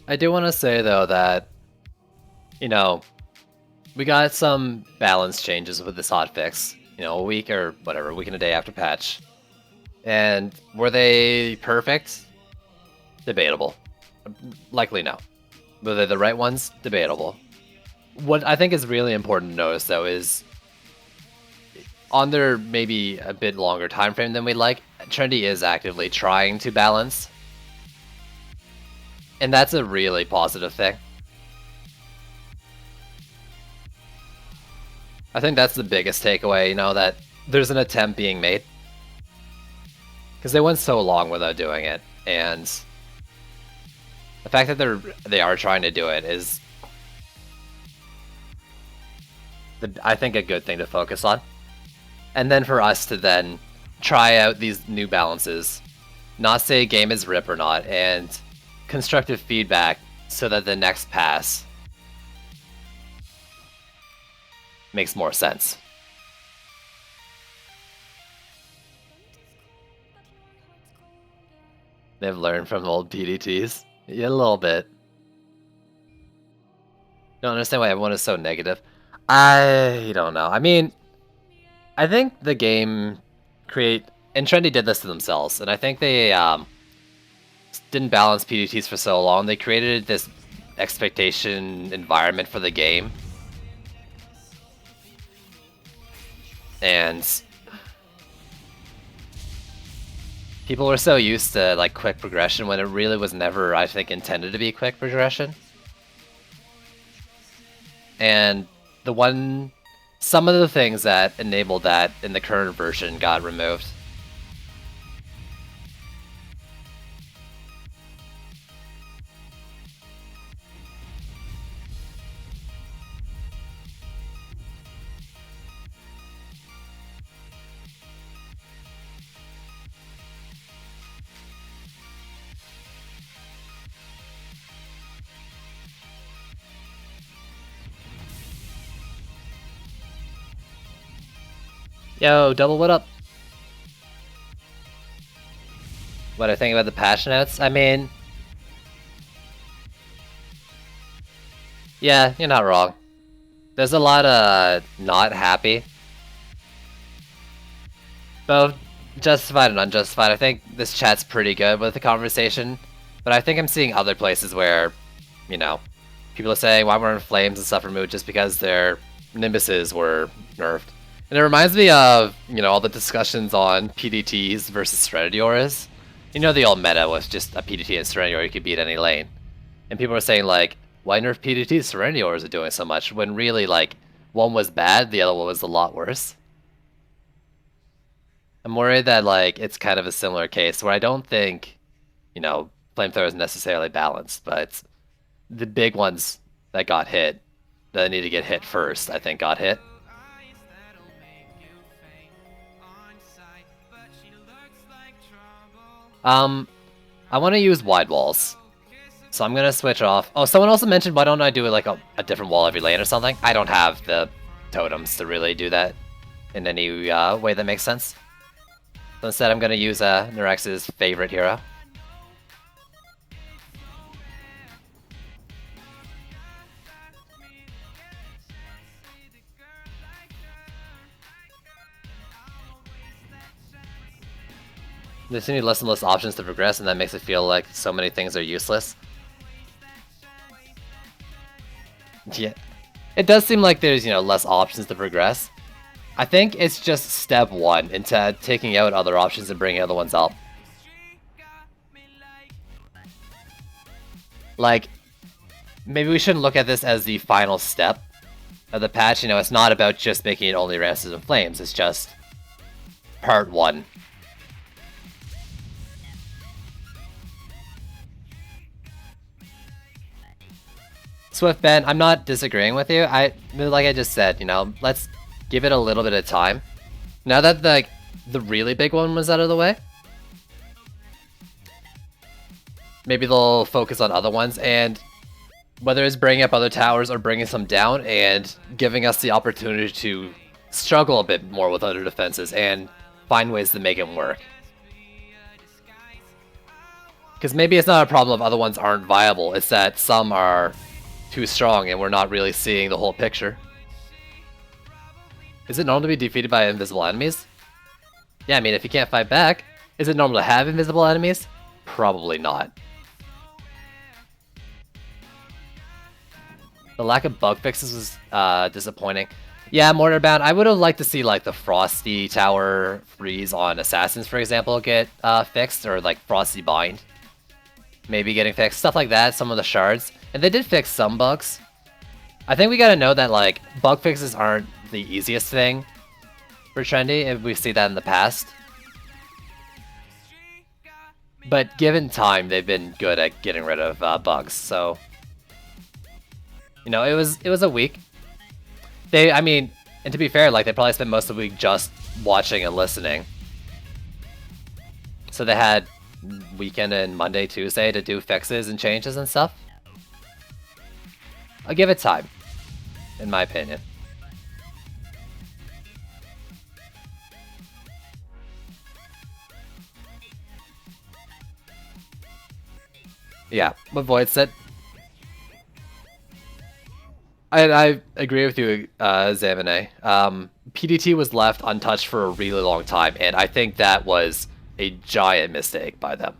I do want to say though that, you know, we got some balance changes with this hotfix. You know, a week or whatever, a week and a day after patch. And were they perfect? Debatable. Likely no. Were they the right ones? Debatable. What I think is really important to notice though is on their maybe a bit longer time frame than we'd like, Trendy is actively trying to balance. And that's a really positive thing. I think that's the biggest takeaway, you know, that there's an attempt being made. Because they went so long without doing it, and the fact that they are trying to do it is, I think, a good thing to focus on. And then for us to then try out these new balances, not say game is rip or not, and constructive feedback so that the next pass makes more sense. They've learned from old PDTs. Yeah, a little bit. Don't understand why everyone is so negative. I don't know. I mean, I think the game and Trendy did this to themselves, and I think they didn't balance PDTs for so long. They created this expectation environment for the game. And people were so used to like quick progression when it really was never, I think, intended to be quick progression. And some of the things that enabled that in the current version got removed. Yo, double what up? What I think about the patch notes? I mean, yeah, you're not wrong. There's a lot of not happy. Both justified and unjustified. I think this chat's pretty good with the conversation, but I think I'm seeing other places where, you know, people are saying why weren't flames and stuff removed just because their Nimbuses were nerfed. And it reminds me of, you know, all the discussions on PDTs versus Serenity Auras. You know, the old meta was just a PDT and Serenity Aura you could beat any lane. And people were saying, like, why nerf PDTs Serenity Auras are doing so much, when really, like, one was bad, the other one was a lot worse. I'm worried that, like, it's kind of a similar case where I don't think, you know, Flamethrower is necessarily balanced, but the big ones that got hit, that need to get hit first, I think got hit. I want to use wide walls, so I'm gonna switch off. Oh, someone also mentioned why don't I do like a different wall every lane or something? I don't have the totems to really do that in any way that makes sense. So instead I'm gonna use Nurex's favorite hero. There's gonna be less and less options to progress, and that makes it feel like so many things are useless. Yeah. It does seem like there's, less options to progress. I think it's just step one into taking out other options and bringing other ones up. Like, maybe we shouldn't look at this as the final step of the patch. It's not about just making it only Ramses and Flames. It's just part one. Swift Ben, I'm not disagreeing with you. Like I just said, let's give it a little bit of time. Now that the really big one was out of the way, maybe they'll focus on other ones, and whether it's bringing up other towers or bringing some down and giving us the opportunity to struggle a bit more with other defenses and find ways to make it work. Because maybe it's not a problem if other ones aren't viable, it's that some are too strong and we're not really seeing the whole picture. Is it normal to be defeated by invisible enemies? Yeah, I mean, if you can't fight back, is it normal to have invisible enemies? Probably not. The lack of bug fixes was disappointing. Yeah, Mortarbound, I would have liked to see like the Frosty Tower freeze on Assassins, for example, get fixed, or like Frosty Bind maybe getting fixed, stuff like that, some of the shards. And they did fix some bugs. I think we gotta know that like bug fixes aren't the easiest thing for Trendy, if we see that in the past. But given time, they've been good at getting rid of bugs, so it was a week. And to be fair, like they probably spent most of the week just watching and listening. So they had weekend and Monday, Tuesday to do fixes and changes and stuff. I'll give it time, in my opinion. Yeah, what Void said. I agree with you, Zamine. PDT was left untouched for a really long time, and I think that was a giant mistake by them.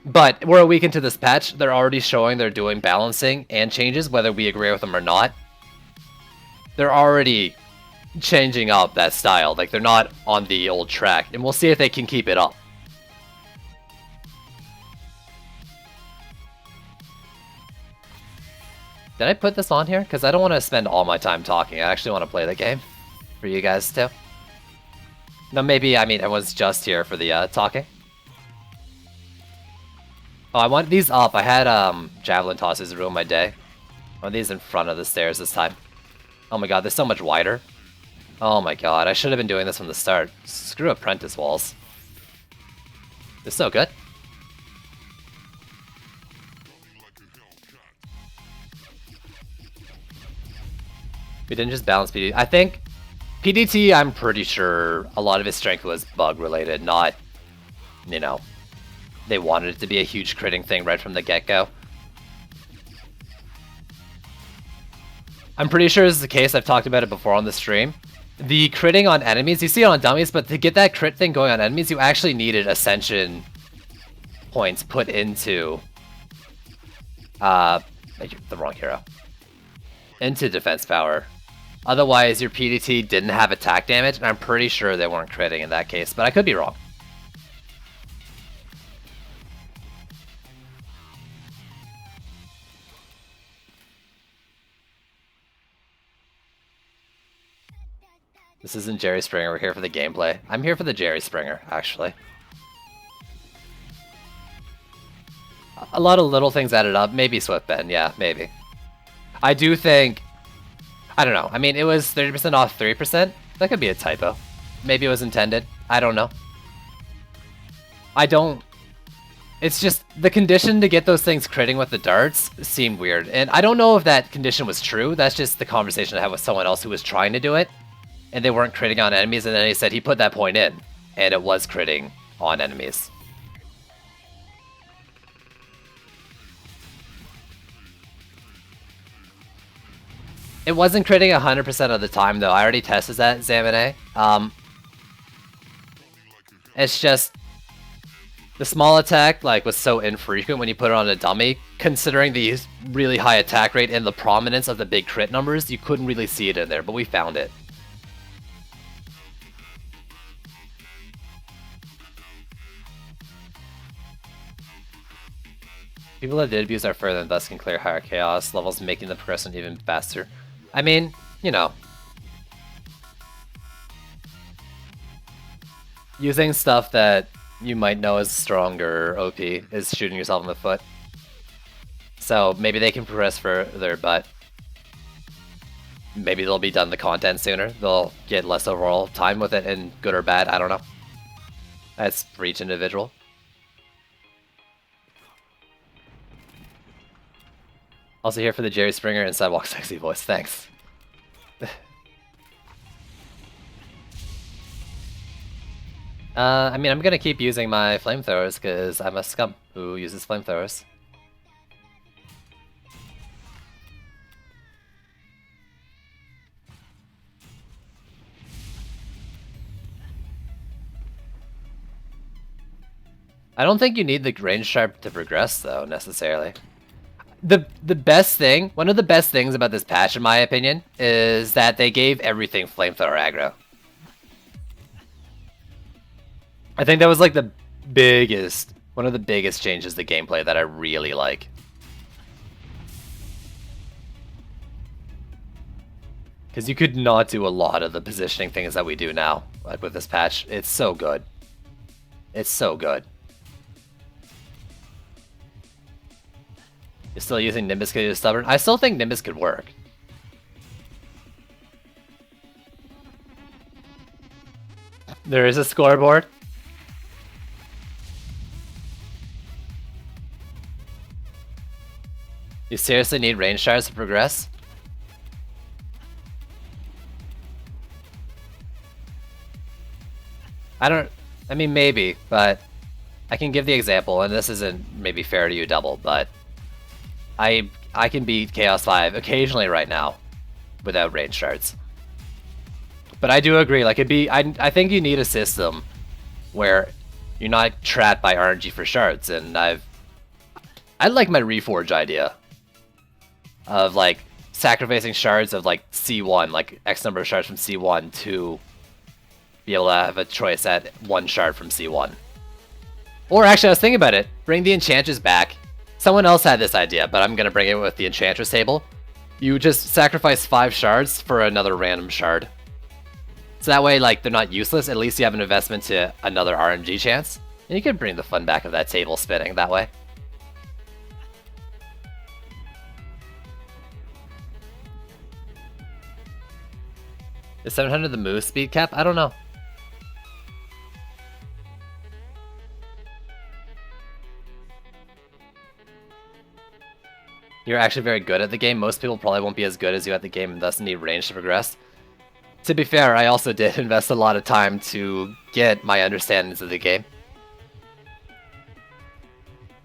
But we're a week into this patch, they're already showing they're doing balancing and changes, whether we agree with them or not. They're already changing up that style, like they're not on the old track, and we'll see if they can keep it up. Did I put this on here? Because I don't want to spend all my time talking. I actually want to play the game for you guys too. No, maybe, everyone's just here for the talking. Oh, I want these up. I had javelin tosses ruin my day. I want these in front of the stairs this time. Oh my god, they're so much wider. Oh my god, I should have been doing this from the start. Screw apprentice walls. They're so good. We didn't just balance PDT. I think PDT, I'm pretty sure a lot of his strength was bug related, not, they wanted it to be a huge critting thing right from the get-go. I'm pretty sure this is the case. I've talked about it before on the stream. The critting on enemies, you see it on dummies, but to get that crit thing going on enemies, you actually needed ascension points put into the wrong hero. Into defense power. Otherwise, your PDT didn't have attack damage, and I'm pretty sure they weren't critting in that case, but I could be wrong. This isn't Jerry Springer, we're here for the gameplay. I'm here for the Jerry Springer, actually. A lot of little things added up. Maybe Swift Ben, yeah, maybe. I do think... I don't know. It was 30% off 3%. That could be a typo. Maybe it was intended. I don't know. It's just the condition to get those things critting with the darts seemed weird. And I don't know if that condition was true. That's just the conversation I had with someone else who was trying to do it. And they weren't critting on enemies. And then he said he put that point in. And it was critting on enemies. It wasn't critting 100% of the time, though. I already tested that, Zamine. It's just the small attack like was so infrequent when you put it on a dummy. Considering the really high attack rate and the prominence of the big crit numbers, you couldn't really see it in there, but we found it. People that did abuse are further and thus can clear higher chaos levels, making the progression even faster. I mean, you know. Using stuff that you might know is stronger OP is shooting yourself in the foot. So maybe they can progress further, but maybe they'll be done the content sooner. They'll get less overall time with it, and good or bad, I don't know. That's for each individual. Also here for the Jerry Springer and Sidewalk Sexy voice, thanks. I mean, I'm gonna keep using my flamethrowers because I'm a scum who uses flamethrowers. I don't think you need the range sharp to progress though, necessarily. The best thing, one of the best things about this patch in my opinion, is that they gave everything flamethrower aggro. I think that was like the biggest, one of the biggest changes to gameplay that I really like. Because you could not do a lot of the positioning things that we do now, like with this patch. It's so good. It's so good. You're still using Nimbus because you're stubborn? I still think Nimbus could work. There is a scoreboard. You seriously need range shards to progress? I mean maybe, but I can give the example, and this isn't maybe fair to you double, but I can beat Chaos 5 occasionally right now without range shards. But I do agree, like I think you need a system where you're not trapped by RNG for shards, and I like my Reforge idea of like sacrificing shards of like C1, like X number of shards from C1 to be able to have a choice at one shard from C1. Or actually I was thinking about it, bring the Enchantress back. Someone else had this idea, but I'm going to bring it with the Enchantress table. You just sacrifice 5 shards for another random shard. So that way, like, they're not useless. At least you have an investment to another RNG chance. And you can bring the fun back of that table spinning that way. Is 700 the move speed cap? I don't know. You're actually very good at the game. Most people probably won't be as good as you at the game and thus need range to progress. To be fair, I also did invest a lot of time to get my understandings of the game.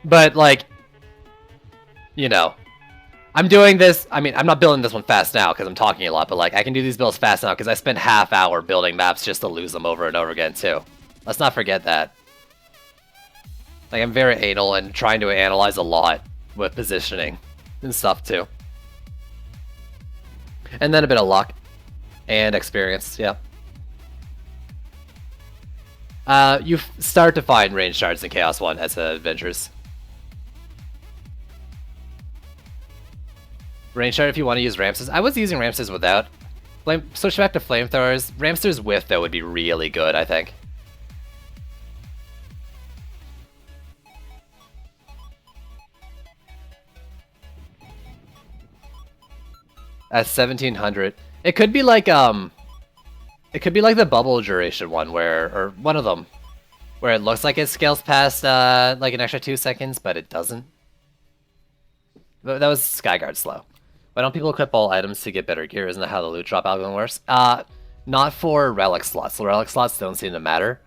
But, like, you know, I'm doing this, I mean, I'm not building this one fast now because I'm talking a lot, but, like, I can do these builds fast now because I spent half hour building maps just to lose them over and over again, too. Let's not forget that. Like, I'm very anal and trying to analyze a lot with positioning and stuff too. And then a bit of luck and experience, yeah. You start to find range shards in Chaos 1 as adventures. Range shard if you want to use Ramses. I was using Ramses without. Switch back to flamethrowers. Ramses with though would be really good, I think. At 1700, it could be like the bubble duration one or one of them, where it looks like it scales past like an extra 2 seconds, but it doesn't. That was Skyguard slow. Why don't people equip all items to get better gear? Isn't that how the loot drop algorithm works? Not for relic slots. The relic slots don't seem to matter.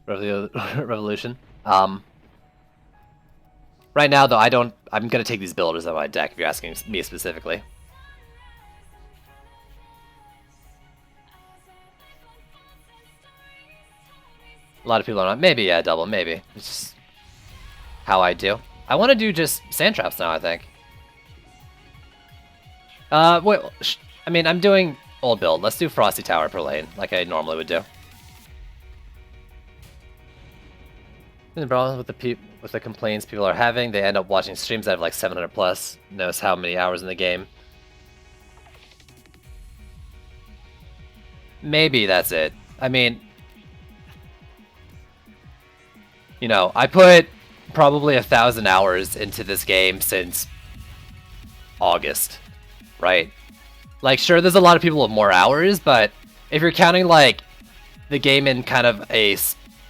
Revolution. Right now though, I'm gonna take these builders on my deck if you're asking me specifically. A lot of people are not. Maybe, yeah, double, maybe. It's just how I do. I want to do just sand traps now, I think. Wait, I mean, I'm doing old build. Let's do Frosty Tower per lane, like I normally would do. The problem with the complaints people are having, they end up watching streams that have like 700 plus, knows how many hours in the game. Maybe that's it. I mean, you know, I put probably 1,000 hours into this game since August, right? Like, sure, there's a lot of people with more hours, but if you're counting like the game in kind of a,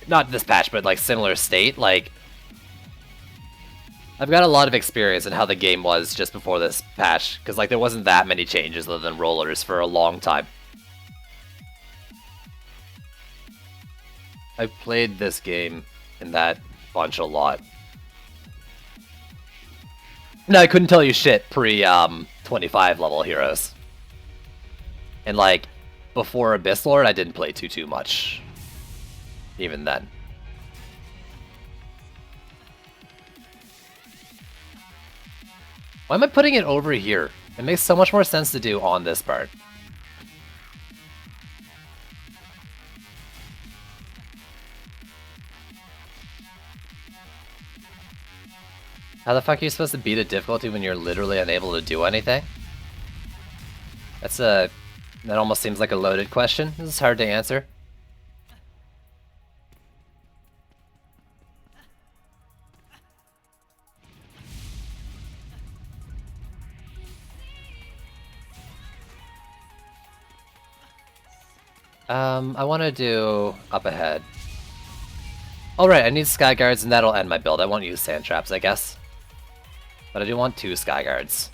not this patch, but like similar state, like I've got a lot of experience in how the game was just before this patch, because like there wasn't that many changes other than rollers for a long time. I played this game in that bunch a lot. No, I couldn't tell you shit pre 25 level heroes. And like before Abyss Lord, I didn't play too much. Even then. Why am I putting it over here? It makes so much more sense to do on this part. How the fuck are you supposed to beat a difficulty when you're literally unable to do anything? That almost seems like a loaded question. This is hard to answer. I want to do up ahead. Alright, I need Sky Guards and that'll end my build. I won't use Sand Traps, I guess. But I do want 2 Sky Guards.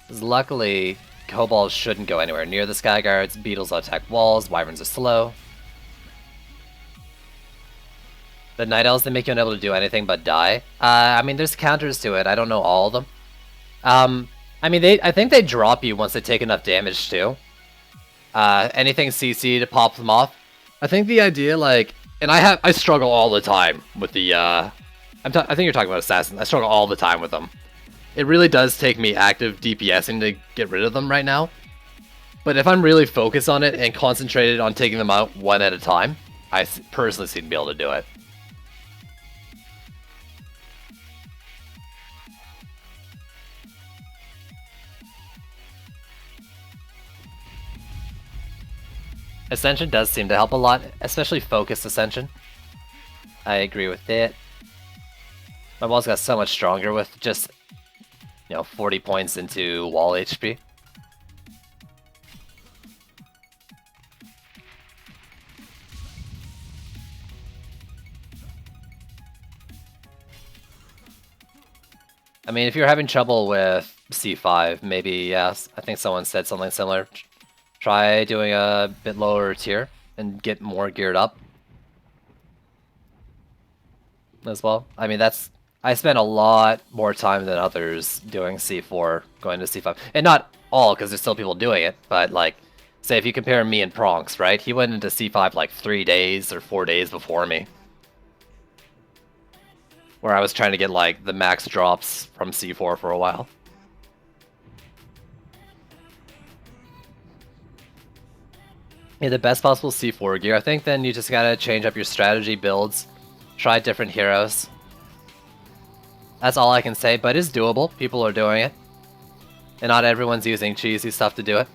Because luckily, Kobolds shouldn't go anywhere near the Sky Guards. Beetles will attack walls, Wyverns are slow. The Night Elves, they make you unable to do anything but die. I mean, there's counters to it. I don't know all of them. I mean, I think they drop you once they take enough damage too. Anything CC to pop them off. I think the idea, like, and I struggle all the time with the, I think you're talking about Assassins. I struggle all the time with them. It really does take me active DPSing to get rid of them right now. But if I'm really focused on it and concentrated on taking them out one at a time, I personally seem to be able to do it. Ascension does seem to help a lot, especially focused Ascension. I agree with it. My walls got so much stronger with just, 40 points into wall HP. I mean, if you're having trouble with C5, maybe, yes, I think someone said something similar. Try doing a bit lower tier and get more geared up as well. I mean, I spent a lot more time than others doing C4, going to C5. And not all, because there's still people doing it, but like, say if you compare me and Pronx, right? He went into C5 like 3 days or 4 days before me. Where I was trying to get like the max drops from C4 for a while. Yeah, the best possible C4 gear. I think then you just gotta change up your strategy builds, try different heroes. That's all I can say, but it's doable. People are doing it. And not everyone's using cheesy stuff to do it.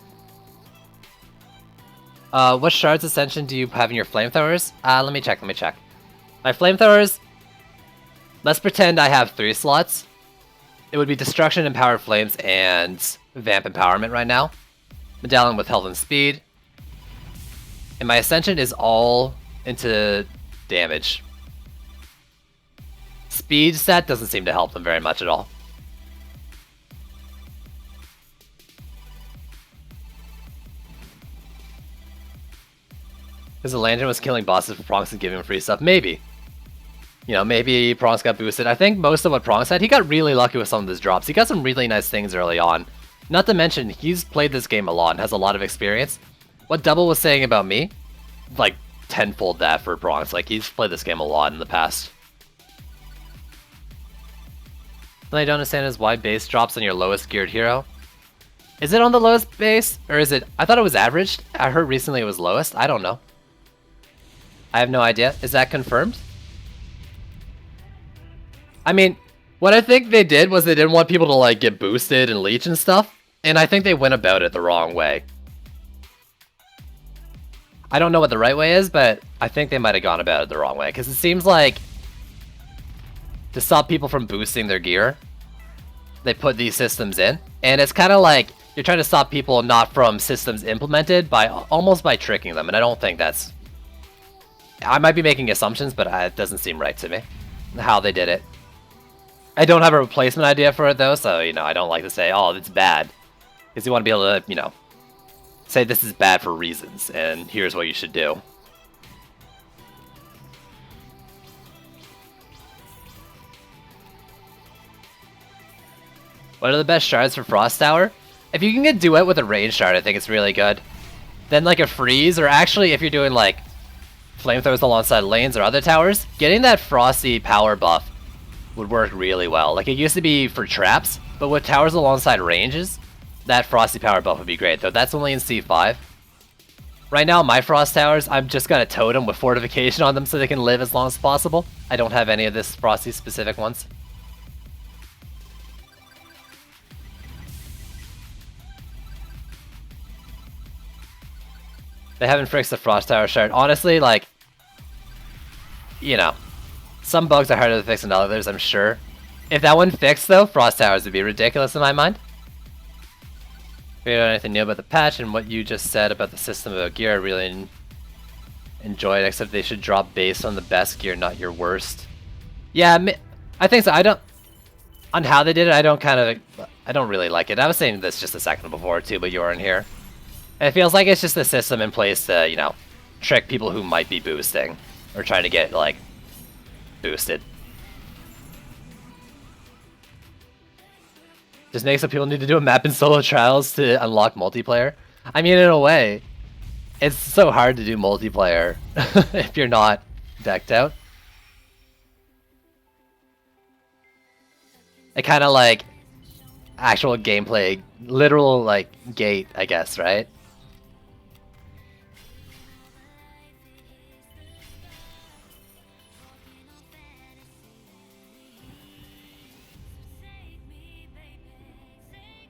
What Shards Ascension do you have in your flamethrowers? Let me check. My flamethrowers, let's pretend I have 3 slots. It would be Destruction, Empowered Flames, and Vamp Empowerment right now. Medallion with Health and Speed. And my Ascension is all into damage. Speed stat doesn't seem to help them very much at all. Because the Lantern was killing bosses for Pronx and giving him free stuff. Maybe. Maybe Pronx got boosted. I think most of what Pronx had, he got really lucky with some of his drops. He got some really nice things early on. Not to mention, he's played this game a lot and has a lot of experience. What Double was saying about me, like tenfold that for Bronx. Like, he's played this game a lot in the past. What I don't understand is why base drops on your lowest geared hero. Is it on the lowest base? Or is it... I thought it was averaged. I heard recently it was lowest. I don't know. I have no idea. Is that confirmed? I mean, what I think they did was they didn't want people to like get boosted and leech and stuff. And I think they went about it the wrong way. I don't know what the right way is, but I think they might have gone about it the wrong way. Because it seems like to stop people from boosting their gear, they put these systems in. And it's kind of like you're trying to stop people not from systems implemented by almost by tricking them. And I don't think that's... I might be making assumptions, but it doesn't seem right to me how they did it. I don't have a replacement idea for it though, so, you know, I don't like to say, oh, it's bad. Because you want to be able to, you know, say this is bad for reasons, and here's what you should do. What are the best shards for Frost Tower? If you can get Duet with a range shard, I think it's really good. Then like a freeze, or actually if you're doing like flamethrowers alongside lanes or other towers, getting that Frosty power buff would work really well. Like, it used to be for traps, but with towers alongside ranges, that Frosty power buff would be great, though that's only in C5. Right now, my Frost Towers, I'm just gonna totem with fortification on them so they can live as long as possible. I don't have any of this Frosty specific ones. They haven't fixed the Frost Tower shard. Honestly, like, you know, some bugs are harder to fix than others, I'm sure. If that one fixed, though, Frost Towers would be ridiculous in my mind. Figured out anything new about the patch, and what you just said about the system about gear, I really enjoyed, except they should drop based on the best gear, not your worst. Yeah, I think so. I don't... On how they did it, I don't really like it. I was saying this just a second before, too, but you weren't here. And it feels like it's just a system in place to, you know, trick people who might be boosting, or trying to get, like, boosted. Just makes so people need to do a map in solo trials to unlock multiplayer. I mean, in a way, it's so hard to do multiplayer if you're not decked out. It kind of like actual gameplay, literal like gate, I guess, right?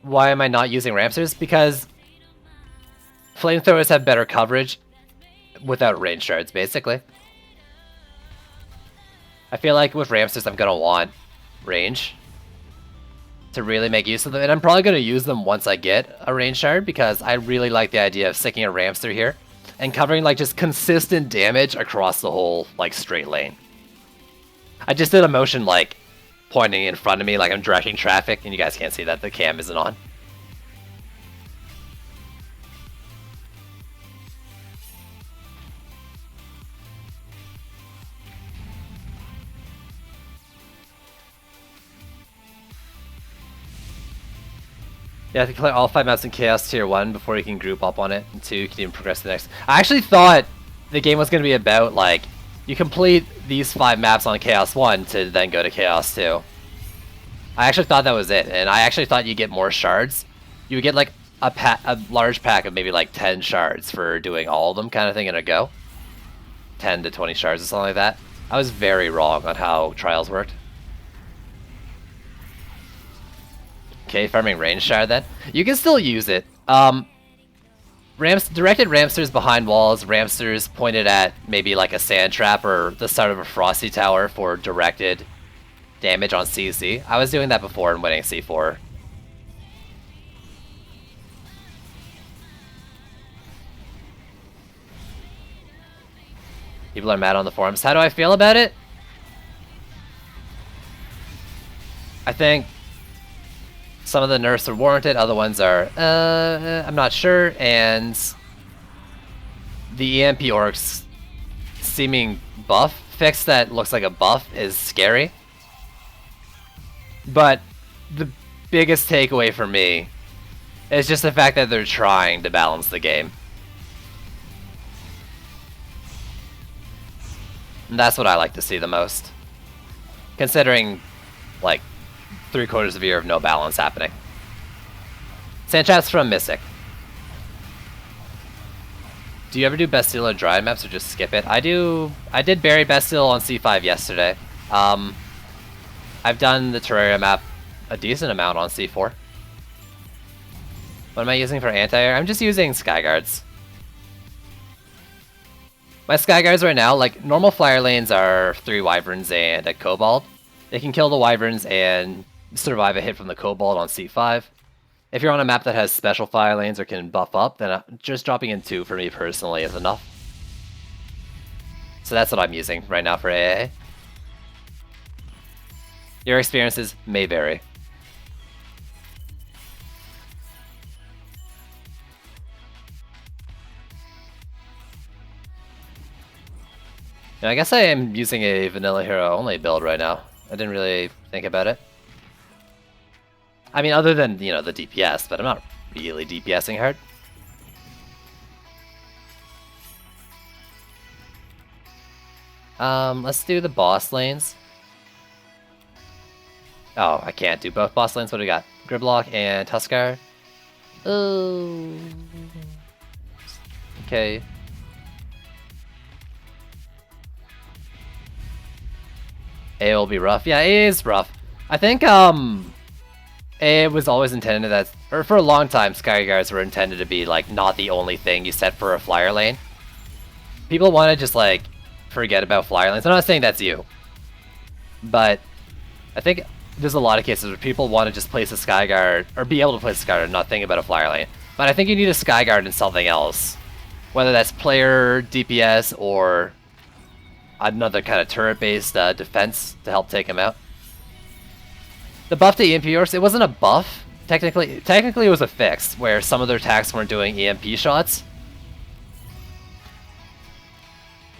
Why am I not using Ramsters? Because flamethrowers have better coverage without range shards, basically. I feel like with Ramsters I'm gonna want range to really make use of them, and I'm probably gonna use them once I get a range shard, because I really like the idea of sticking a Ramster here and covering like just consistent damage across the whole like straight lane. I just did a motion like pointing in front of me like I'm directing traffic, and you guys can't see that, the cam isn't on. Yeah, I have to play all 5 maps in Chaos Tier 1 before you can group up on it, and 2, you can even progress to the next. I actually thought the game was going to be about, like, you complete these 5 maps on Chaos 1 to then go to Chaos 2. I actually thought that was it, and I actually thought you'd get more shards. You would get, like, a large pack of maybe, like, 10 shards for doing all of them kind of thing in a go. 10 to 20 shards or something like that. I was very wrong on how Trials worked. Okay, farming range shard then. You can still use it. Directed Ramsters behind walls, Ramsters pointed at maybe like a sand trap or the start of a Frosty Tower for directed damage on CC. I was doing that before and winning C4. People are mad on the forums. How do I feel about it? I think some of the nerfs are warranted, other ones are, I'm not sure, and the EMP Orcs seeming buff fix that looks like a buff is scary. But the biggest takeaway for me It's just the fact that they're trying to balance the game. And that's what I like to see the most. Considering, like, 3/4 of a year of no balance happening. Sanchez from Mystic. Do you ever do Bastille or Dryad maps or just skip it? I did bury Bastille on C5 yesterday. I've done the Terraria map a decent amount on C4. What am I using for anti-air? I'm just using Skyguards. My Skyguards right now, like, normal flyer lanes are 3 Wyverns and a Kobold. They can kill the Wyverns and survive a hit from the Kobold on C5. If you're on a map that has special flyer lanes or can buff up, then just dropping in 2 for me personally is enough. So that's what I'm using right now for AA. Your experiences may vary. And I guess I am using a vanilla hero only build right now. I didn't really think about it. I mean, other than, you know, the DPS, but I'm not really DPSing hard. Let's do the boss lanes. Oh, I can't do both boss lanes. What do we got? Gridlock and Tuskar. Oh. Okay. A will be rough. Yeah, A is rough. I think, A was always intended that, or for a long time, Skyguards were intended to be, like, not the only thing you set for a flyer lane. People want to just, like, forget about flyer lanes. I'm not saying that's you. But I think there's a lot of cases where people want to just place a Skyguard, or be able to place a Skyguard and not think about a flyer lane. But I think you need a Skyguard in something else. Whether that's player, DPS, or another kind of turret-based defense to help take him out. The buff to EMP orcs, it wasn't a buff. Technically it was a fix, where some of their attacks weren't doing EMP shots.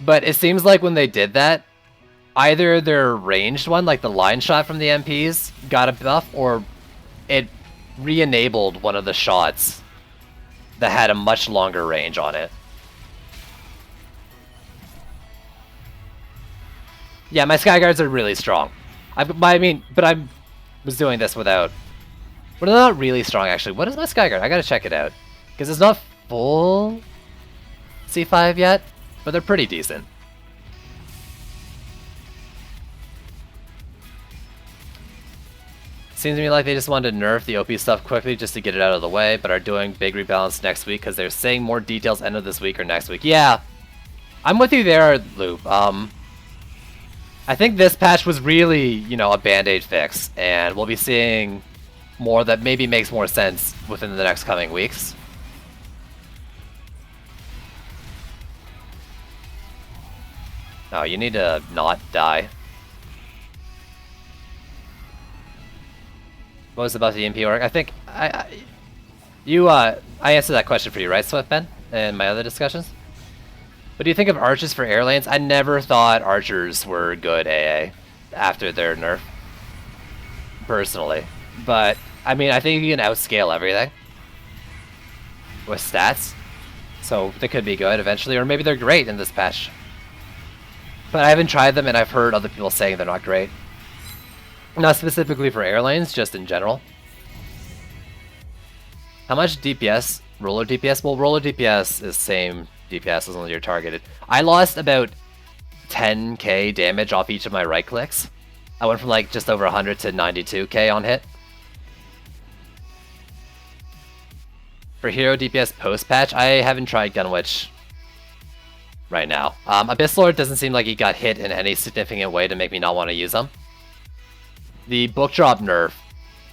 But it seems like when they did that, either their ranged one, like the line shot from the MPs, got a buff, or it re-enabled one of the shots that had a much longer range on it. Yeah, my Skyguards are really strong. I was doing this without... Well, they're not really strong, actually. What is my Skyguard? I gotta check it out. Because it's not full C5 yet, but they're pretty decent. Seems to me like they just wanted to nerf the OP stuff quickly just to get it out of the way, but are doing big rebalance next week because they're saying more details end of this week or next week. Yeah, I'm with you there, Loop. I think this patch was really, you know, a band-aid fix, and we'll be seeing more that maybe makes more sense within the next coming weeks. Oh, you need to not die. What was about the EMP orc? I think I answered that question for you, right, Swiftben, in my other discussions? What do you think of archers for air lanes? I never thought archers were good AA after their nerf, personally. But, I mean, I think you can outscale everything with stats. So they could be good eventually, or maybe they're great in this patch. But I haven't tried them, and I've heard other people saying they're not great. Not specifically for air lanes, just in general. How much DPS? Roller DPS? Well, roller DPS is same DPS as long as you're targeted. I lost about 10k damage off each of my right clicks. I went from like just over 100 to 92k on hit. For hero DPS post patch, I haven't tried Gunwitch right now. Abyss Lord doesn't seem like he got hit in any significant way to make me not want to use him. The book drop nerf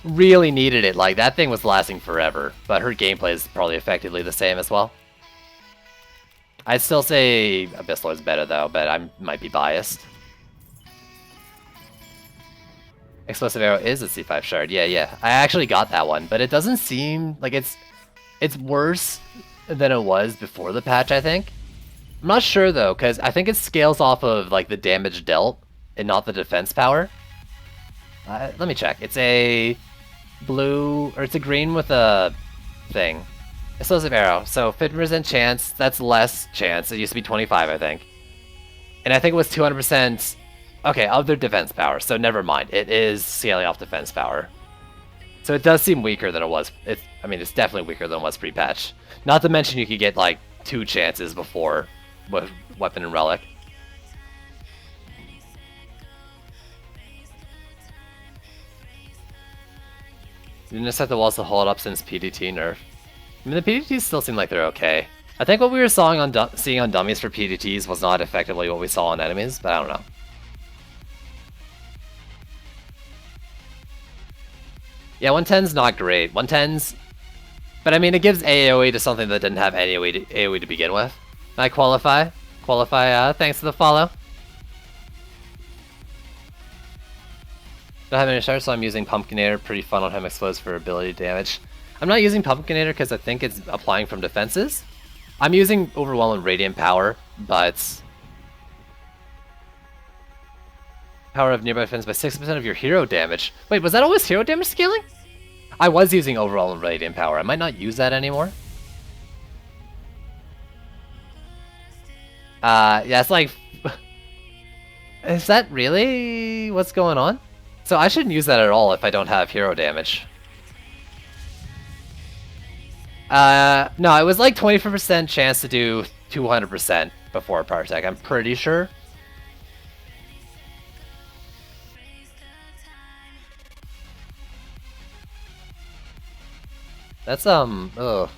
really needed it. Like, that thing was lasting forever, but her gameplay is probably effectively the same as well. I'd still say Abyss Lord's better though, but I might be biased. Explosive Arrow is a C5 shard. Yeah. I actually got that one, but it doesn't seem like it's worse than it was before the patch, I think. I'm not sure though, because I think it scales off of like the damage dealt and not the defense power. Let me check. It's a blue, or it's a green with a thing. Explosive arrow. So 50% chance. That's less chance. It used to be 25, I think. And I think it was 200%. Okay, of their defense power. So never mind. It is scaling off defense power. So it does seem weaker than it was. I mean, it's definitely weaker than it was pre-patch. Not to mention you could get like 2 chances before with Weapon and Relic. You didn't just have the walls to hold up since PDT nerf. I mean, the PDTs still seem like they're okay. I think what we were seeing on dummies for PDTs was not effectively what we saw on enemies, but I don't know. Yeah, 110's not great. 110's... But I mean, it gives AoE to something that didn't have any AoE to begin with. I qualify. Thanks for the follow. Don't have any shards, so I'm using Pumpkinator. Pretty fun on him, explodes for ability damage. I'm not using Pumpkinator because I think it's applying from defenses. I'm using Overwhelming Radiant Power, but... Power of nearby defense by 6% of your hero damage. Wait, was that always hero damage scaling? I was using Overwhelming Radiant Power. I might not use that anymore. Yeah, it's like... Is that really what's going on? So I shouldn't use that at all if I don't have hero damage. No, it was like 24% chance to do 200% before Parsec, I'm pretty sure. That's, ugh.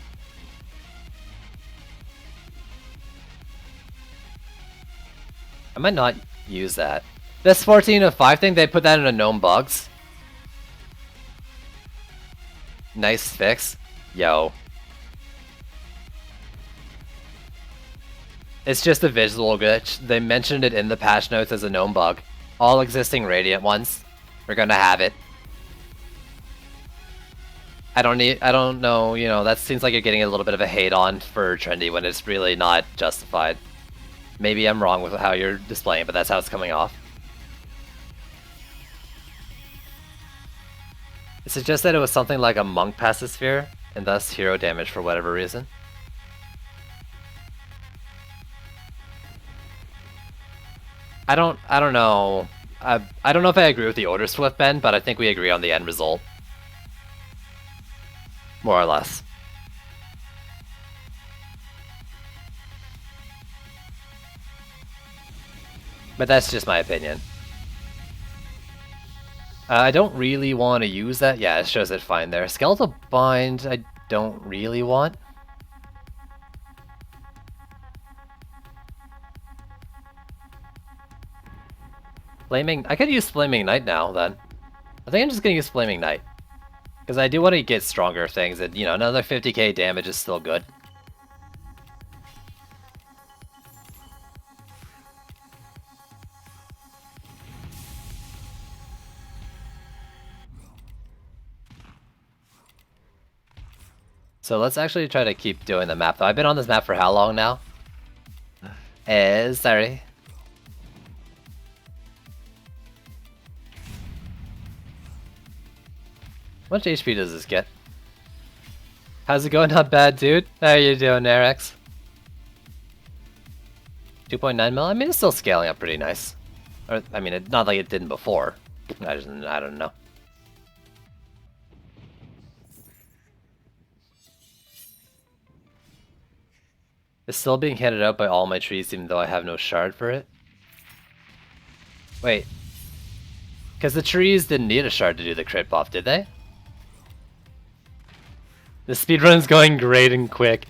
I might not use that. This 14 of 5 thing, they put that in a gnome bugs. Nice fix. Yo. It's just a visual glitch. They mentioned it in the patch notes as a gnome bug. All existing Radiant ones, we're gonna have it. I don't know, you know, that seems like you're getting a little bit of a hate on for trendy when it's really not justified. Maybe I'm wrong with how you're displaying it, but that's how it's coming off. It suggests that it was something like a monk passive sphere, and thus hero damage for whatever reason. I don't know. I don't know if I agree with the order Swift Ben, but I think we agree on the end result. More or less. But that's just my opinion. I don't really want to use that. Yeah, it shows it fine there. Skeletal Bind, I don't really want. Flaming... I could use Flaming Knight now, then. I think I'm just gonna use Flaming Knight. Because I do want to get stronger things, and, you know, another 50k damage is still good. So let's actually try to keep doing the map, though. I've been on this map for how long now? Sorry. How much HP does this get? How's it going? Not bad, dude. How you doing, Arex? 2.9 mil? I mean, it's still scaling up pretty nice. Or, I mean, it's not like it didn't before. I don't know. It's still being handed out by all my trees, even though I have no shard for it. Wait. Because the trees didn't need a shard to do the crit buff, did they? The speedrun's going great and quick.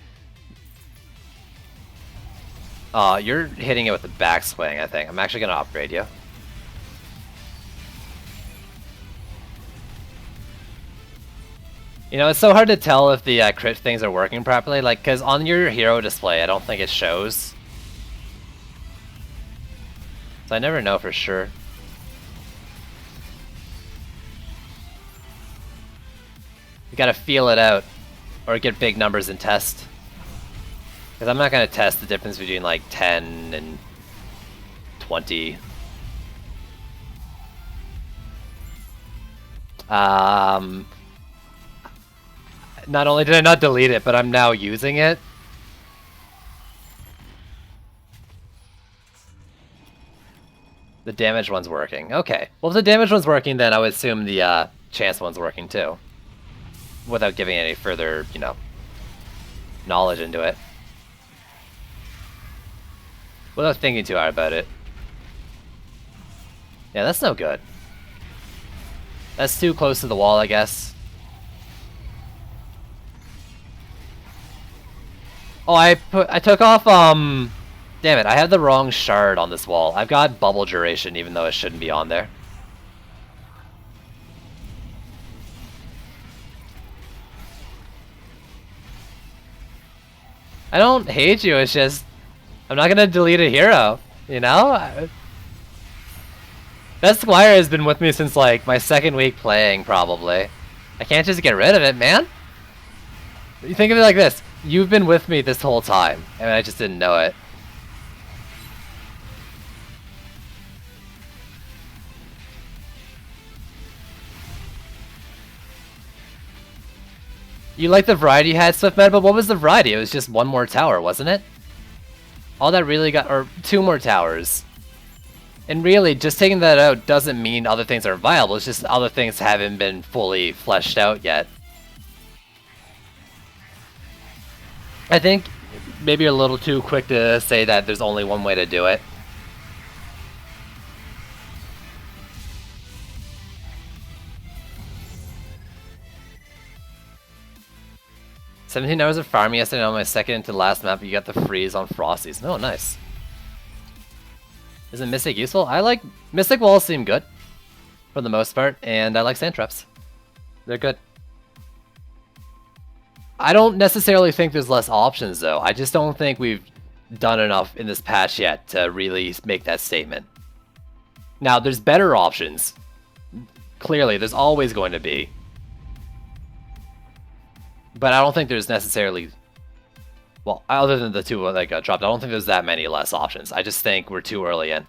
Aw, you're hitting it with a backswing, I think. I'm actually gonna upgrade you. You know, it's so hard to tell if the crit things are working properly, like, because on your hero display, I don't think it shows. So I never know for sure. You gotta feel it out, or get big numbers and test. Because I'm not gonna test the difference between like 10 and 20. Not only did I not delete it, but I'm now using it. The damage one's working. Okay. Well, if the damage one's working, then I would assume the chance one's working too. Without giving any further, you know, knowledge into it. Without thinking too hard about it. Yeah, that's no good. That's too close to the wall, I guess. Oh, I took off, damn it, I had the wrong shard on this wall. I've got bubble duration, even though it shouldn't be on there. I don't hate you, it's just, I'm not gonna delete a hero, you know? That Squire has been with me since, like, my second week playing, probably. I can't just get rid of it, man. You think of it like this. You've been with me this whole time, and I just didn't know it. You like the variety you had, Swift Meta, but what was the variety? It was just one more tower, wasn't it? All that really got, or two more towers. And really, just taking that out doesn't mean other things aren't viable, it's just other things haven't been fully fleshed out yet. I think maybe you're a little too quick to say that there's only one way to do it. "17 hours of farming yesterday on my second to last map, you got the freeze on Frosties." Oh, nice. Isn't Mystic useful? I like... Mystic walls seem good. For the most part, and I like sand traps. They're good. I don't necessarily think there's less options, though. I just don't think we've done enough in this patch yet to really make that statement. Now, there's better options. Clearly, there's always going to be. But I don't think there's necessarily... Well, other than the two that got dropped, I don't think there's that many less options. I just think we're too early in.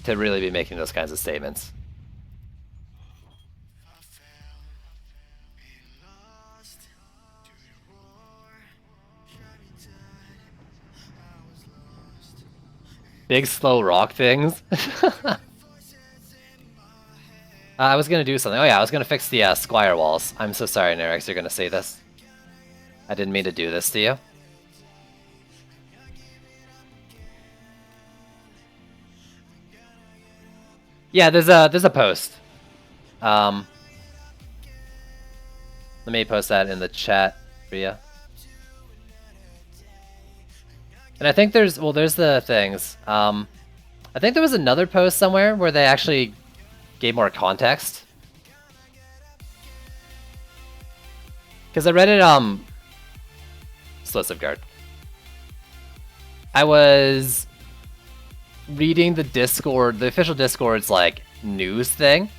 To really be making those kinds of statements. Big slow rock things. I was gonna do something. Oh yeah, I was gonna fix the Squire walls. I'm so sorry, Nerex, you're gonna say this. I didn't mean to do this to you. Yeah, there's a post. Let me post that in the chat for you. And I think there's the things. I think there was another post somewhere where they actually gave more context. Because I read it, Explosive Guard. I was reading the Discord, the official Discord's, like, news thing.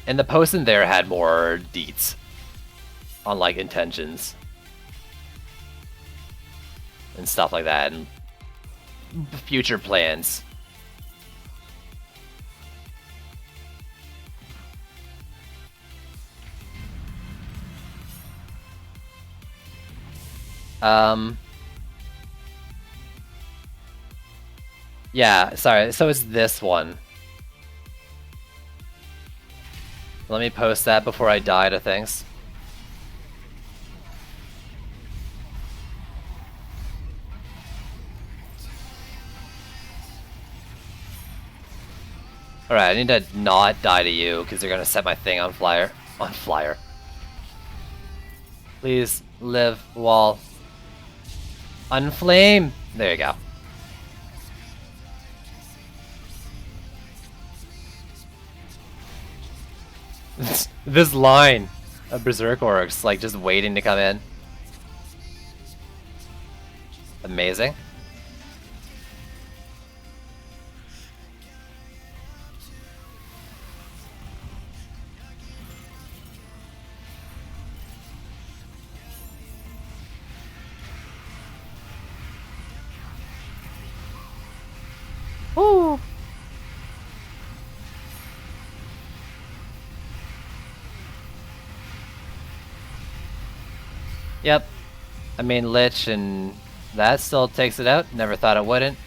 And the post in there had more deets on, like, intentions. And stuff like that, and future plans. Yeah, sorry, so it's this one. Let me post that before I die to things. Alright, I need to not die to you, because you're gonna set my thing on flyer. On flyer. Please, live, wall. Unflame! There you go. This line of Berserk Orcs, like, just waiting to come in. Amazing. Yep. I mean, Lich and that still takes it out. Never thought it wouldn't.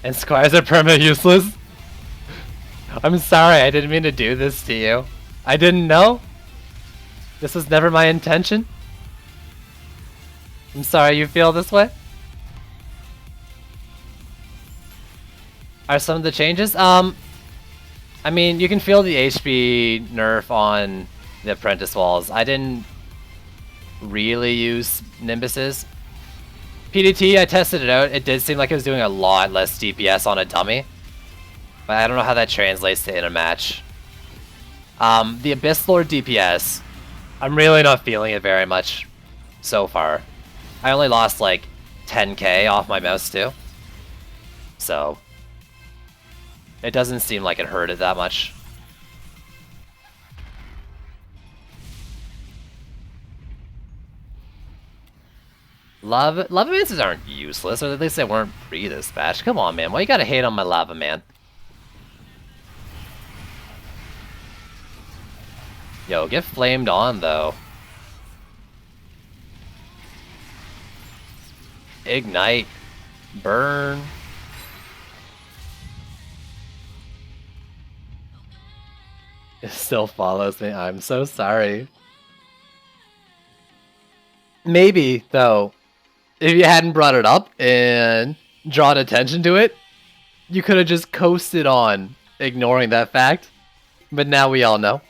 And Squires are perma useless. I'm sorry, I didn't mean to do this to you. I didn't know. This was never my intention. I'm sorry you feel this way. Are some of the changes? I mean, you can feel the HP nerf on the Apprentice walls. I didn't really use Nimbuses. PDT, I tested it out. It did seem like it was doing a lot less DPS on a dummy. But I don't know how that translates to in a match. The Abyss Lord DPS, I'm really not feeling it very much so far. I only lost like 10k off my mouse too. So it doesn't seem like it hurt it that much. Lava Mances aren't useless, or at least they weren't pre this patch. Come on, man. Why you gotta hate on my Lava Man? Yo, get flamed on, though. Ignite. Burn. It still follows me. I'm so sorry. Maybe, though, if you hadn't brought it up and drawn attention to it, you could have just coasted on, ignoring that fact. But now we all know.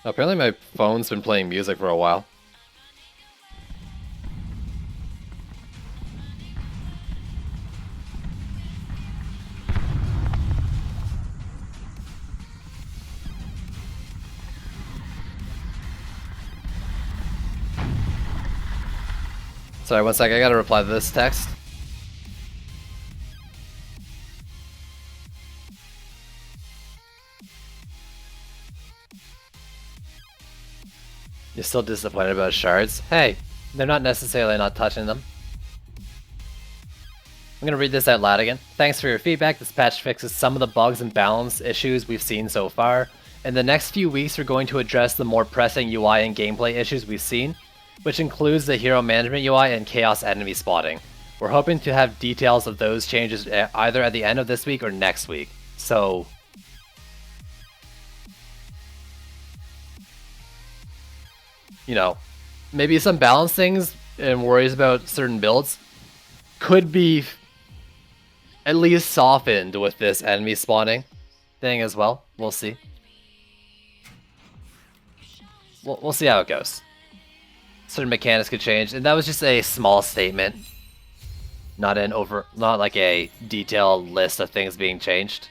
Apparently my phone's been playing music for a while. Sorry, one sec, I gotta reply to this text. You're still disappointed about shards? Hey, they're not necessarily not touching them. I'm gonna read this out loud again. Thanks for your feedback. This patch fixes some of the bugs and balance issues we've seen so far. In the next few weeks, we're going to address the more pressing UI and gameplay issues we've seen, which includes the hero management UI and chaos enemy spotting. We're hoping to have details of those changes either at the end of this week or next week. So, you know, maybe some balance things and worries about certain builds could be at least softened with this enemy spawning thing as well. We'll see. We'll see how it goes. Certain mechanics could change, and that was just a small statement, not like a detailed list of things being changed.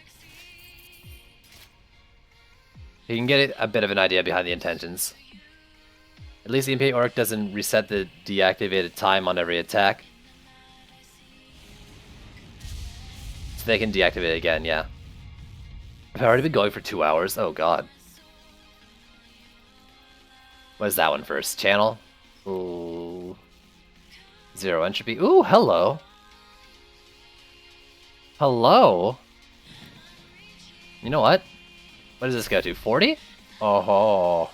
You can get a bit of an idea behind the intentions. At least the Imperial Orc doesn't reset the deactivated time on every attack. So they can deactivate it again, yeah. I've already been going for 2 hours. Oh god. What is that one first? Channel? Ooh. Zero entropy. Ooh, hello. Hello? You know what? What does this go to? 40? Oh.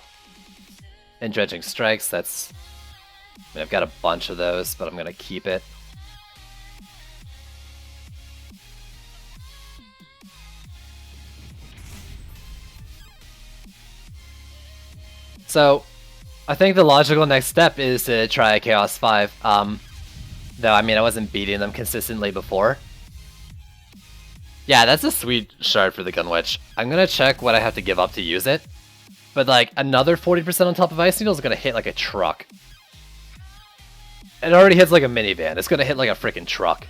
And dredging strikes, that's... I mean, I've got a bunch of those, but I'm gonna keep it. So, I think the logical next step is to try a Chaos 5. Though, I mean, I wasn't beating them consistently before. Yeah, that's a sweet shard for the Gunwitch. I'm gonna check what I have to give up to use it. But, like, another 40% on top of Ice Needle is gonna hit like a truck. It already hits like a minivan. It's gonna hit like a freaking truck.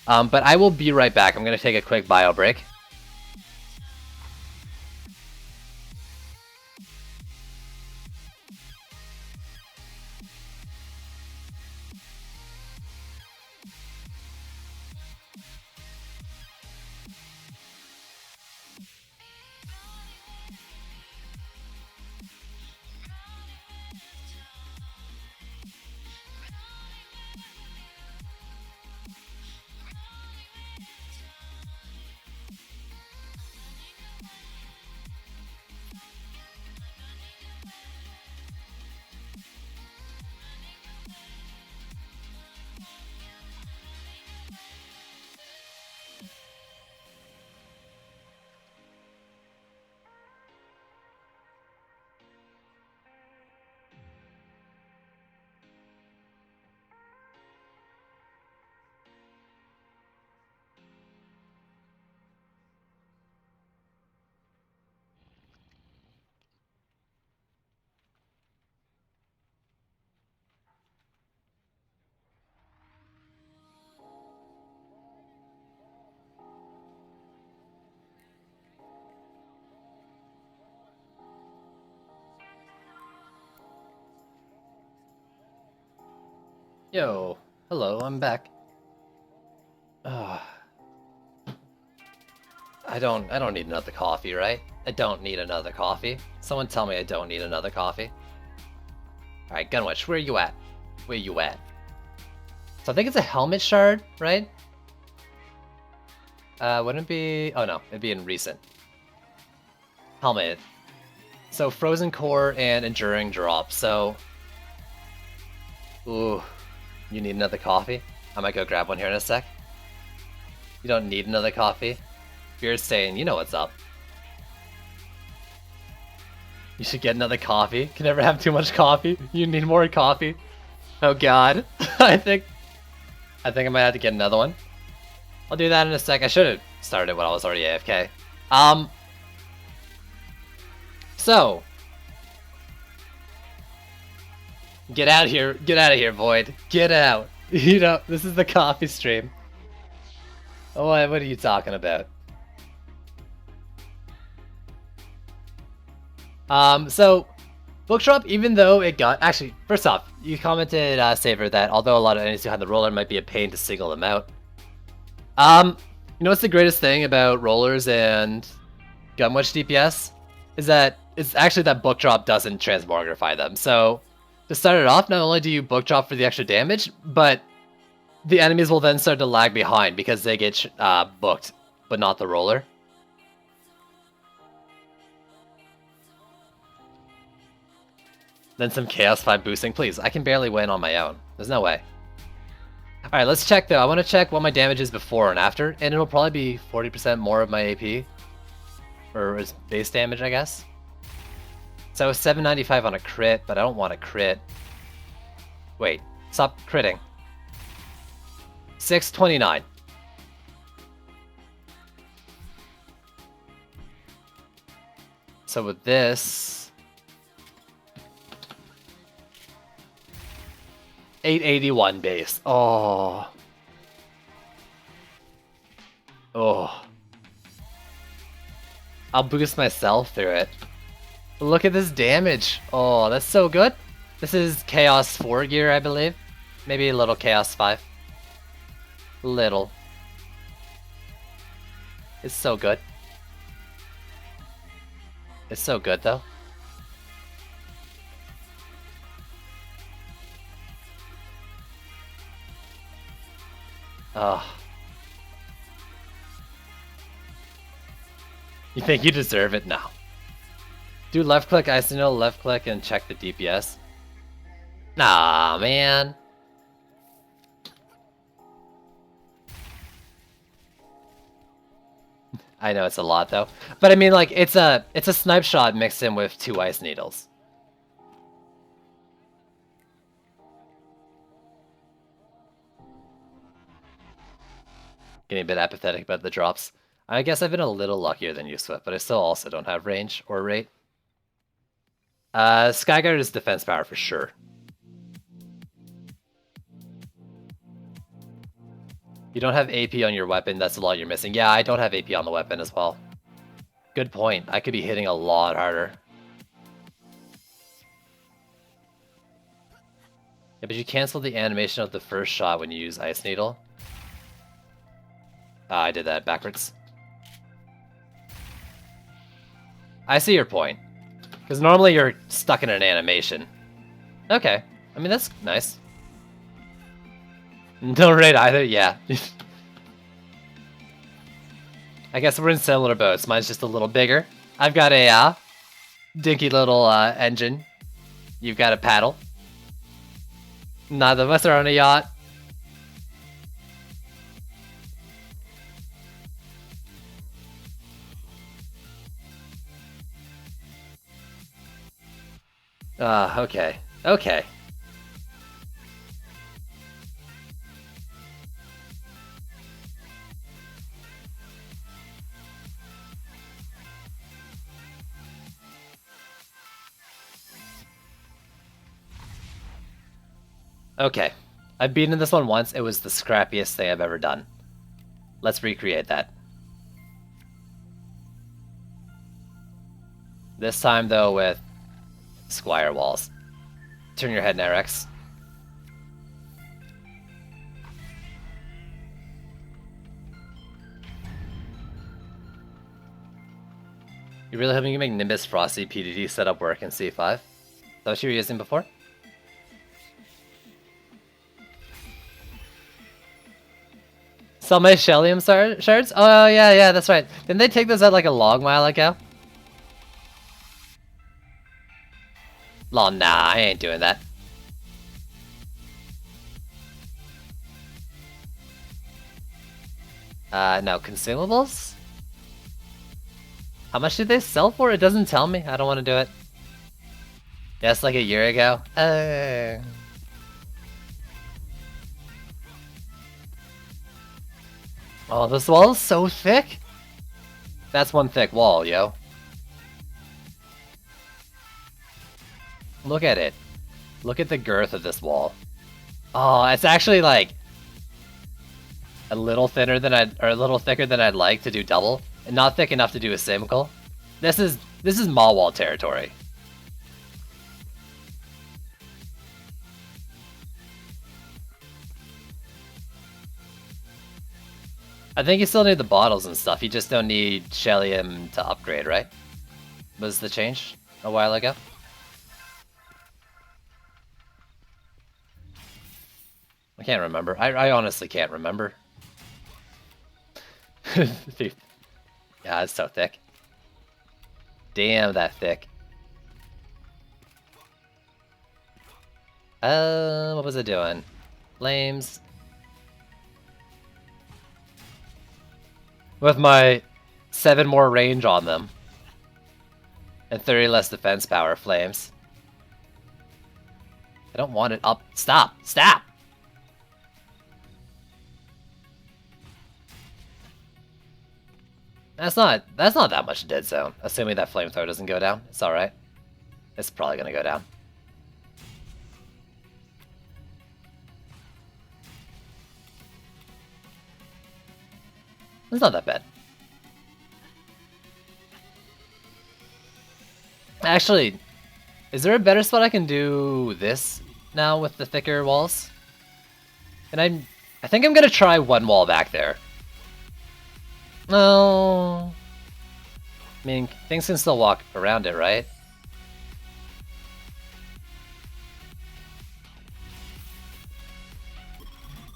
But I will be right back. I'm gonna take a quick bio break. Yo, hello, I'm back. Ugh. I don't need another coffee, right? I don't need another coffee. Someone tell me I don't need another coffee. Alright, Gunwitch, where you at? Where you at? So I think it's a helmet shard, right? Wouldn't it be... Oh no, it'd be in recent. Helmet. So Frozen Core and Enduring drop, so... Ooh, you need another coffee? I might go grab one here in a sec. You don't need another coffee? Beer's saying, you know what's up. You should get another coffee. Can never have too much coffee. You need more coffee. Oh god. I think I might have to get another one. I'll do that in a sec. I should have started it when I was already AFK. So get out of here. Get out of here, Void. Get out. You know, this is the coffee stream. Oh, what are you talking about? So, Book Drop, even though it got... Actually, first off, you commented, Saver, that although a lot of enemies who had the roller might be a pain to single them out. You know what's the greatest thing about rollers and Gunwitch DPS? Is that it's actually that Book Drop doesn't transmogrify them. So, to start it off, not only do you Book Drop for the extra damage, but the enemies will then start to lag behind because they get booked, but not the roller. Then some Chaos 5 boosting. Please, I can barely win on my own. There's no way. Alright, let's check though. I want to check what my damage is before and after, and it'll probably be 40% more of my AP. Or is base damage, I guess. So 795 on a crit, but I don't want a crit. Wait, stop critting. 629. So with this... 881 base. Oh. Oh. I'll boost myself through it. Look at this damage. Oh, that's so good. This is Chaos 4 gear, I believe. Maybe a little Chaos 5. Little. It's so good. It's so good, though. Oh. You think you deserve it now? Do left click Ice Needle, left click and check the DPS. Nah, man. I know it's a lot though. But I mean like it's a snipe shot mixed in with 2 Ice Needles. Getting a bit apathetic about the drops. I guess I've been a little luckier than you, Swift, but I still also don't have range or rate. Skyguard is defense power for sure. You don't have AP on your weapon, that's a lot you're missing. Yeah, I don't have AP on the weapon as well. Good point. I could be hitting a lot harder. Yeah, but you cancel the animation of the first shot when you use Ice Needle. I did that backwards. I see your point. Because normally you're stuck in an animation. Okay. I mean, that's nice. No raid either? Yeah. I guess we're in similar boats. Mine's just a little bigger. I've got a dinky little engine. You've got a paddle. Neither of us are on a yacht. Okay. Okay. Okay. I've beaten this one once. It was the scrappiest thing I've ever done. Let's recreate that. This time, though, with Squire Walls. Turn your head, Nerex. You really hoping you can make Nimbus Frosty PDT setup work in C5? Is that what you were using before? Sell my Shellium shards? Oh yeah, that's right. Didn't they take those out like a long while ago? Lol, nah, I ain't doing that. No, consumables? How much did they sell for? It doesn't tell me. I don't want to do it. Yes, like a year ago. Oh, this wall is so thick. That's one thick wall, yo. Look at it. Look at the girth of this wall. Oh, it's actually like a little thinner than a little thicker than I'd like to do double, and not thick enough to do a single. This is Maw Wall territory. I think you still need the bottles and stuff. You just don't need Shellium to upgrade, right? Was the change a while ago? I can't remember. I honestly can't remember. Yeah, it's so thick. Damn, that thick. What was it doing? Flames. With my 7 more range on them. And 30 less defense power, flames. I don't want it up. Stop! Stop! That's not that much dead zone, assuming that flamethrower doesn't go down. It's alright. It's probably gonna go down. It's not that bad. Actually, is there a better spot I can do this now with the thicker walls? And I think I'm gonna try one wall back there. No. I mean, things can still walk around it, right?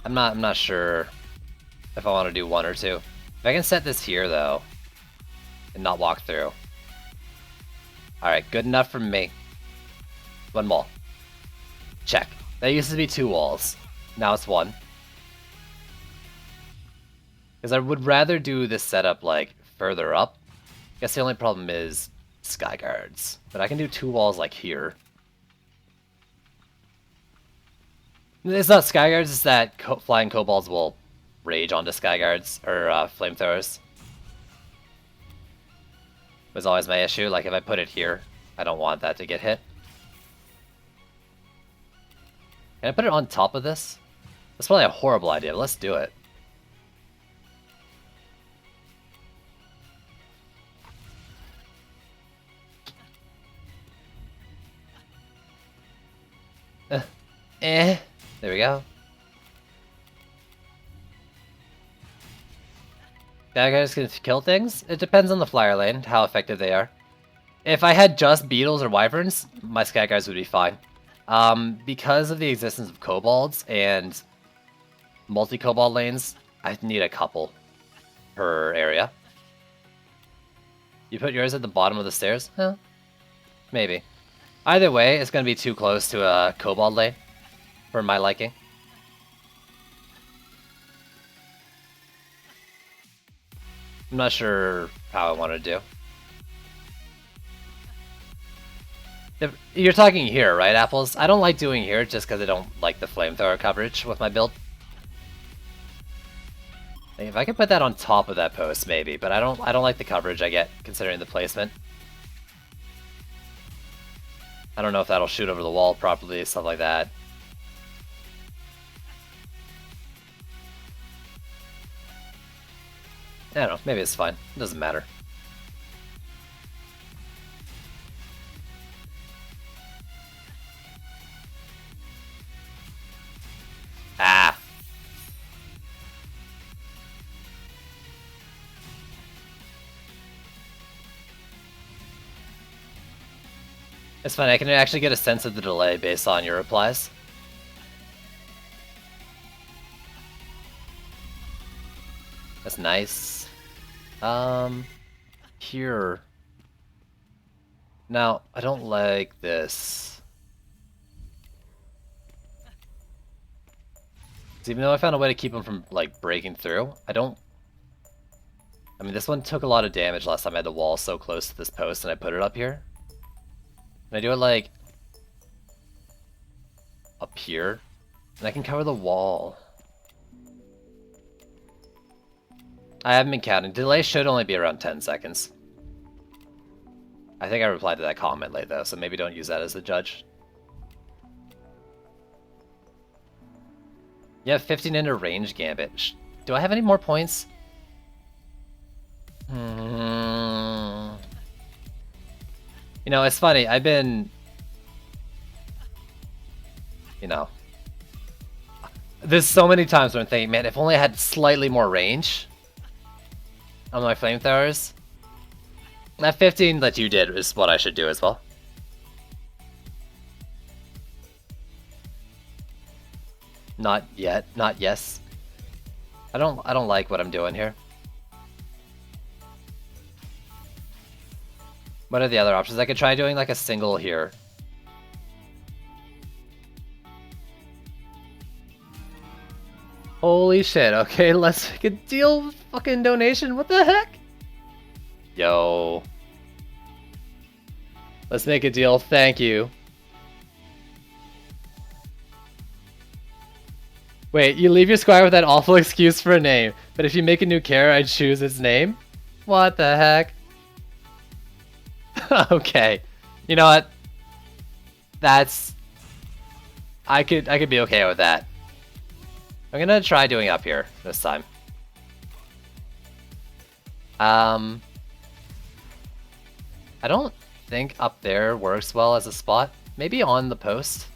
I'm not sure if I want to do one or two. If I can set this here though, and not walk through. Alright, good enough for me. One wall. Check. That used to be 2 walls. Now it's 1. Because I would rather do this setup, like, further up. I guess the only problem is sky guards. But I can do 2 walls, like, here. It's not sky guards, it's that flying kobolds will rage onto sky guards, or flamethrowers. Was always my issue. Like, if I put it here, I don't want that to get hit. Can I put it on top of this? That's probably a horrible idea, but let's do it. There we go. Daggers can kill things? It depends on the flyer lane, how effective they are. If I had just beetles or wyverns, my sky guards would be fine. Because of the existence of kobolds and multi-kobold lanes, I need a couple per area. You put yours at the bottom of the stairs? Huh? Maybe. Either way, it's going to be too close to a kobold lane for my liking. I'm not sure how I want to do. You're talking here, right, Apples? I don't like doing here just because I don't like the flamethrower coverage with my build. If I could put that on top of that post, maybe, but I don't like the coverage I get considering the placement. I don't know if that'll shoot over the wall properly, stuff like that. I don't know, maybe it's fine. It doesn't matter. Ah! It's fine, I can actually get a sense of the delay based on your replies. That's nice. Here. Now, I don't like this. Even though I found a way to keep him from, like, breaking through, I mean, this one took a lot of damage last time I had the wall so close to this post and I put it up here. And I do it, like, up here. And I can cover the wall. I haven't been counting. Delay should only be around 10 seconds. I think I replied to that comment late, though, so maybe don't use that as the judge. Yeah, 15 into range gambit. Do I have any more points? You know, it's funny. I've been... You know... There's so many times where I'm thinking, man, if only I had slightly more range on my flamethrowers. That 15 that you did is what I should do as well. Not yet. Not yes. I don't like what I'm doing here. What are the other options? I could try doing like a single here. Holy shit, okay, let's make a deal fucking donation, what the heck? Yo. Let's make a deal, thank you. Wait, you leave your squire with that awful excuse for a name, but if you make a new character, I'd choose its name? What the heck? Okay. You know what? That's... I could be okay with that. I'm gonna try doing up here this time. I don't think up there works well as a spot. Maybe on the post.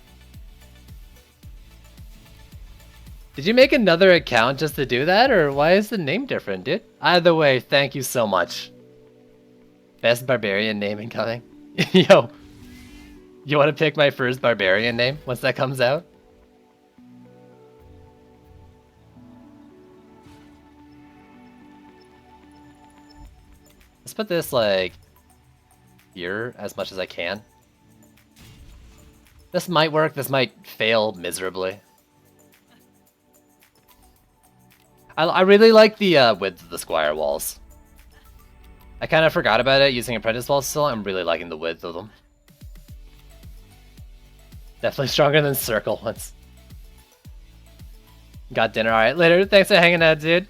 Did you make another account just to do that, or why is the name different, dude? Either way, thank you so much. Best barbarian name incoming. Yo, you want to pick my first barbarian name once that comes out? Let's put this, like, here as much as I can. This might work, this might fail miserably. I really like the width of the squire walls. I kind of forgot about it using apprentice walls still. I'm really liking the width of them. Definitely stronger than circle ones. Got dinner, alright. Later, thanks for hanging out, dude.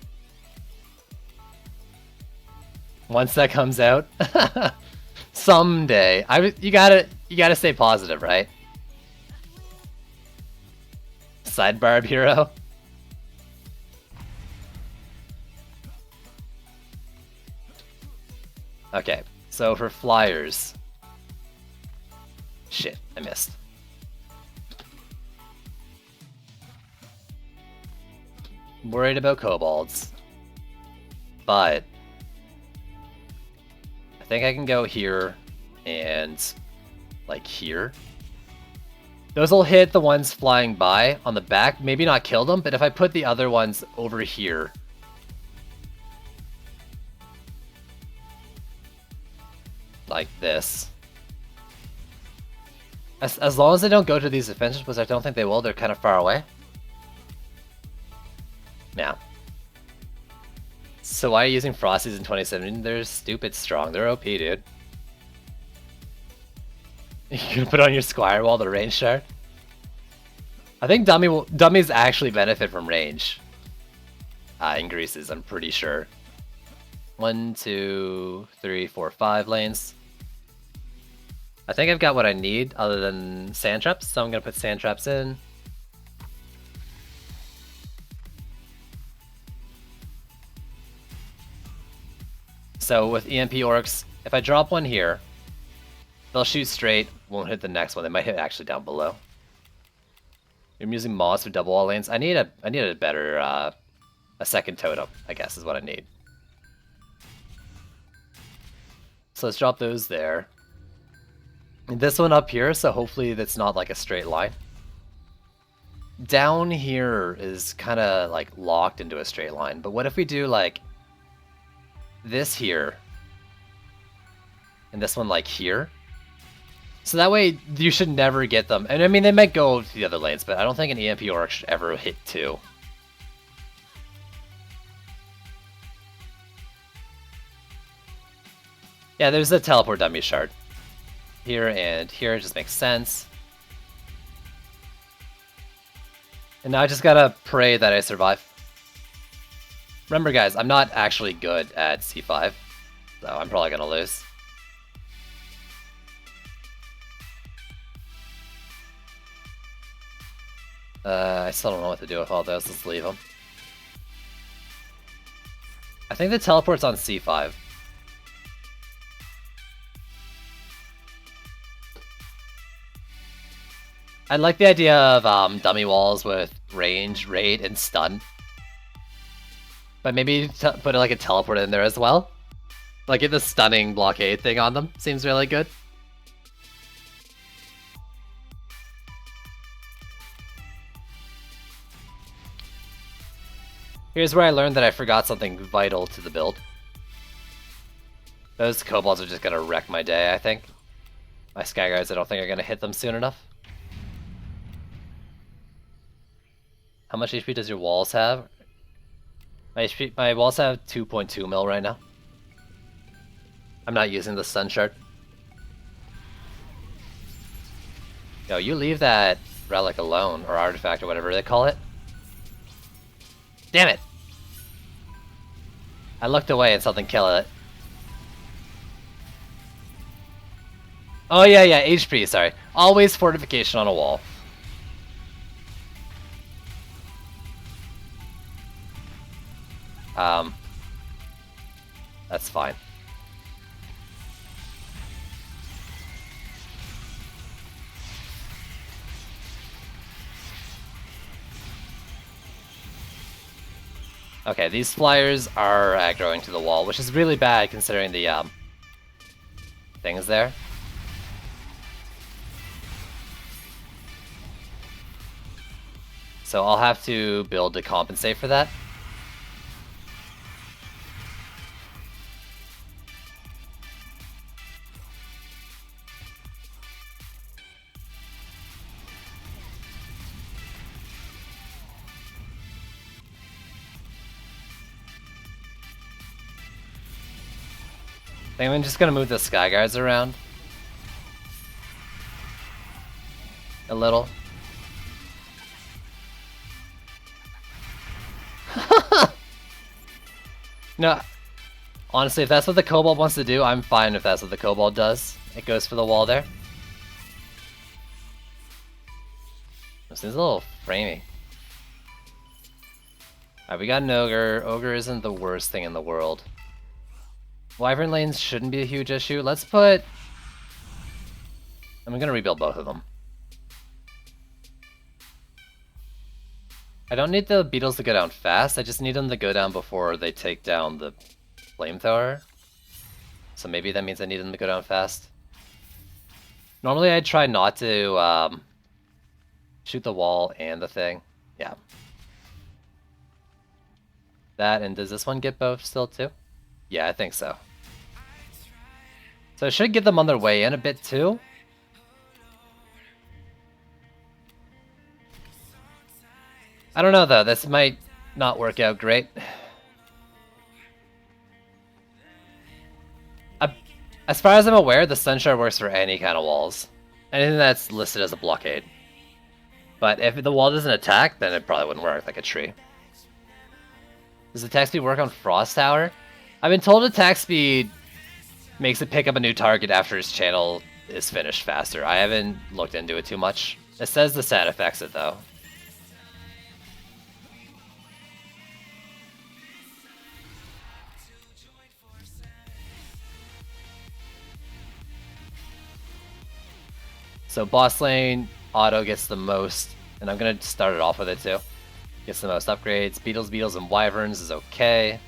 Once that comes out. Someday. You gotta stay positive, right? Sidebarb hero. Okay, so for flyers. Shit, I missed. I'm worried about kobolds. But I think I can go here and like here. Those will hit the ones flying by on the back. Maybe not kill them, but if I put the other ones over here. Like this. As long as they don't go to these defenses, which I don't think they will, they're kind of far away. Yeah. So why are you using Frosties in 2017? They're stupid strong. They're OP, dude. You're gonna put on your Squire Wall the range shard? I think dummies actually benefit from range. Increases, I'm pretty sure. 1, 2, 3, 4, 5 lanes. I think I've got what I need other than sand traps, so I'm gonna put sand traps in. So with EMP orcs, if I drop one here, they'll shoot straight, won't hit the next one. They might hit actually down below. I'm using moss for double wall lanes. I need a better a second totem, I guess is what I need. So let's drop those there. this one up here, so hopefully that's not like a straight line. Down here is kind of like locked into a straight line, but what if we do like this here and this one like here? So that way you should never get them. And I mean, they might go to the other lanes, but I don't think an EMP Orc should ever hit 2. Yeah, there's a teleport dummy shard. Here and here, it just makes sense. And now I just gotta pray that I survive. Remember guys, I'm not actually good at C5, so I'm probably gonna lose. I still don't know what to do with all those, let's leave them. I think the teleport's on C5. I like the idea of dummy walls with range, raid, and stun. But maybe put like a teleport in there as well. Like get the stunning blockade thing on them. Seems really good. Here's where I learned that I forgot something vital to the build. Those kobolds are just gonna wreck my day, I think. My Skyguards, I don't think are gonna hit them soon enough. How much HP does your walls have? My walls have 2.2 mil right now. I'm not using the stun shard. Yo, you leave that relic alone, or artifact, or whatever they call it. Damn it! I looked away and something killed it. Oh yeah, HP, sorry. Always fortification on a wall. That's fine. Okay, these flyers are aggroing to the wall, which is really bad considering the things there. So I'll have to build to compensate for that. I think I'm just gonna move the Skyguards around a little. No, honestly, if that's what the Kobold wants to do, I'm fine if that's what the Kobold does. It goes for the wall there. This is a little framey. Alright, we got an Ogre. Ogre isn't the worst thing in the world. Wyvern lanes shouldn't be a huge issue. Let's put... I'm gonna rebuild both of them. I don't need the beetles to go down fast, I just need them to go down before they take down the flamethrower. So maybe that means I need them to go down fast. Normally I'd try not to shoot the wall and the thing. Yeah. That, and does this one get both still too? Yeah, I think so. So I should get them on their way in a bit too. I don't know though, this might not work out great. As far as I'm aware, the Stun Shard works for any kind of walls. Anything that's listed as a blockade. But if the wall doesn't attack, then it probably wouldn't work, like a tree. Does attack speed work on Frost Tower? I've been told attack speed makes it pick up a new target after its channel is finished faster. I haven't looked into it too much. It says the stat affects it though. So boss lane, auto gets the most, and I'm gonna start it off with it too. Gets the most upgrades. Beetles, and Wyverns is okay.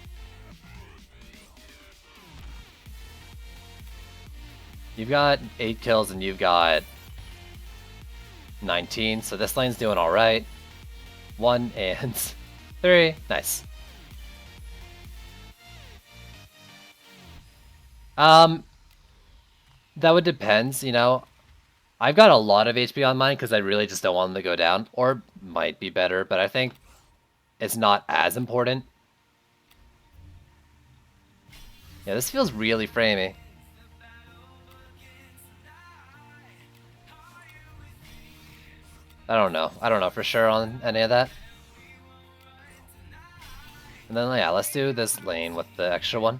You've got 8 kills and you've got 19, so this lane's doing alright. 1 and 3. Nice. That would depend, you know. I've got a lot of HP on mine because I really just don't want them to go down. Or might be better, but I think it's not as important. Yeah, this feels really framey. I don't know. I don't know for sure on any of that. And then, yeah, let's do this lane with the extra one.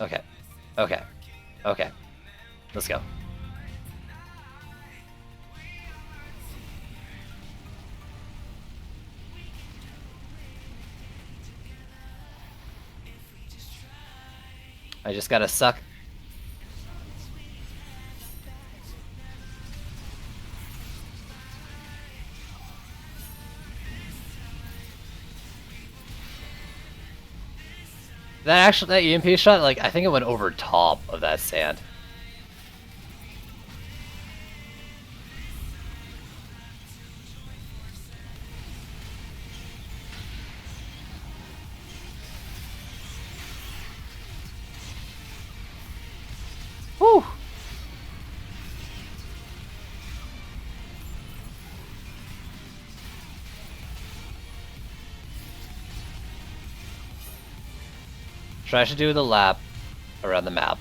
Okay. Okay. Okay. Let's go. I just gotta suck. That EMP shot, like, I think it went over top of that sand. Whew! Try to do the lap around the map.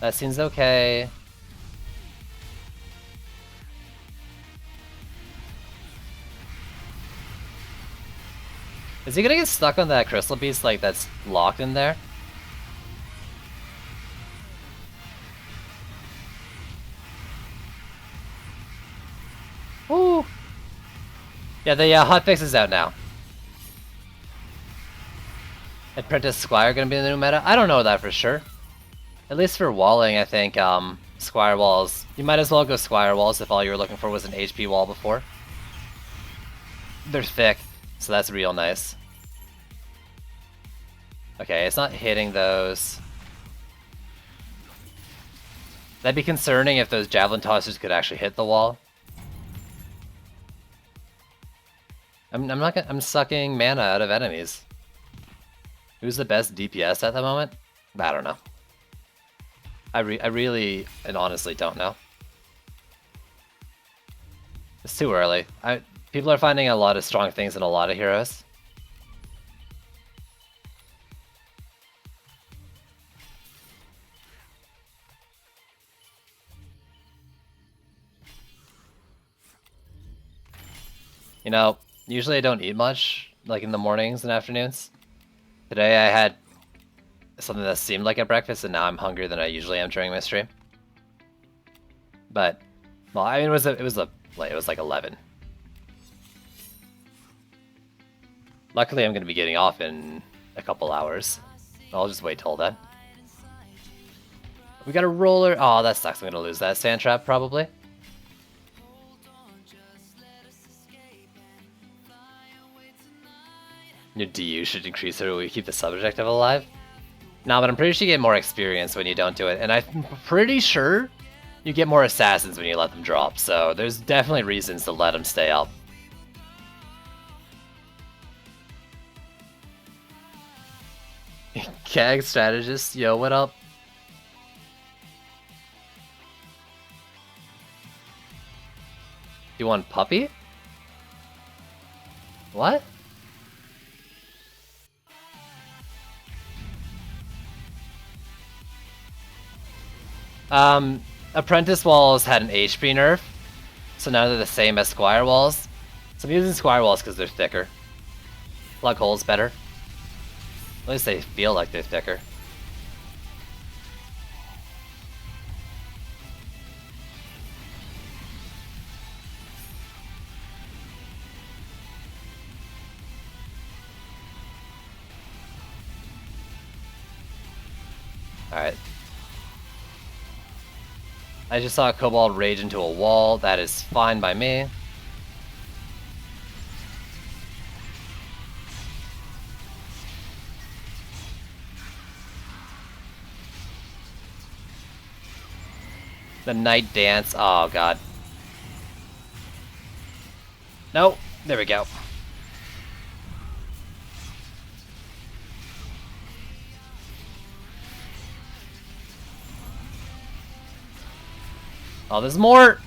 That seems okay. Is he gonna get stuck on that crystal beast like that's locked in there? Woo! Yeah, the hotfix is out now. Apprentice Squire gonna be in the new meta? I don't know that for sure. At least for walling, I think Squire walls. You might as well go Squire walls if all you were looking for was an HP wall before. They're thick, so that's real nice. Okay, it's not hitting those. That'd be concerning if those javelin tossers could actually hit the wall. I'm sucking mana out of enemies. Who's the best DPS at the moment? I don't know. I really and honestly don't know. It's too early. People are finding a lot of strong things in a lot of heroes. You know, usually I don't eat much, like in the mornings and afternoons. Today I had something that seemed like a breakfast, and now I'm hungrier than I usually am during my stream. But, well, I mean, it was like 11. Luckily, I'm going to be getting off in a couple hours. I'll just wait till then. We got a roller. Oh, that sucks. I'm going to lose that sand trap probably. Your DU should increase so we keep the subjective alive. No, but I'm pretty sure you get more experience when you don't do it, and I'm pretty sure you get more assassins when you let them drop, so there's definitely reasons to let them stay up. CAG strategist, yo, what up? You want puppy? What? Apprentice walls had an HP nerf, so now they're the same as Squire walls. So I'm using Squire walls because they're thicker. Plug holes better. At least they feel like they're thicker. Alright. I just saw a Kobold rage into a wall. That is fine by me. The Night Dance. Oh, God. Nope. There we go. Oh, there's more!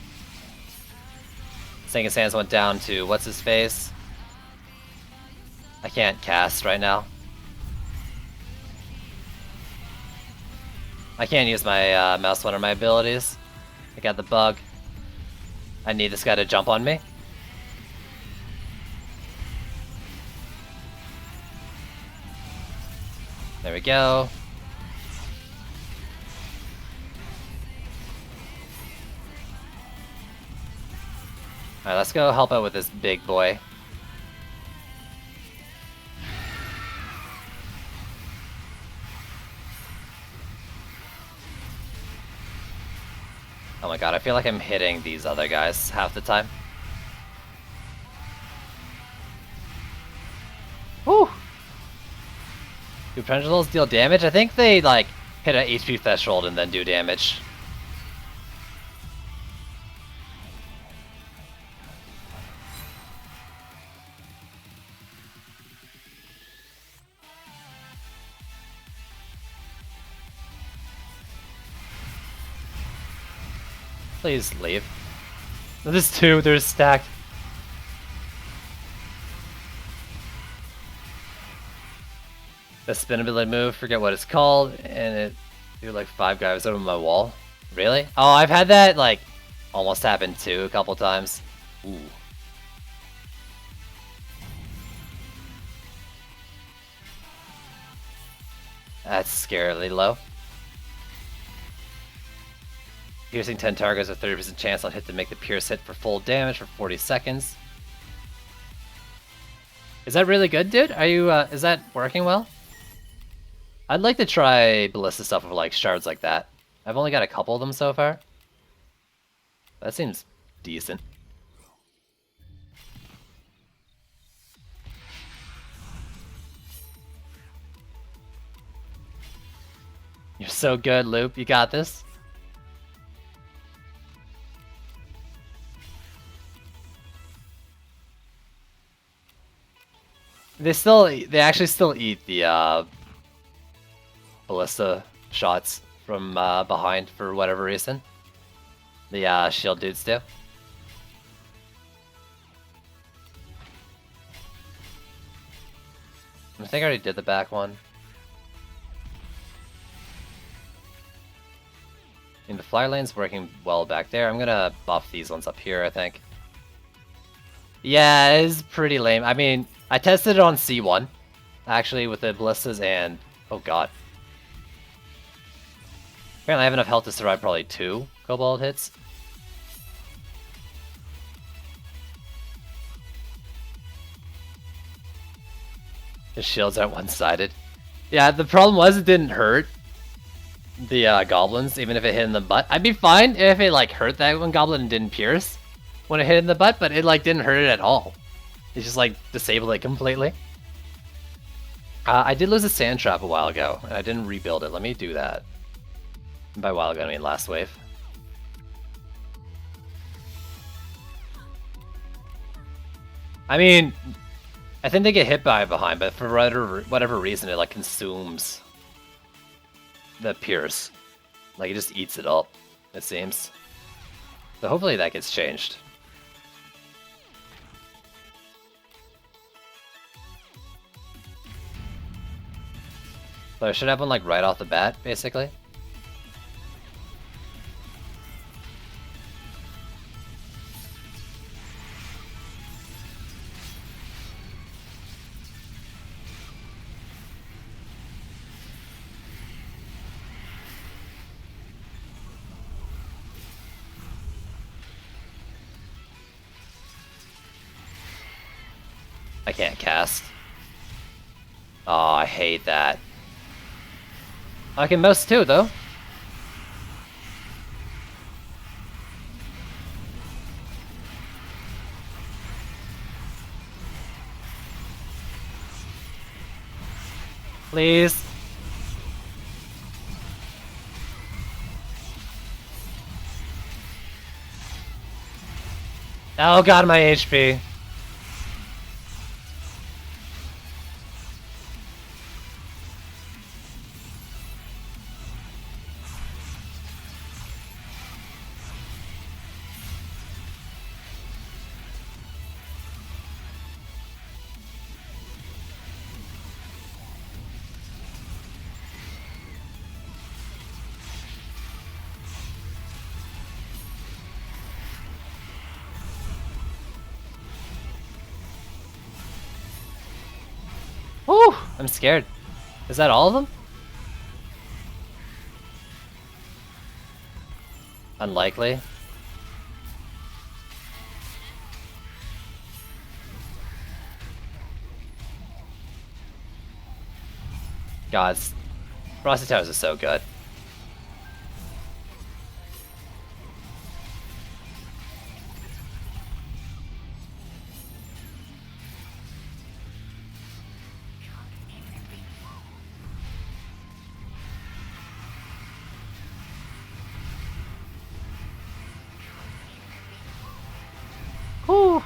Singing Sands went down to what's his face? I can't cast right now. I can't use my mouse one of my abilities. I got the bug. I need this guy to jump on me. There we go. Alright, let's go help out with this big boy. Oh my god, I feel like I'm hitting these other guys half the time. Whew! Do Pendulums deal damage? I think they, like, hit an HP threshold and then do damage. Please leave. There's two, they're stacked. The spin ability move, forget what it's called, and it threw like 5 guys over my wall. Really? Oh, I've had that like almost happen too a couple times. Ooh. That's scarily low. Piercing 10 targets with 30% chance on hit to make the pierce hit for full damage for 40 seconds. Is that really good, dude? Are you, is that working well? I'd like to try Ballista stuff with like shards like that. I've only got a couple of them so far. That seems decent. You're so good, Loop. You got this. They actually still eat the ballista shots from behind for whatever reason. The shield dudes do. I think I already did the back one. And the flyer lane's working well back there. I'm gonna buff these ones up here, I think. Yeah, it is pretty lame. I mean, I tested it on C1, actually, with the ballistas, and oh god. Apparently I have enough health to survive probably 2 Kobold hits. His shields aren't one-sided. Yeah, the problem was it didn't hurt the goblins, even if it hit in the butt. I'd be fine if it like hurt that one goblin and didn't pierce when it hit in the butt, but it like didn't hurt it at all. It just like disabled it completely. I did lose a sand trap a while ago, and I didn't rebuild it. Let me do that. And by a while ago, I mean last wave. I mean, I think they get hit by behind, but for whatever reason, it like consumes the pierce. Like it just eats it up, it seems. So hopefully that gets changed. So I should have one like right off the bat, basically. I can't cast. Oh, I hate that. I can mouse too, though. Please. Oh god, my HP. Whew, I'm scared. Is that all of them? Unlikely. God, Frosty Towers is so good. Whew.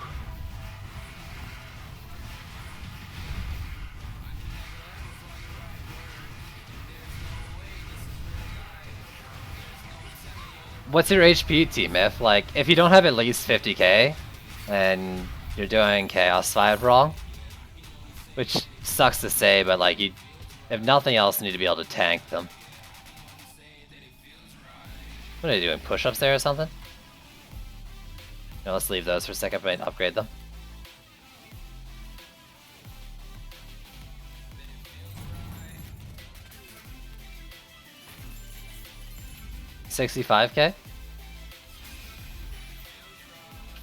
What's your HP, T-Myth? Like, if you don't have at least 50k, and you're doing Chaos 5 wrong, which sucks to say, but like, you, if nothing else, you need to be able to tank them. What are you doing, push-ups there or something? No, let's leave those for a second and upgrade them. $65k?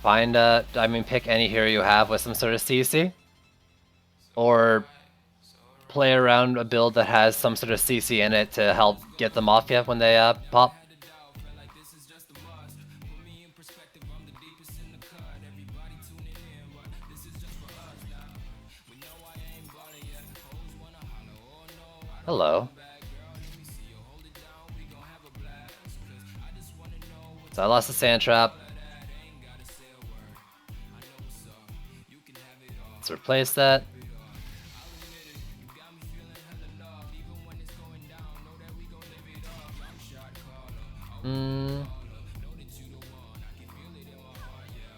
Find pick any hero you have with some sort of CC. Or play around a build that has some sort of CC in it to help get them off you when they pop. Hello. So I lost the sand trap. Let's replace that.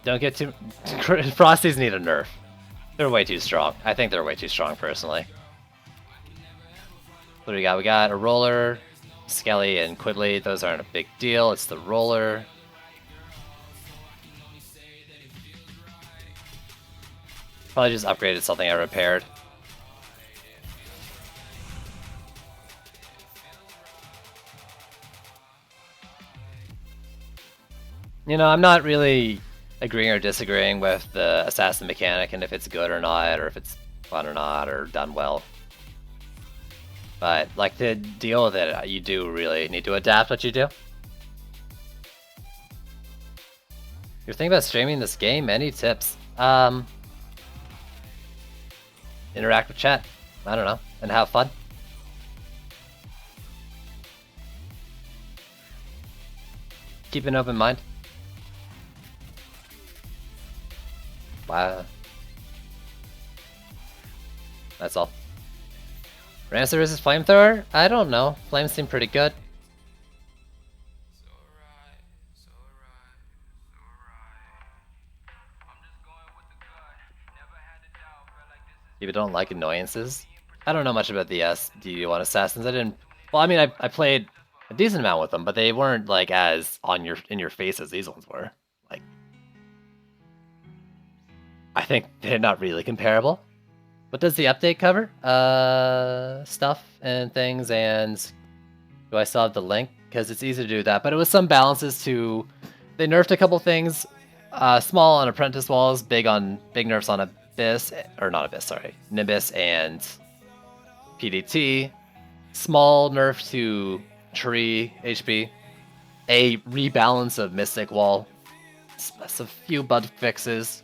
Don't get too... Frosties need a nerf. They're way too strong. I think they're way too strong, personally. What do we got? We got a roller, Skelly, and Quiddly. Those aren't a big deal. It's the roller. Probably just upgraded something I repaired. You know, I'm not really agreeing or disagreeing with the assassin mechanic and if it's good or not, or if it's fun or not, or done well. But, like, the deal with it, you do really need to adapt what you do. You're thinking about streaming this game? Any tips? Interact with chat. I don't know. And have fun. Keep an open mind. Wow. That's all. Rancer versus Flamethrower? I don't know. Flames seem pretty good. People don't like annoyances. I don't know much about the SD1 assassins. I didn't. Well, I mean, I played a decent amount with them, but they weren't like as in your face as these ones were. Like, I think they're not really comparable. What does the update cover? Stuff and things, and do I still have the link? Because it's easy to do that, but it was some balances to. They nerfed a couple things. Small on Apprentice Walls, big nerfs on Abyss, or not Abyss, sorry, Nimbus and PDT. Small nerf to Tree HP. A rebalance of Mystic Wall. A few bug fixes.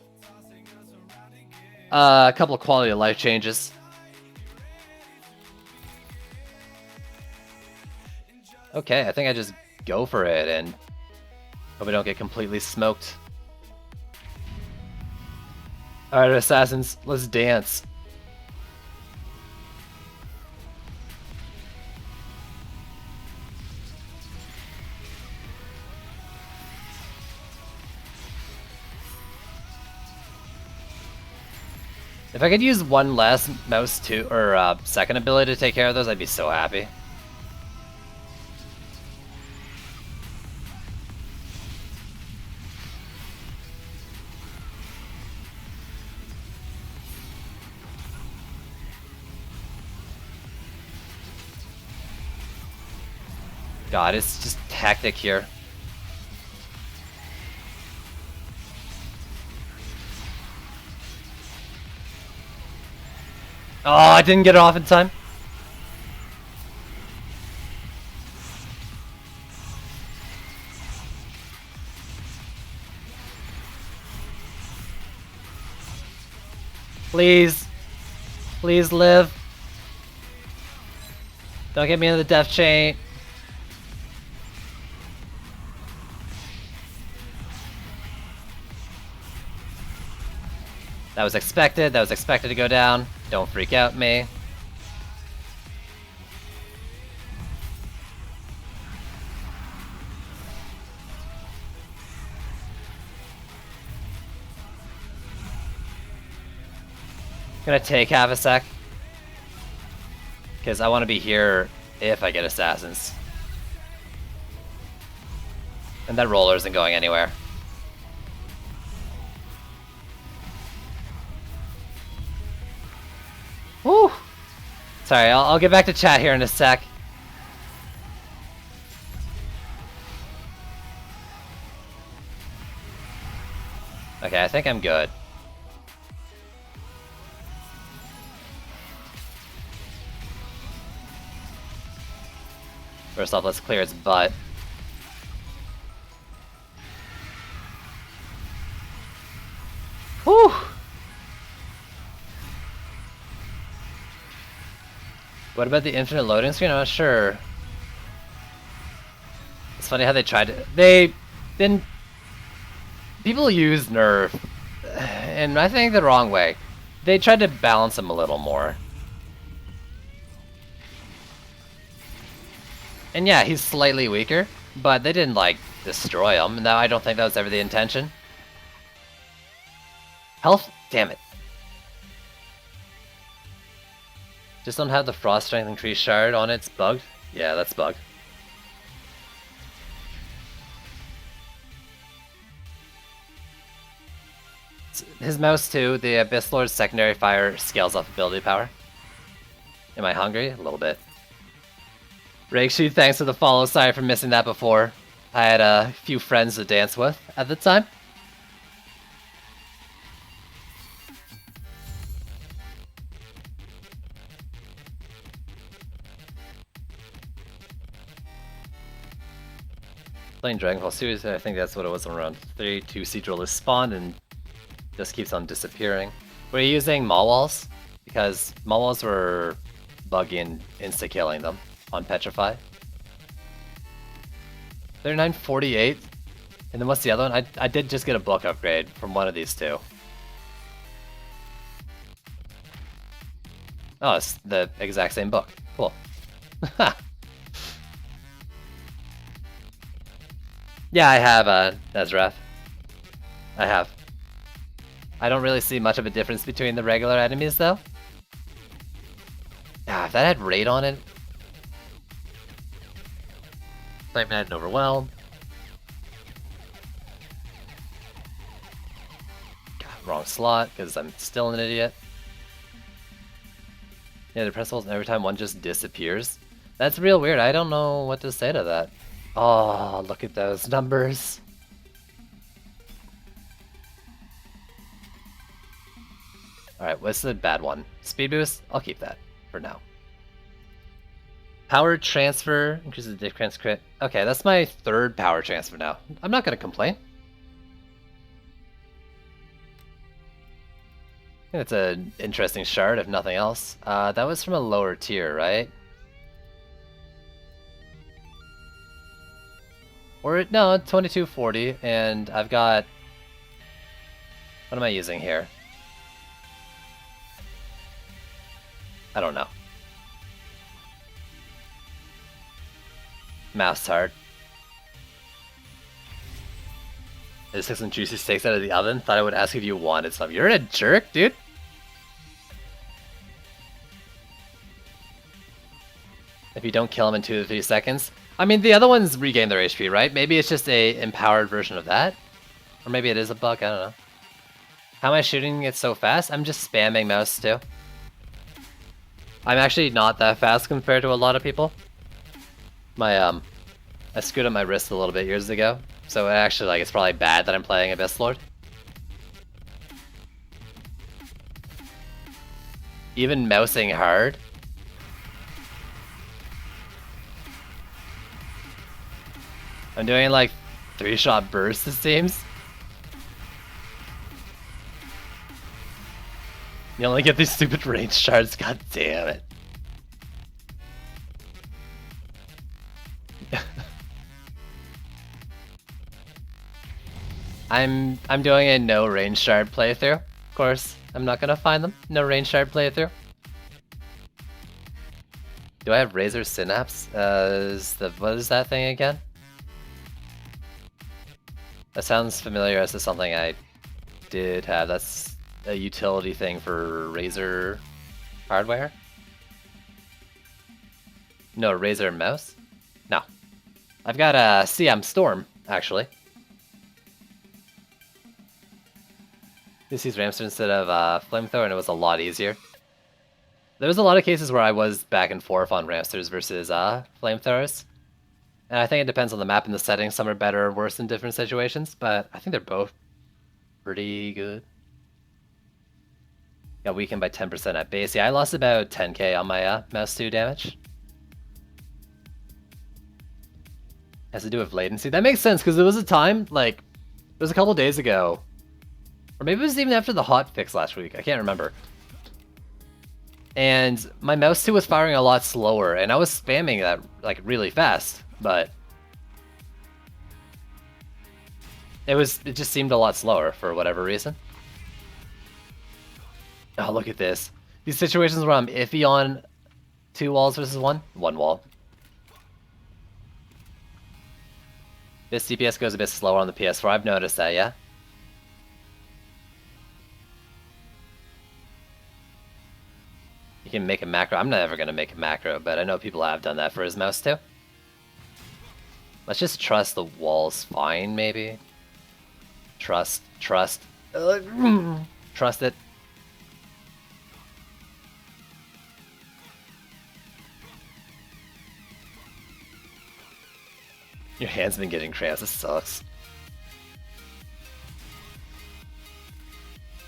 A couple of quality of life changes. Okay, I think I just go for it and hope I don't get completely smoked. Alright, assassins, let's dance. If I could use one less mouse 2 or second ability to take care of those, I'd be so happy. God, it's just tactic here. Oh, I didn't get it off in time. Please. Please live. Don't get me in the death chain. That was expected. That was expected to go down. Don't freak out me. Gonna take half a sec. Because I want to be here if I get assassins. And that roller isn't going anywhere. Woo! Sorry, I'll get back to chat here in a sec. Okay, I think I'm good. First off, let's clear its butt. Whew! What about the infinite loading screen? I'm not sure. It's funny how they tried to... They didn't... People use Nerf, and I think the wrong way. They tried to balance him a little more. And yeah, he's slightly weaker, but they didn't, like, destroy him. No, I don't think that was ever the intention. Health? Damn it. Just don't have the Frost Strength Increase shard on it. It's bugged? Yeah, that's bugged. His mouse too, the Abyss Lord's secondary fire scales off ability power. Am I hungry? A little bit. Rakeshu, thanks for the follow. Sorry for missing that before. I had a few friends to dance with at the time. Playing Dragon Ball series, I think that's what it was around 3. 2 Siege Rollers spawned and just keeps on disappearing. Were you using Maul Walls? Because Maul Walls were buggy and insta-killing them on Petrify. 3948. And then what's the other one? I did just get a book upgrade from one of these two. Oh, it's the exact same book. Cool. Yeah, I have Nezrath. I have. I don't really see much of a difference between the regular enemies, though. Ah, if that had Raid on it... Flame Knight and Overwhelm. God, wrong slot, because I'm still an idiot. Yeah, the press holds every time one just disappears. That's real weird. I don't know what to say to that. Oh, look at those numbers. Alright, what's the bad one? Speed boost? I'll keep that for now. Power transfer increases the defense crit. Okay, that's my third power transfer now. I'm not gonna complain. I think it's an interesting shard, if nothing else. That was from a lower tier, right? Or no, 2240, and I've got... What am I using here? I don't know. Mouse tart. I just took some juicy steaks out of the oven. Thought I would ask if you wanted some. You're a jerk, dude. If you don't kill him in 2 to 3 seconds. I mean, the other ones regain their HP, right? Maybe it's just a empowered version of that. Or maybe it is a bug, I don't know. How am I shooting it so fast? I'm just spamming mouse too. I'm actually not that fast compared to a lot of people. I screwed up my wrist a little bit years ago. So actually, like, it's probably bad that I'm playing Abyss Lord. Even mousing hard. I'm doing like 3-shot bursts, it seems. You only get these stupid range shards, god damn it. I'm doing a no range shard playthrough. Of course, I'm not gonna find them. No range shard playthrough. Do I have Razor Synapse? What is that thing again? That sounds familiar as to something I did have. That's a utility thing for Razer hardware? No, Razer mouse? No. I've got a CM Storm, actually. This is Ramster instead of Flamethrower, and it was a lot easier. There was a lot of cases where I was back and forth on Ramsters versus Flamethrowers. And I think it depends on the map and the settings. Some are better or worse in different situations, but I think they're both pretty good. Got weakened by 10% at base. Yeah, I lost about 10k on my mouse 2 damage. Has to do with latency. That makes sense, because there was a time, like, it was a couple days ago, or maybe it was even after the hotfix last week, I can't remember. And my mouse 2 was firing a lot slower, and I was spamming that, like, really fast. But it just seemed a lot slower for whatever reason. Oh, look at this. These situations where I'm iffy on 2 walls versus 1 wall. This DPS goes a bit slower on the PS4. I've noticed that, yeah. You can make a macro. I'm never gonna make a macro, but I know people have done that for his mouse too. Let's just trust the wall's fine, maybe. Trust it. Your hand's been getting cramps, this sucks.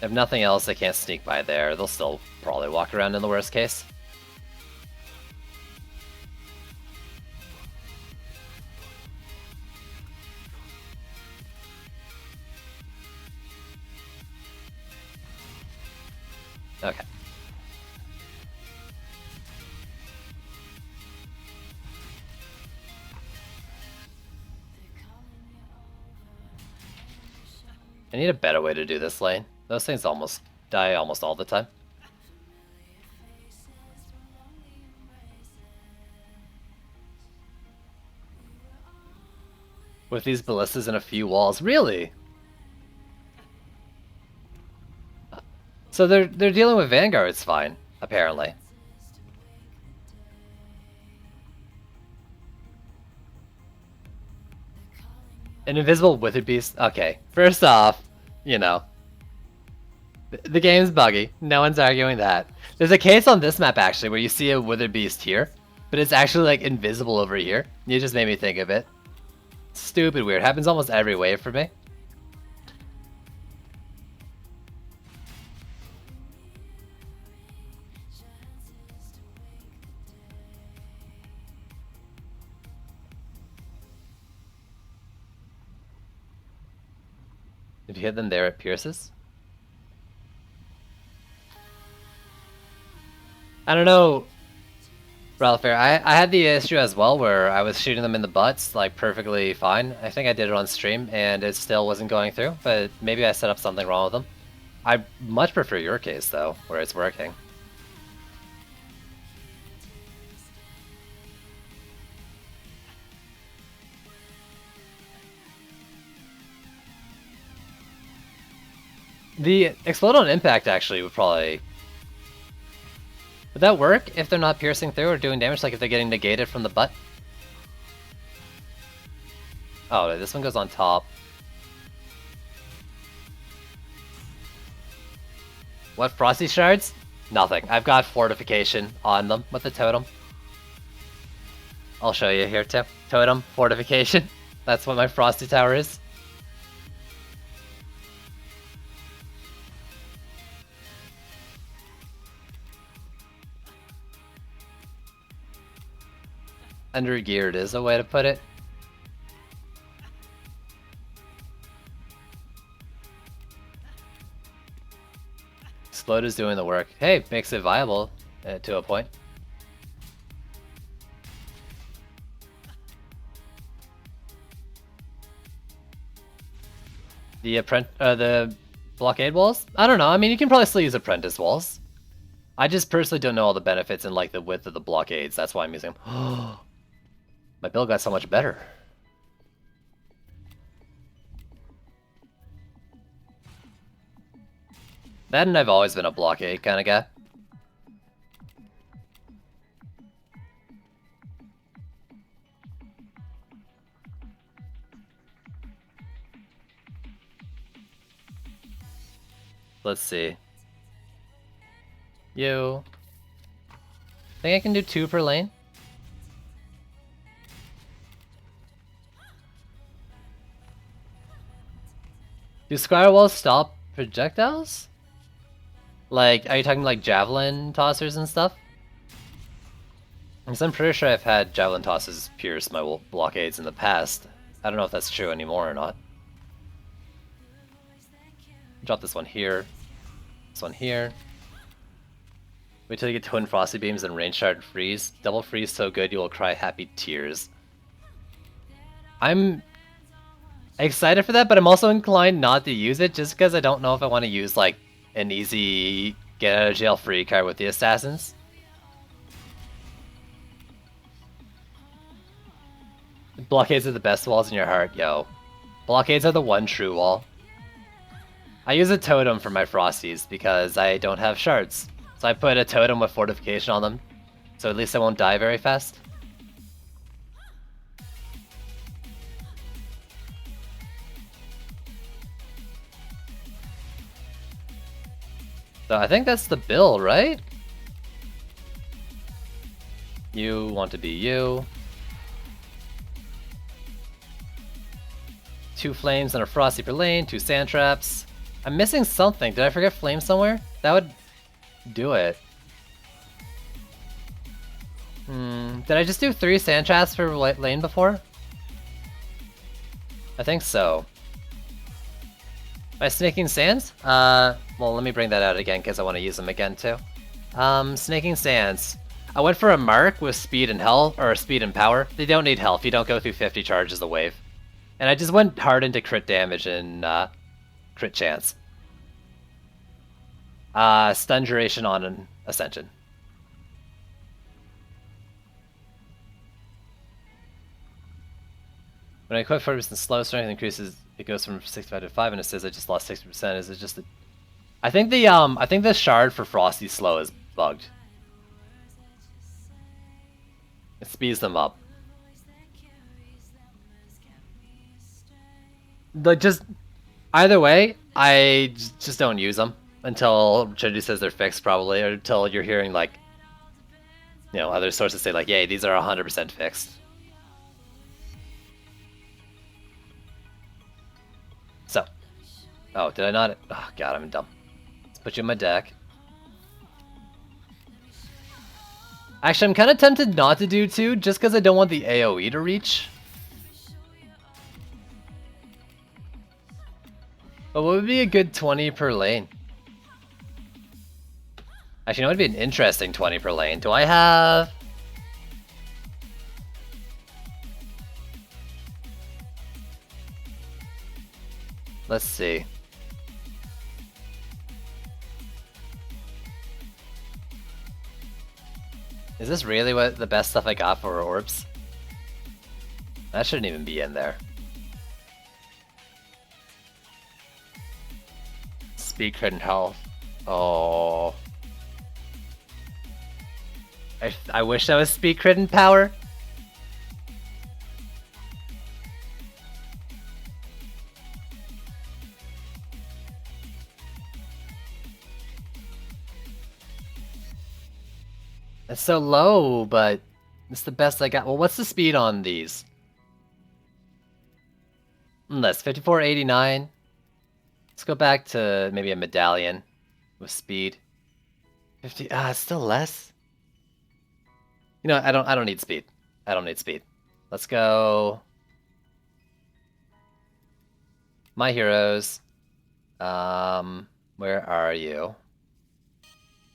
If nothing else, they can't sneak by there. They'll still probably walk around in the worst case. Okay. I need a better way to do this lane. Those things almost die almost all the time. With these ballistas and a few walls, really? So they're dealing with Vanguards fine, apparently. An invisible Withered Beast? Okay, first off, you know, the game's buggy. No one's arguing that. There's a case on this map, actually, where you see a Withered Beast here, but it's actually, like, invisible over here. You just made me think of it. Stupid weird. Happens almost every wave for me. Did you hit them there at Pierce's? I don't know. Ralph, I had the issue as well where I was shooting them in the butts like perfectly fine. I think I did it on stream and it still wasn't going through, but maybe I set up something wrong with them. I much prefer your case though, where it's working. The explode on impact actually would probably... Would that work if they're not piercing through or doing damage, like if they're getting negated from the butt? Oh, this one goes on top. What Frosty Shards? Nothing. I've got Fortification on them with the Totem. I'll show you here too. Totem, Fortification. That's what my Frosty Tower is. Undergeared is a way to put it. Explode is doing the work. Hey, makes it viable to a point. The blockade walls? I don't know. I mean, you can probably still use apprentice walls. I just personally don't know all the benefits and like the width of the blockades. That's why I'm using them. My build got so much better. That and I've always been a blockade kind of guy. Let's see. You. Think I can do 2 per lane? Do Squire Walls stop projectiles? Like, are you talking like javelin tossers and stuff? Because I'm pretty sure I've had javelin tossers pierce my blockades in the past. I don't know if that's true anymore or not. Drop this one here. This one here. Wait till you get Twin Frosty Beams and Range Shard Freeze. Double Freeze so good you will cry happy tears. I'm excited for that, but I'm also inclined not to use it just because I don't know if I want to use like an easy get out of jail free card with the assassins. Blockades are the best walls in your heart, yo. Blockades are the one true wall. I use a totem for my Frosties because I don't have shards. So I put a totem with fortification on them, so at least I won't die very fast. So I think that's the build, right? You want to be you. 2 flames and a Frosty per lane, 2 sand traps. I'm missing something. Did I forget flame somewhere? That would do it. Did I just do 3 sand traps for lane before? I think so. By snaking sands? Well, let me bring that out again because I want to use them again too. Snaking sands. I went for a mark with speed and health, or speed and power. They don't need health. You don't go through 50 charges a wave. And I just went hard into crit damage and crit chance. Stun duration on an Ascension. When I equip 40% slow, strength increases. It goes from 65 to 5, and it says I just lost 60%. Is it just a... I think the shard for Frosty slow is bugged. It speeds them up. Like, just either way, I just don't use them until Trinity says they're fixed, probably, or until you're hearing like, you know, other sources say like, "Yay, these are 100% fixed." So, oh, did I not? Oh god, I'm dumb. Let's put you in my deck. Actually, I'm kind of tempted not to do 2, just because I don't want the AoE to reach. But what would be a good 20 per lane? Actually, you know what would be an interesting 20 per lane? Do I have... Let's see. Is this really what the best stuff I got for orbs? That shouldn't even be in there. Speed, crit, and health. Oh. I wish that was speed, crit, and power. It's so low, but it's the best I got. Well, what's the speed on these? That's 5489. Let's go back to maybe a medallion with speed. 50. It's still less. You know, I don't need speed. I don't need speed. Let's go. My heroes. Where are you?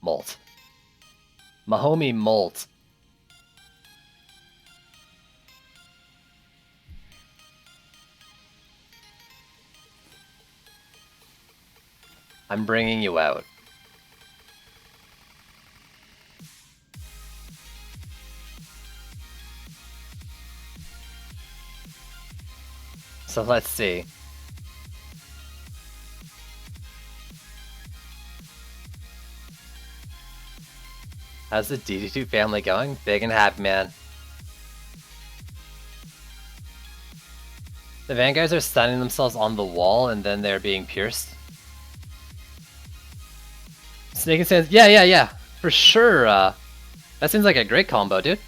Molt. My homie Molt. I'm bringing you out. So let's see. How's the DD2 family going? Big and happy, man. The Vanguards are stunning themselves on the wall and then they're being pierced. Snake and Sands, yeah, for sure. That seems like a great combo, dude.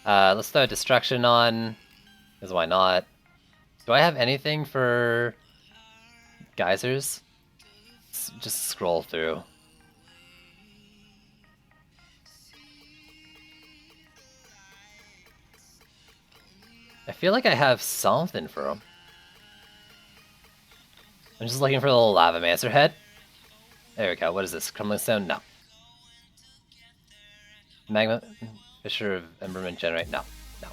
Let's throw Destruction on, because why not? Do I have anything for geysers? Let's just scroll through. I feel like I have something for them. I'm just looking for the little Lavamancer head. There we go. What is this? Crumbling Stone? No. Magma Fissure of Emberment Generate? No. No.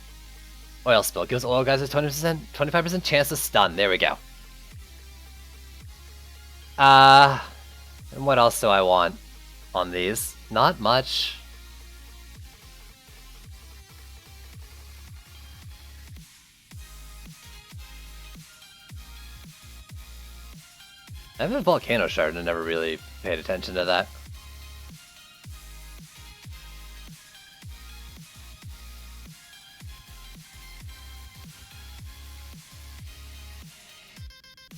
Oil Spill. Gives oil guys a 20%, 25% chance to stun. There we go. And what else do I want on these? Not much. I have a Volcano Shard and never really paid attention to that.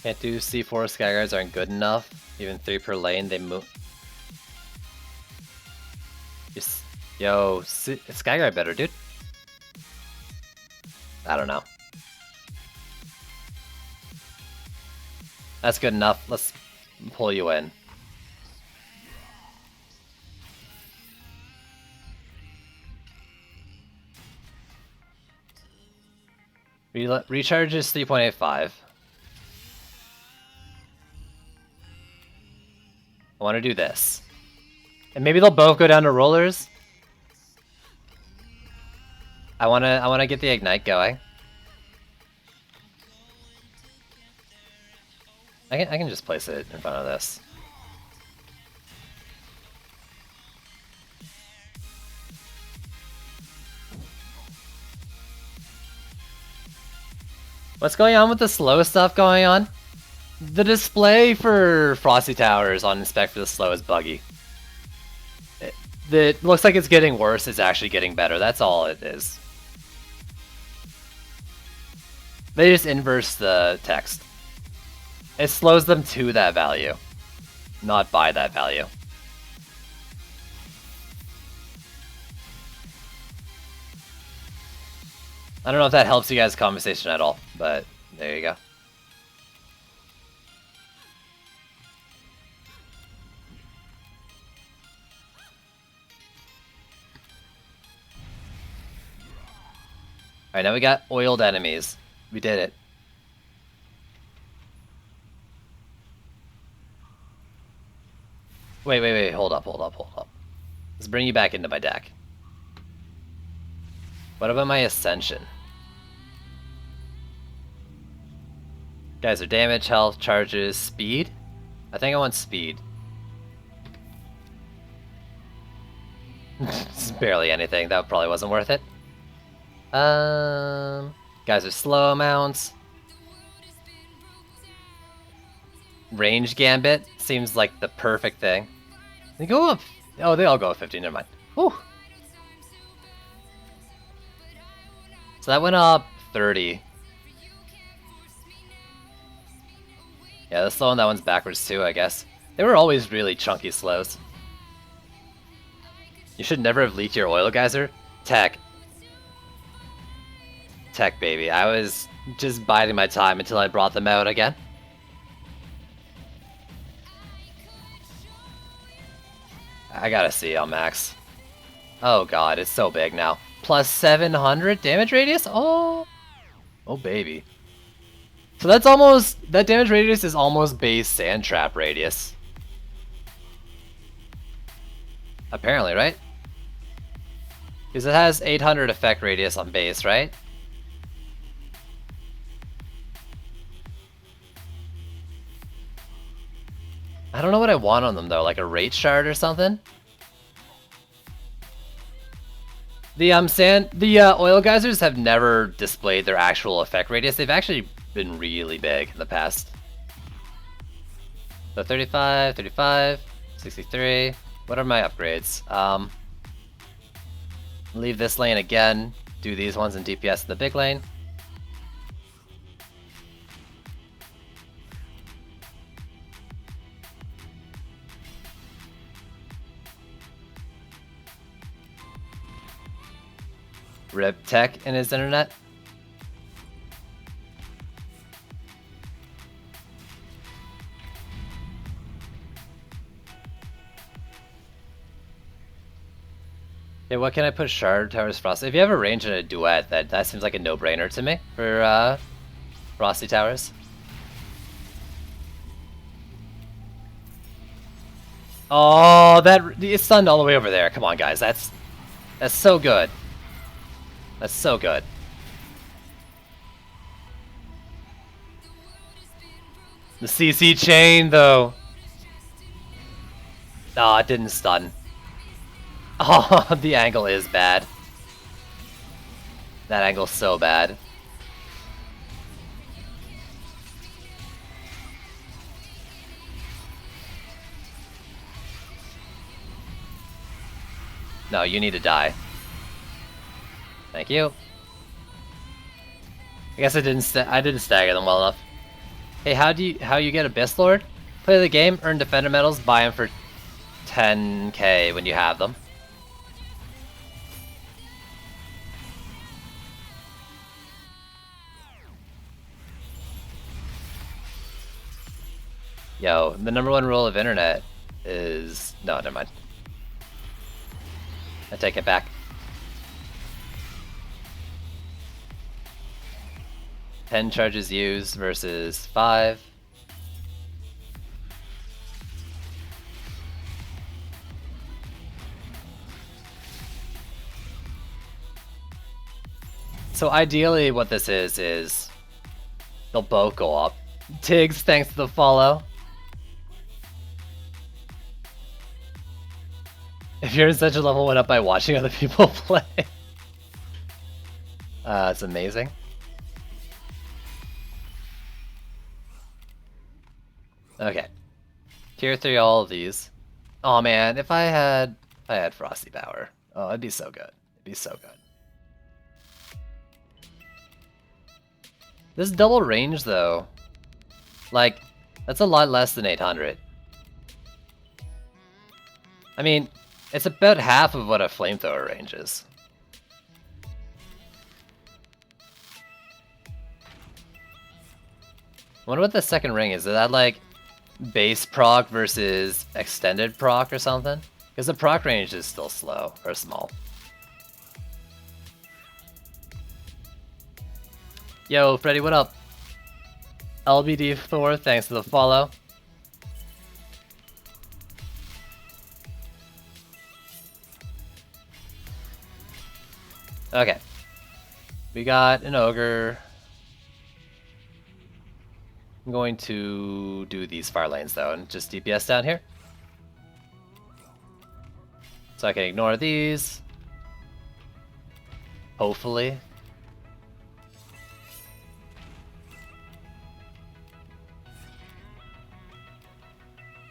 Can't do C4 Skyguards aren't good enough. Even 3 per lane, they move. Just, yo, Skyguard better, dude. I don't know. That's good enough. Let's pull you in. Recharge is 3.85. I want to do this. And maybe they'll both go down to rollers. I wanna get the ignite going. I can just place it in front of this. What's going on with the slow stuff going on? The display for Frosty Towers on Inspect for the Slow is buggy. It looks like it's getting worse, it's actually getting better. That's all it is. They just inverse the text. It slows them to that value, not by that value. I don't know if that helps you guys' conversation at all, but there you go. Alright, now we got oiled enemies. We did it. Wait, hold up. Let's bring you back into my deck. What about my Ascension? Guys are damage, health, charges, speed? I think I want speed. It's barely anything. That probably wasn't worth it. Guys are slow amounts. Range Gambit seems like the perfect thing. They go up. Oh, they all go up 50. Never mind. Whew. So that went up 30. Yeah, the slow on that one's backwards too, I guess. They were always really chunky slows. You should never have leaked your oil geyser. Tech. Tech, baby. I was just biding my time until I brought them out again. I gotta see on max. Oh god, it's so big now. Plus 700 damage radius? Oh! Oh baby. So that's almost, that damage radius is almost base sand trap radius. Apparently, right? Because it has 800 effect radius on base, right? I don't know what I want on them though, like a rate shard or something? The oil geysers have never displayed their actual effect radius. They've actually been really big in the past. So 35, 35, 63. What are my upgrades? Leave this lane again. Do these ones in DPS in the big lane. Rip Tech in his internet. Okay, what can I put? Shard, Towers, Frosty. If you have a range and a duet, that seems like a no-brainer to me for Frosty Towers. Oh, it's stunned all the way over there. Come on, guys. That's so good. That's so good. The CC chain, though. Oh, it didn't stun. Oh, the angle is bad. That angle's so bad. No, you need to die. Thank you. I guess I didn't stagger them well enough. Hey, how you get Abyss Lord? Play the game, earn Defender medals, buy them for 10k when you have them. Yo, the #1 rule of internet is... No, never mind. I take it back. 10 charges used versus 5. So ideally what this is they'll both go up. Tiggs, thanks to the follow. If you're in such a level, went up by watching other people play. It's amazing. Okay. Tier 3 all of these. Oh man, if I had Frosty Power. Oh, it'd be so good. It'd be so good. This double range though, like, that's a lot less than 800. I mean, it's about half of what a flamethrower range is. I wonder what the second ring is. Is that like base proc versus extended proc or something? Because the proc range is still slow or small. Yo, Freddy, what up? LBD Thor, thanks for the follow. Okay, We got an ogre. I'm going to do these far lanes though and just DPS down here. So I can ignore these. Hopefully.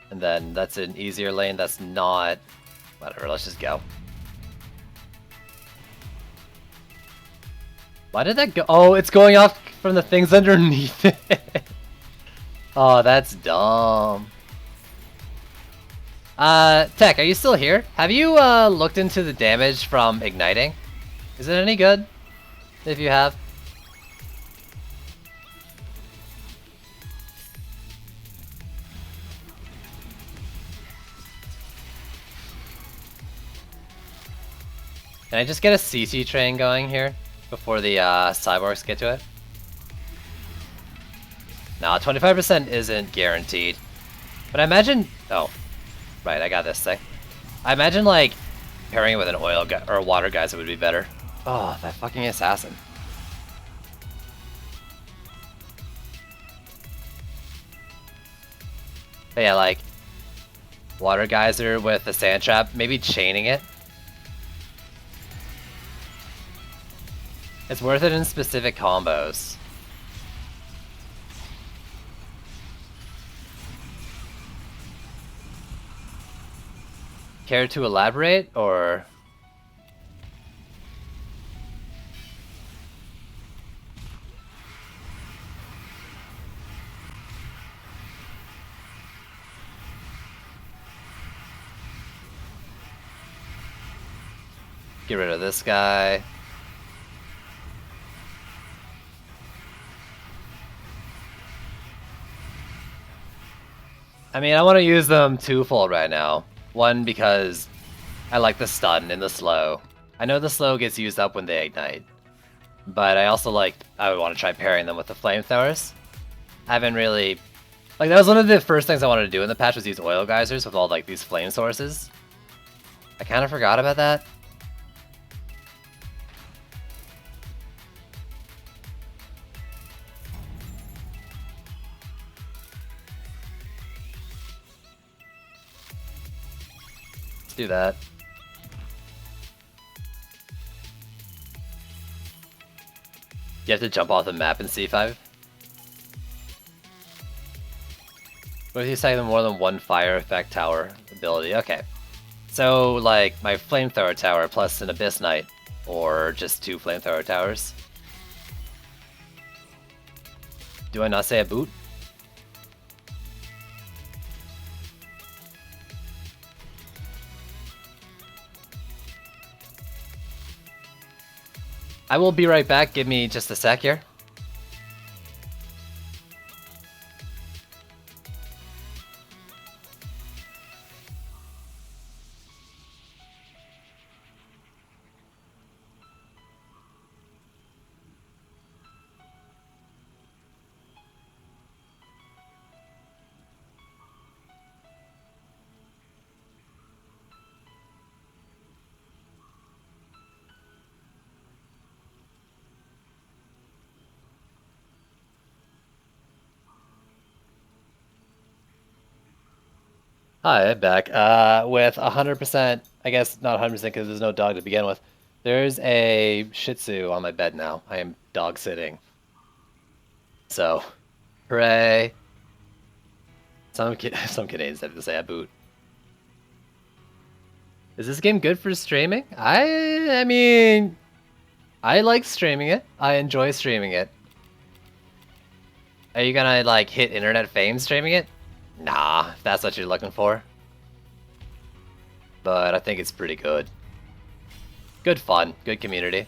And then that's an easier lane that's not... Whatever, let's just go. Why did that go? Oh, it's going off from the things underneath it. Oh, that's dumb. Tech, are you still here? Have you looked into the damage from igniting? Is it any good? If you have. Can I just get a CC train going here before the cyborgs get to it? Nah, 25% isn't guaranteed. But I imagine... Oh, right, I got this thing. I imagine, like, pairing it with an oil guy or a water geyser would be better. Oh, that fucking assassin. But yeah, like, water geyser with a sand trap, maybe chaining it. It's worth it in specific combos. Care to elaborate, or...? Get rid of this guy. I mean, I want to use them twofold right now. One, because I like the stun and the slow. I know the slow gets used up when they ignite. But I also I would want to try pairing them with the flamethrowers. I haven't really... Like, that was one of the first things I wanted to do in the patch was use oil geysers with all, like, these flame sources. I kind of forgot about that. Let's do that. You have to jump off the map in C5? What if you second more than one fire effect tower ability? Okay. So, like, my flamethrower tower plus an Abyss Knight, or just 2 flamethrower towers. Do I not say a boot? I will be right back, give me just a sec here. Hi, back. With 100%, I guess not 100% because there's no dog to begin with. There's a Shih Tzu on my bed now. I am dog sitting. So, hooray. Some Canadians have to say a boot. Is this game good for streaming? I mean, I like streaming it. I enjoy streaming it. Are you gonna, like, hit internet fame streaming it? Nah, if that's what you're looking for. But I think it's pretty good. Good fun, good community.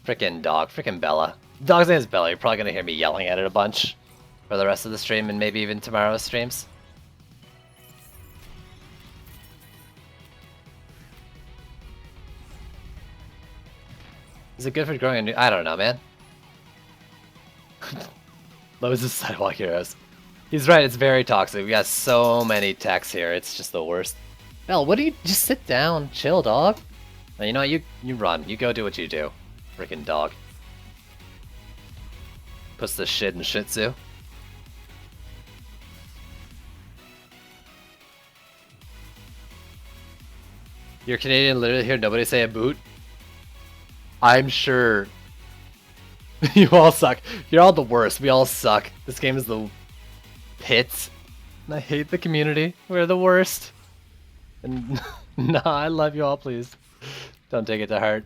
Frickin' dog, frickin' Bella. Dog's name is Bella, you're probably gonna hear me yelling at it a bunch for the rest of the stream and maybe even tomorrow's streams. Is it good for growing a new... I don't know, man. Lowe's is Sidewalk Heroes. He's right, it's very toxic. We got so many techs here, it's just the worst. Bell, what do you... Just sit down, chill, dog. Now, you know what, you run. You go do what you do. Freaking dog. Puts the shit in Shih Tzu. You're Canadian, literally here, nobody say a boot. I'm sure you all suck. You're all the worst. We all suck. This game is the pits. And I hate the community. We're the worst. And nah, I love you all, please. Don't take it to heart.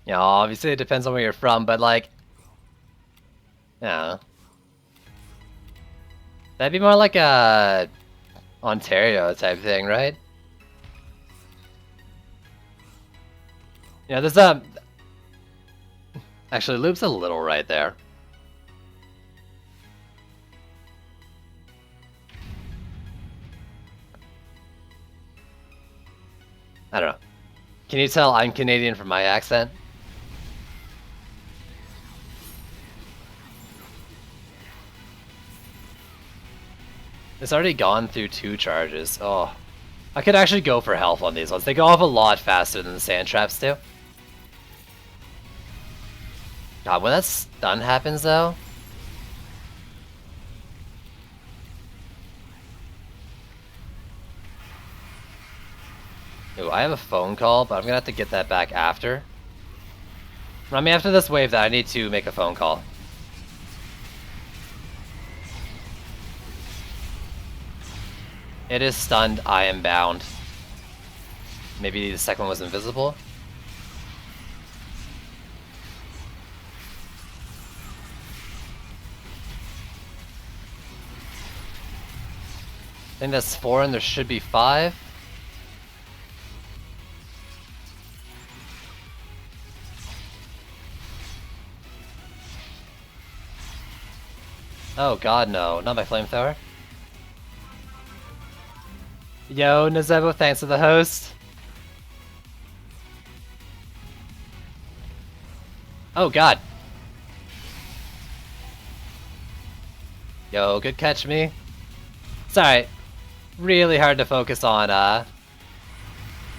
Yeah, obviously it depends on where you're from, but like... Yeah. That'd be more like a... Ontario type thing, right? Yeah, there's a... Actually, Loop's a little right there. I don't know. Can you tell I'm Canadian from my accent? It's already gone through 2 charges. Oh. I could actually go for health on these ones. They go off a lot faster than the sand traps do. God, when that stun happens though... Ooh, I have a phone call, but I'm gonna have to get that back after. I mean, after this wave, that I need to make a phone call. It is stunned, I am bound. Maybe the second one was invisible? I think that's 4 and there should be 5. Oh god, no. Not my flamethrower. Yo, Nazebo, thanks for the host. Oh god. Yo, good catch me. Sorry. Really hard to focus on,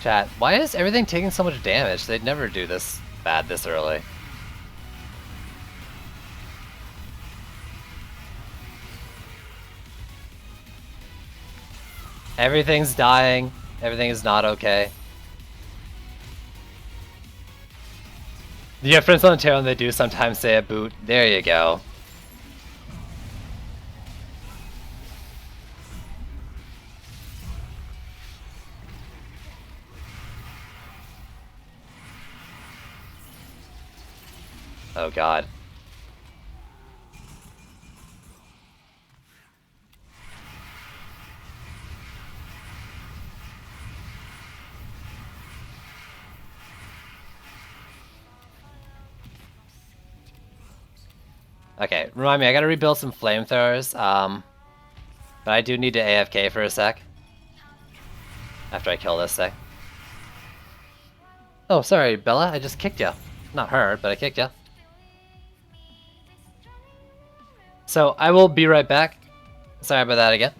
chat. Why is everything taking so much damage? They'd never do this bad this early. Everything's dying. Everything is not okay. You have friends on Ontario and they do sometimes say a boot. There you go. Oh god. Okay, remind me, I gotta rebuild some flamethrowers, but I do need to AFK for a sec. After I kill this thing. Oh, sorry, Bella, I just kicked you. Not her, but I kicked you. So, I will be right back. Sorry about that again.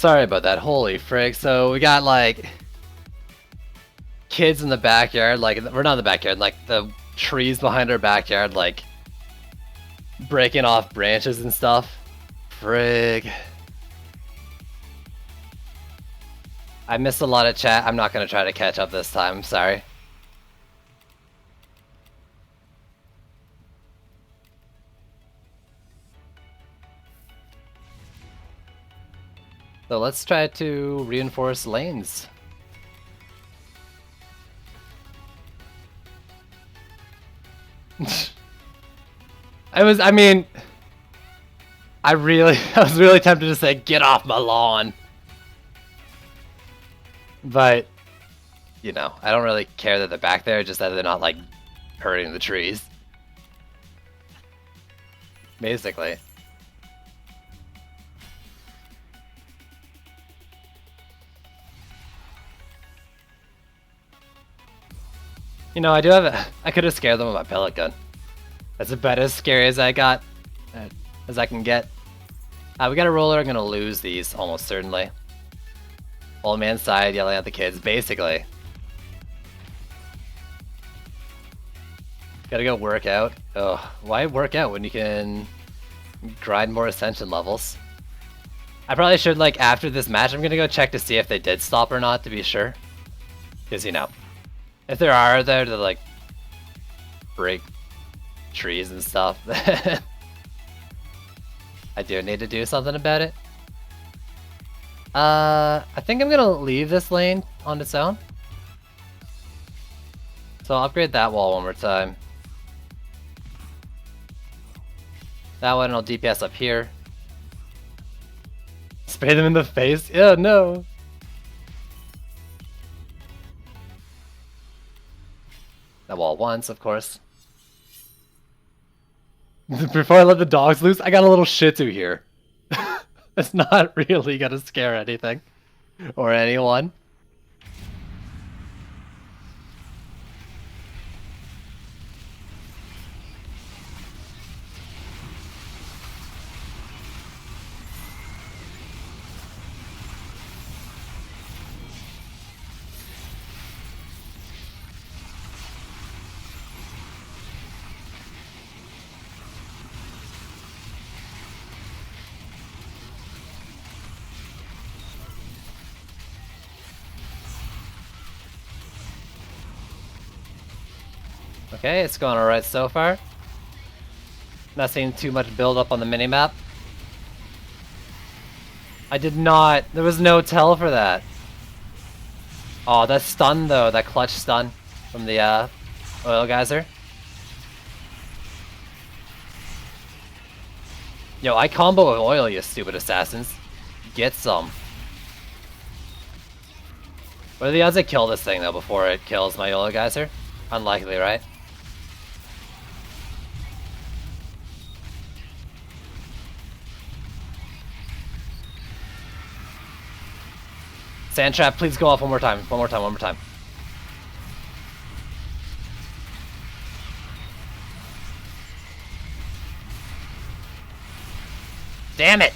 sorry about that. Holy frig. So we got like kids in the backyard, like we're not in the backyard, like the trees behind our backyard, like breaking off branches and stuff. Frig. I missed a lot of chat. I'm not gonna try to catch up this time. I'm sorry. So let's try to reinforce lanes. I was really tempted to say, get off my lawn. But, you know, I don't really care that they're back there, just that they're not, like, hurting the trees. Basically. You know, I could have scared them with my pellet gun. That's about as scary as I got, as I can get. We got a roller, I'm gonna lose these, almost certainly. Old man side yelling at the kids, basically. Gotta go work out. Ugh, why work out when you can grind more ascension levels? I probably should, like, after this match, I'm gonna go check to see if they did stop or not, to be sure. Because, you know, if there are there to, like, break trees and stuff, I do need to do something about it. I think I'm gonna leave this lane on its own. So I'll upgrade that wall one more time. That one, I'll DPS up here. Spray them in the face? Yeah, no. That wall once, of course. Before I let the dogs loose, I got a little Shih Tzu here. It's not really gonna scare anything. Or anyone. Okay, it's going alright so far. Not seeing too much build up on the minimap. I did not. There was no tell for that. Oh, that stun though, that clutch stun from the oil geyser. Yo, I combo with oil, you stupid assassins. Get some. What are the odds I kill this thing though before it kills my oil geyser? Unlikely, right? Sand trap, please go off one more time. One more time, one more time. Damn it!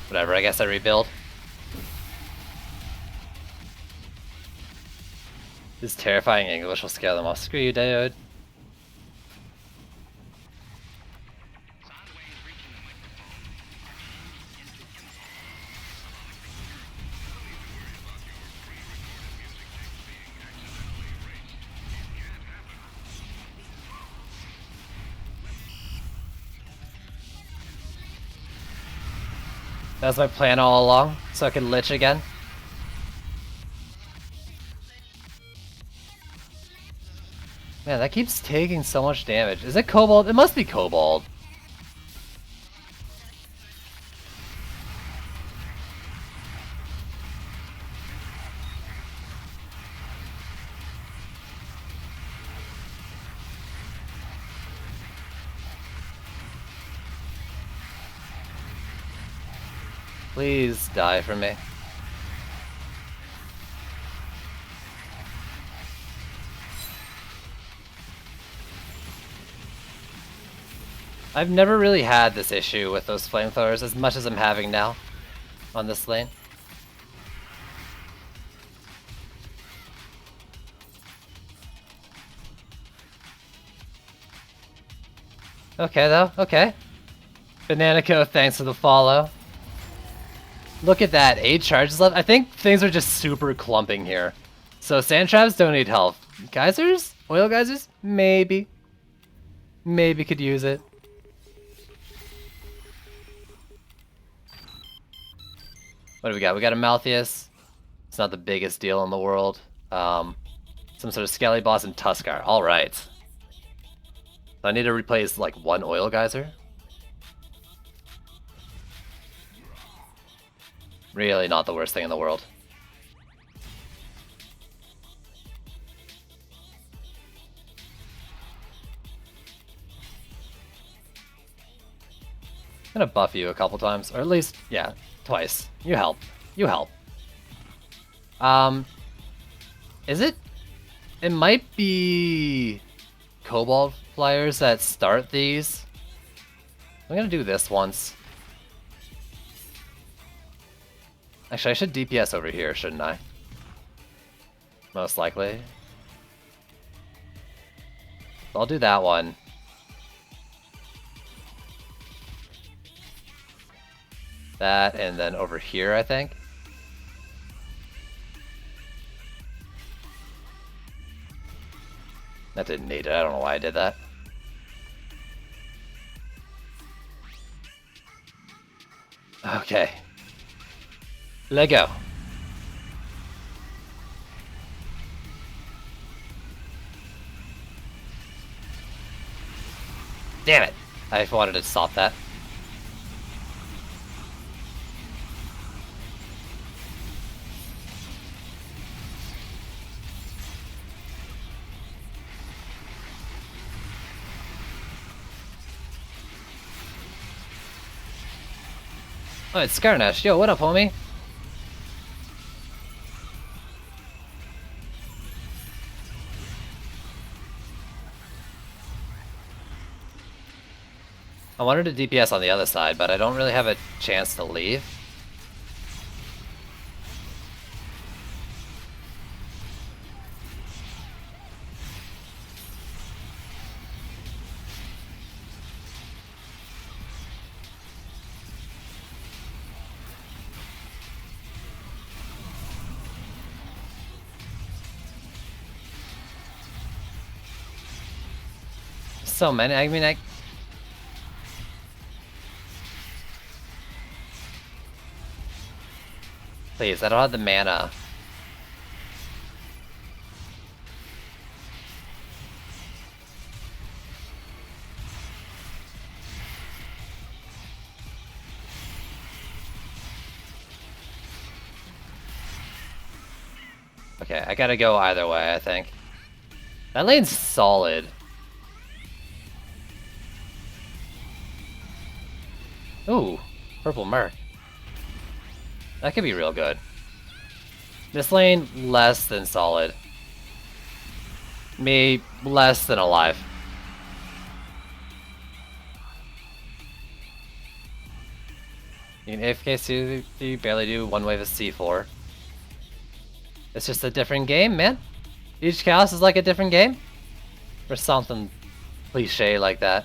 Whatever, I guess I rebuild. This terrifying English will scare them off. Screw you, dude. That was my plan all along, so I could lich again. Man, that keeps taking so much damage. Is it Kobold? It must be Kobold. Please die for me. I've never really had this issue with those flamethrowers as much as I'm having now on this lane. Okay though, okay. Bananaco, thanks for the follow. Look at that, 8 charges left. I think things are just super clumping here. So sand traps don't need health. Geysers? Oil geysers? Maybe. Maybe could use it. What do we got? We got a Malthius. It's not the biggest deal in the world. Some sort of Skelly boss and Tuskar. Alright. So I need to replace like 1 oil geyser. Really not the worst thing in the world. I'm gonna buff you a couple times, or at least, yeah, twice. You help. You help. Is it? It might be Cobalt Flyers that start these. I'm gonna do this once. Actually, I should DPS over here, shouldn't I? Most likely. So I'll do that one. That, and then over here, I think. That didn't need it. I don't know why I did that. Okay. Let go. Damn it! I wanted to stop that. Oh, it's Skarnesh. Yo, what up, homie? I wanted to DPS on the other side, but I don't really have a chance to leave. So many, I mean, Please, I don't have the mana. Okay, I gotta go either way, I think. That lane's solid. Ooh, purple Merc. That could be real good. This lane, less than solid. Me, less than alive. You can AFK you barely do one wave of C4. It's just a different game, man. Each chaos is like a different game. Or something cliche like that.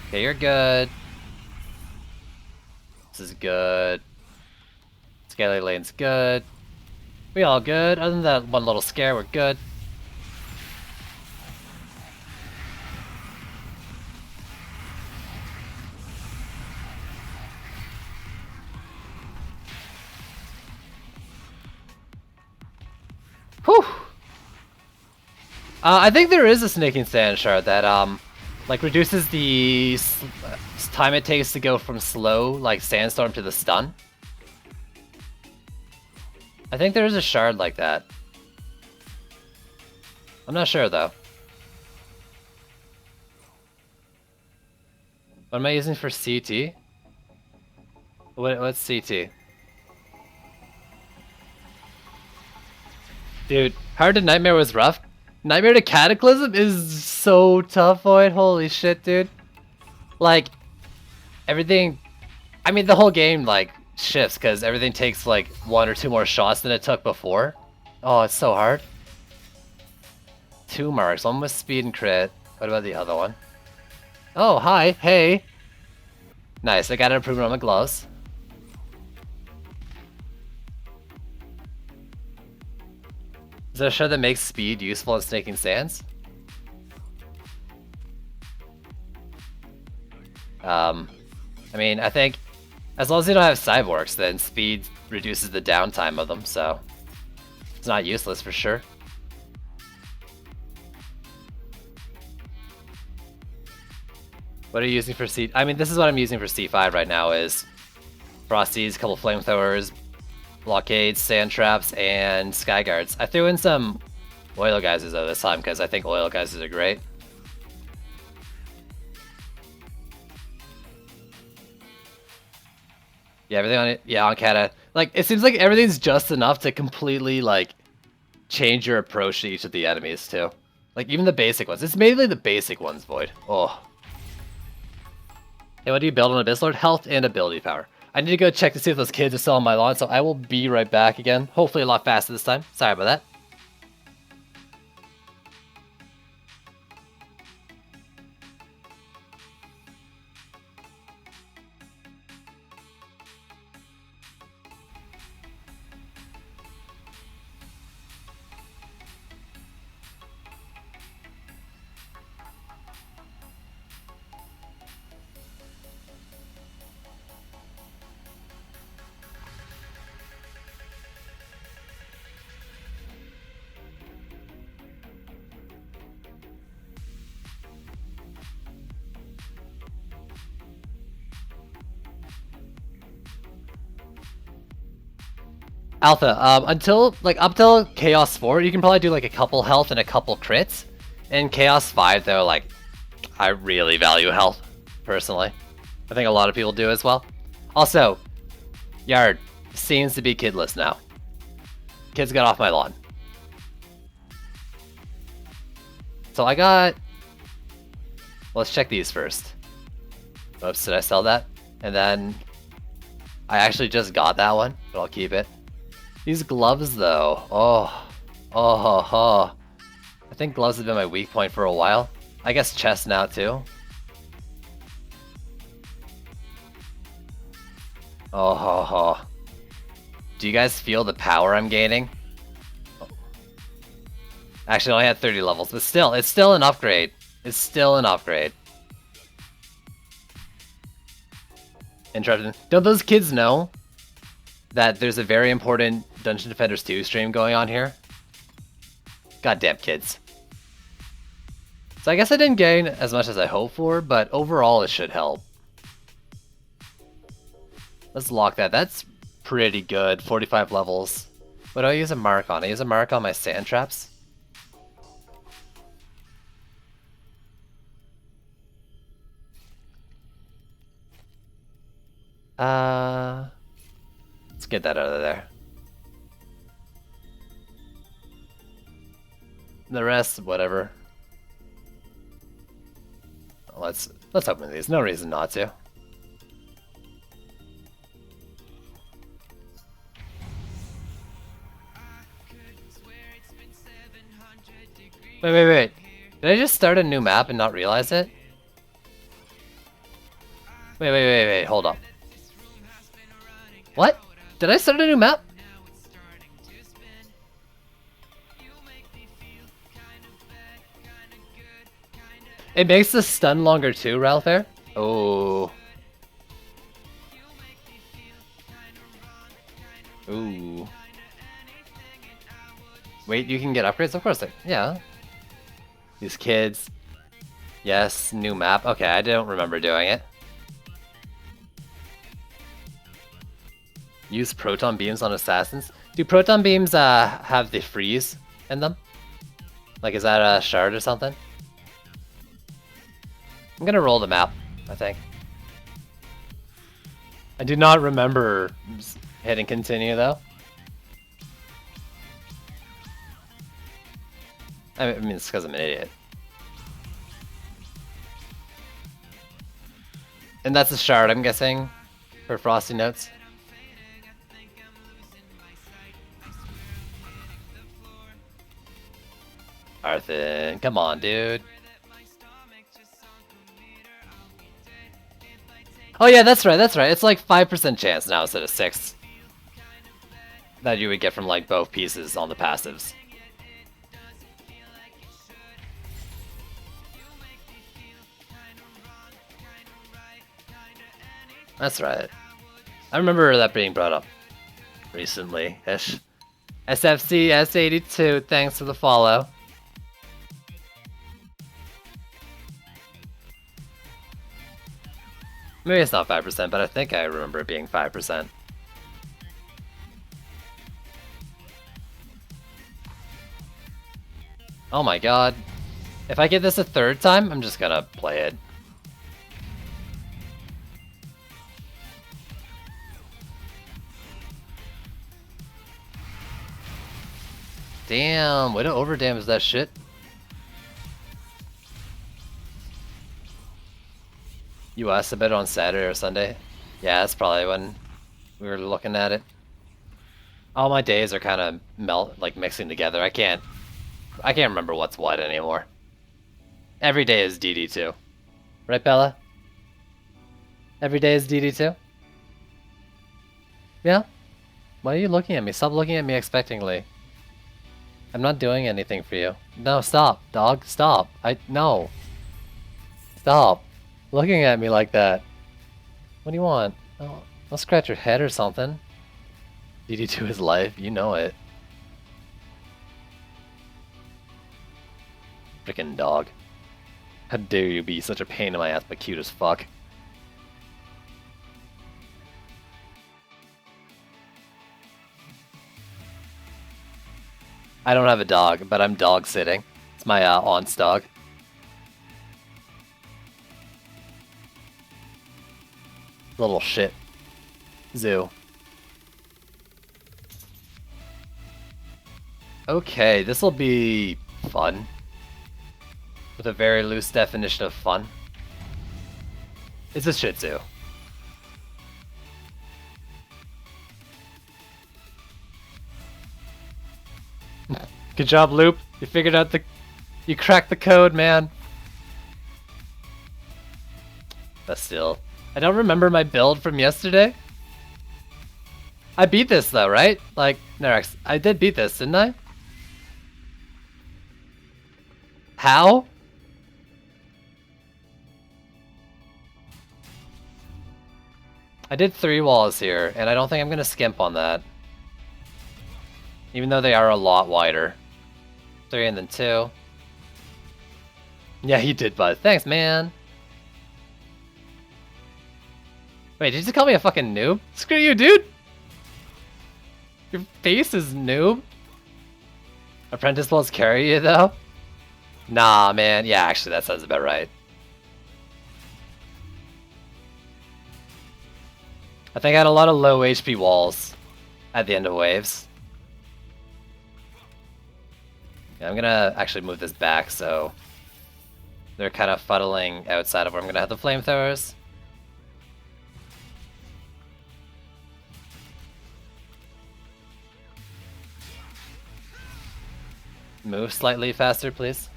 Okay, you're good. This is good. Scaly lane's good. We all good. Other than that one little scare, we're good. Whew! I think there is a Snaking Sand Shard that, like, reduces the time it takes to go from slow, like, Sandstorm to the stun. I think there is a shard like that. I'm not sure, though. What am I using for CT? What's CT? Dude, Hard to Nightmare was rough. Nightmare to Cataclysm is so tough, Void. Holy shit, dude. Like, everything... I mean, the whole game, like, shifts, because everything takes, like, 1 or 2 more shots than it took before. Oh, it's so hard. 2 marks, one with speed and crit. What about the other one? Oh, hi, hey. Nice, I got an improvement on my gloves. Is there a shard that makes speed useful in Snaking Sands? I mean, I think as long as you don't have cyborgs, then speed reduces the downtime of them, so it's not useless for sure. What are you using for C? I mean, this is what I'm using for C5 right now is Frosties, a couple flamethrowers, blockades, sand traps, and sky guards. I threw in some oil geysers though this time because I think oil geysers are great. Yeah, everything on it. Yeah, on Kata. Like, it seems like everything's just enough to completely, like, change your approach to each of the enemies, too. Like, even the basic ones. It's mainly the basic ones, Void. Oh. Hey, what do you build on Abyss Lord? Health and ability power. I need to go check to see if those kids are still on my lawn, so I will be right back again. Hopefully a lot faster this time. Sorry about that. Alpha, up till Chaos 4, you can probably do like a couple health and a couple crits. In Chaos 5, though, like, I really value health, personally. I think a lot of people do as well. Also, Yard seems to be kidless now. Kids got off my lawn. So I got... Let's check these first. Oops, did I sell that? And then... I actually just got that one, but I'll keep it. These gloves, though. Oh. I think gloves have been my weak point for a while. I guess chest now, too. Do you guys feel the power I'm gaining? Actually, I only had 30 levels, but still, it's still an upgrade. It's still an upgrade. Interrupted. Don't those kids know that there's a very important Dungeon Defenders 2 stream going on here? Goddamn kids. So I guess I didn't gain as much as I hoped for, but overall it should help. Let's lock that. That's pretty good. 45 levels. What do I use a mark on? I use a mark on my sand traps. Let's get that out of there. The rest, whatever. Let's open these. No reason not to. Wait. Did I just start a new map and not realize it? Wait, hold up. What? Did I start a new map? It makes the stun longer too, Ralphair? Oh. Ooh. Wait, you can get upgrades? Of course, yeah. These kids. Yes, new map. Okay, I don't remember doing it. Use proton beams on assassins. Do proton beams have the freeze in them? Like, is that a shard or something? I'm gonna roll the map, I think. I do not remember hitting continue though. I mean, it's because I'm an idiot. And that's a shard, I'm guessing, for Frosty Notes. Arthin, come on, dude. Oh yeah, that's right, that's right. It's like 5% chance now instead of 6 that you would get from like both pieces on the passives. That's right. I remember that being brought up recently-ish. SFC S82, thanks for the follow. Maybe it's not 5%, but I think I remember it being 5%. Oh my god. If I get this a third time, I'm just gonna play it. Damn, way to overdamage that shit. You asked about it on Saturday or Sunday? Yeah, that's probably when we were looking at it. All my days are kind of mixing together. I can't remember what's what anymore. Every day is DD2. Right, Bella? Every day is DD2? Yeah? Why are you looking at me? Stop looking at me expectingly. I'm not doing anything for you. No, stop, dog. Stop. No. Stop looking at me like that. What do you want? Oh, I'll scratch your head or something. DD2 is life. You know it. Frickin' dog. How dare you be such a pain in my ass but cute as fuck. I don't have a dog, but I'm dog sitting. It's my aunt's dog. Little shit. Zoo. Okay, this will be fun. With a very loose definition of fun. It's a Shih Tzu. Good job, Loop. You figured out you cracked the code, man. But still, I don't remember my build from yesterday. I beat this though, right? Like, Nerex, I did beat this, didn't I? How? I did 3 walls here, and I don't think I'm gonna skimp on that. Even though they are a lot wider. 3 and then 2. Yeah, you did, bud. Thanks, man. Wait, did you just call me a fucking noob? Screw you, dude! Your face is noob. Apprentice walls carry you, though? Nah, man. Yeah, actually, that sounds about right. I think I had a lot of low HP walls at the end of waves. Yeah, I'm gonna actually move this back so they're kind of fuddling outside of where I'm gonna have the flamethrowers. Move slightly faster, please.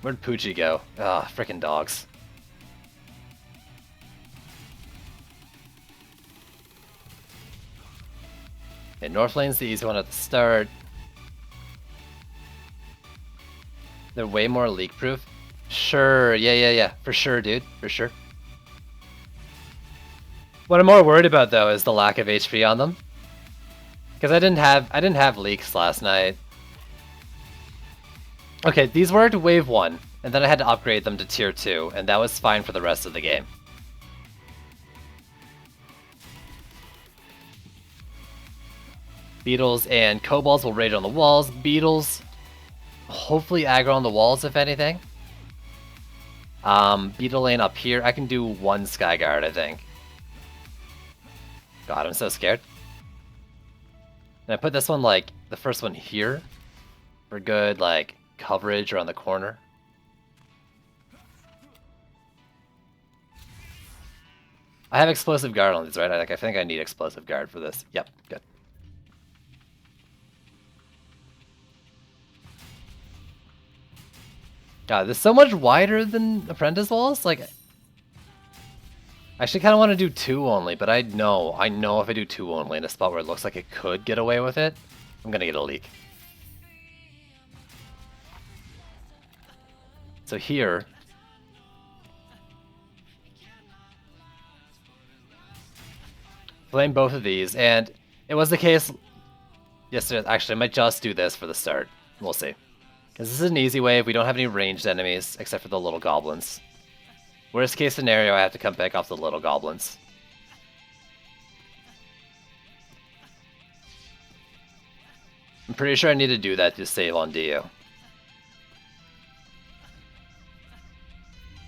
Where'd Poochie go? Ah, frickin' dogs. Okay, North Lane's the easy one at the start. They're way more leak-proof. Sure, yeah. For sure, dude. For sure. What I'm more worried about, though, is the lack of HP on them. Because I didn't have leaks last night. Okay, these worked wave 1, and then I had to upgrade them to tier 2, and that was fine for the rest of the game. Beetles and kobolds will raid on the walls. Beetles, hopefully aggro on the walls, if anything. Beetle Lane up here. I can do one Skyguard, I think. God, I'm so scared. And I put this one, like, the first one here for good, like, coverage around the corner. I have Explosive Guard on these, right? I think I need Explosive Guard for this. Yep, good. God, this is so much wider than Apprentice Walls. Like, I actually kind of want to do 2 only, but I know if I do 2 only in a spot where it looks like it could get away with it, I'm gonna get a leak. So here, flame both of these, and it was the case yesterday. Actually, I might just do this for the start. We'll see. Because this is an easy wave. We don't have any ranged enemies except for the little goblins. Worst case scenario, I have to come back off the little goblins. I'm pretty sure I need to do that to save on Dio.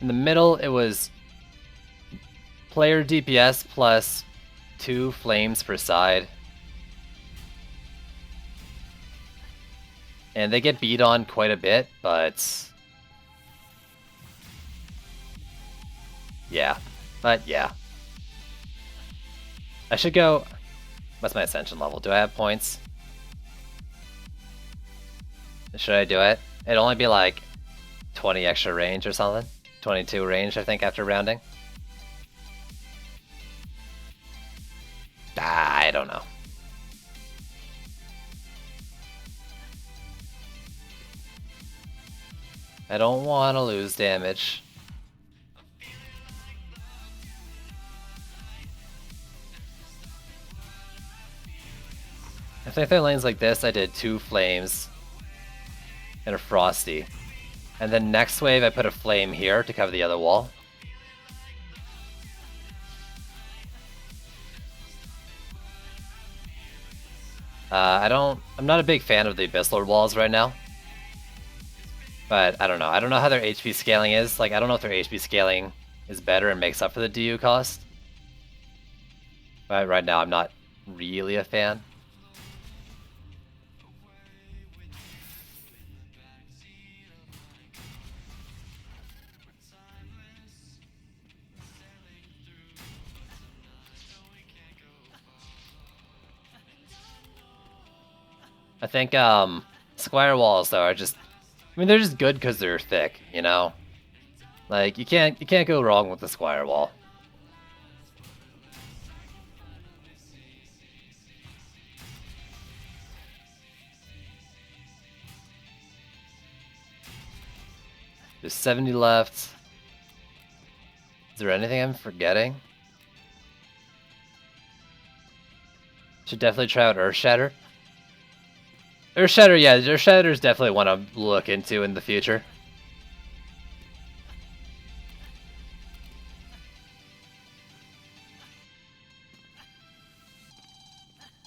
In the middle, it was player DPS plus 2 flames per side. And they get beat on quite a bit, but... yeah. I should go... what's my Ascension level? Do I have points? Should I do it? It'd only be like 20 extra range or something. 22 range, I think, after rounding. I don't know. I don't want to lose damage. If I play lanes like this, I did 2 flames and a frosty. And then next wave, I put a flame here to cover the other wall. I'm not a big fan of the Abyss Lord walls right now. But I don't know. I don't know how their HP scaling is. Like, I don't know if their HP scaling is better and makes up for the DU cost. But right now, I'm not really a fan. I think Squire walls though are just, I mean, they're just good because they're thick, you know. Like you can't go wrong with the Squire wall. There's 70 left. Is there anything I'm forgetting? Should definitely try out Earthshatter. Earthshatter, yeah, Earthshatter is definitely one to look into in the future.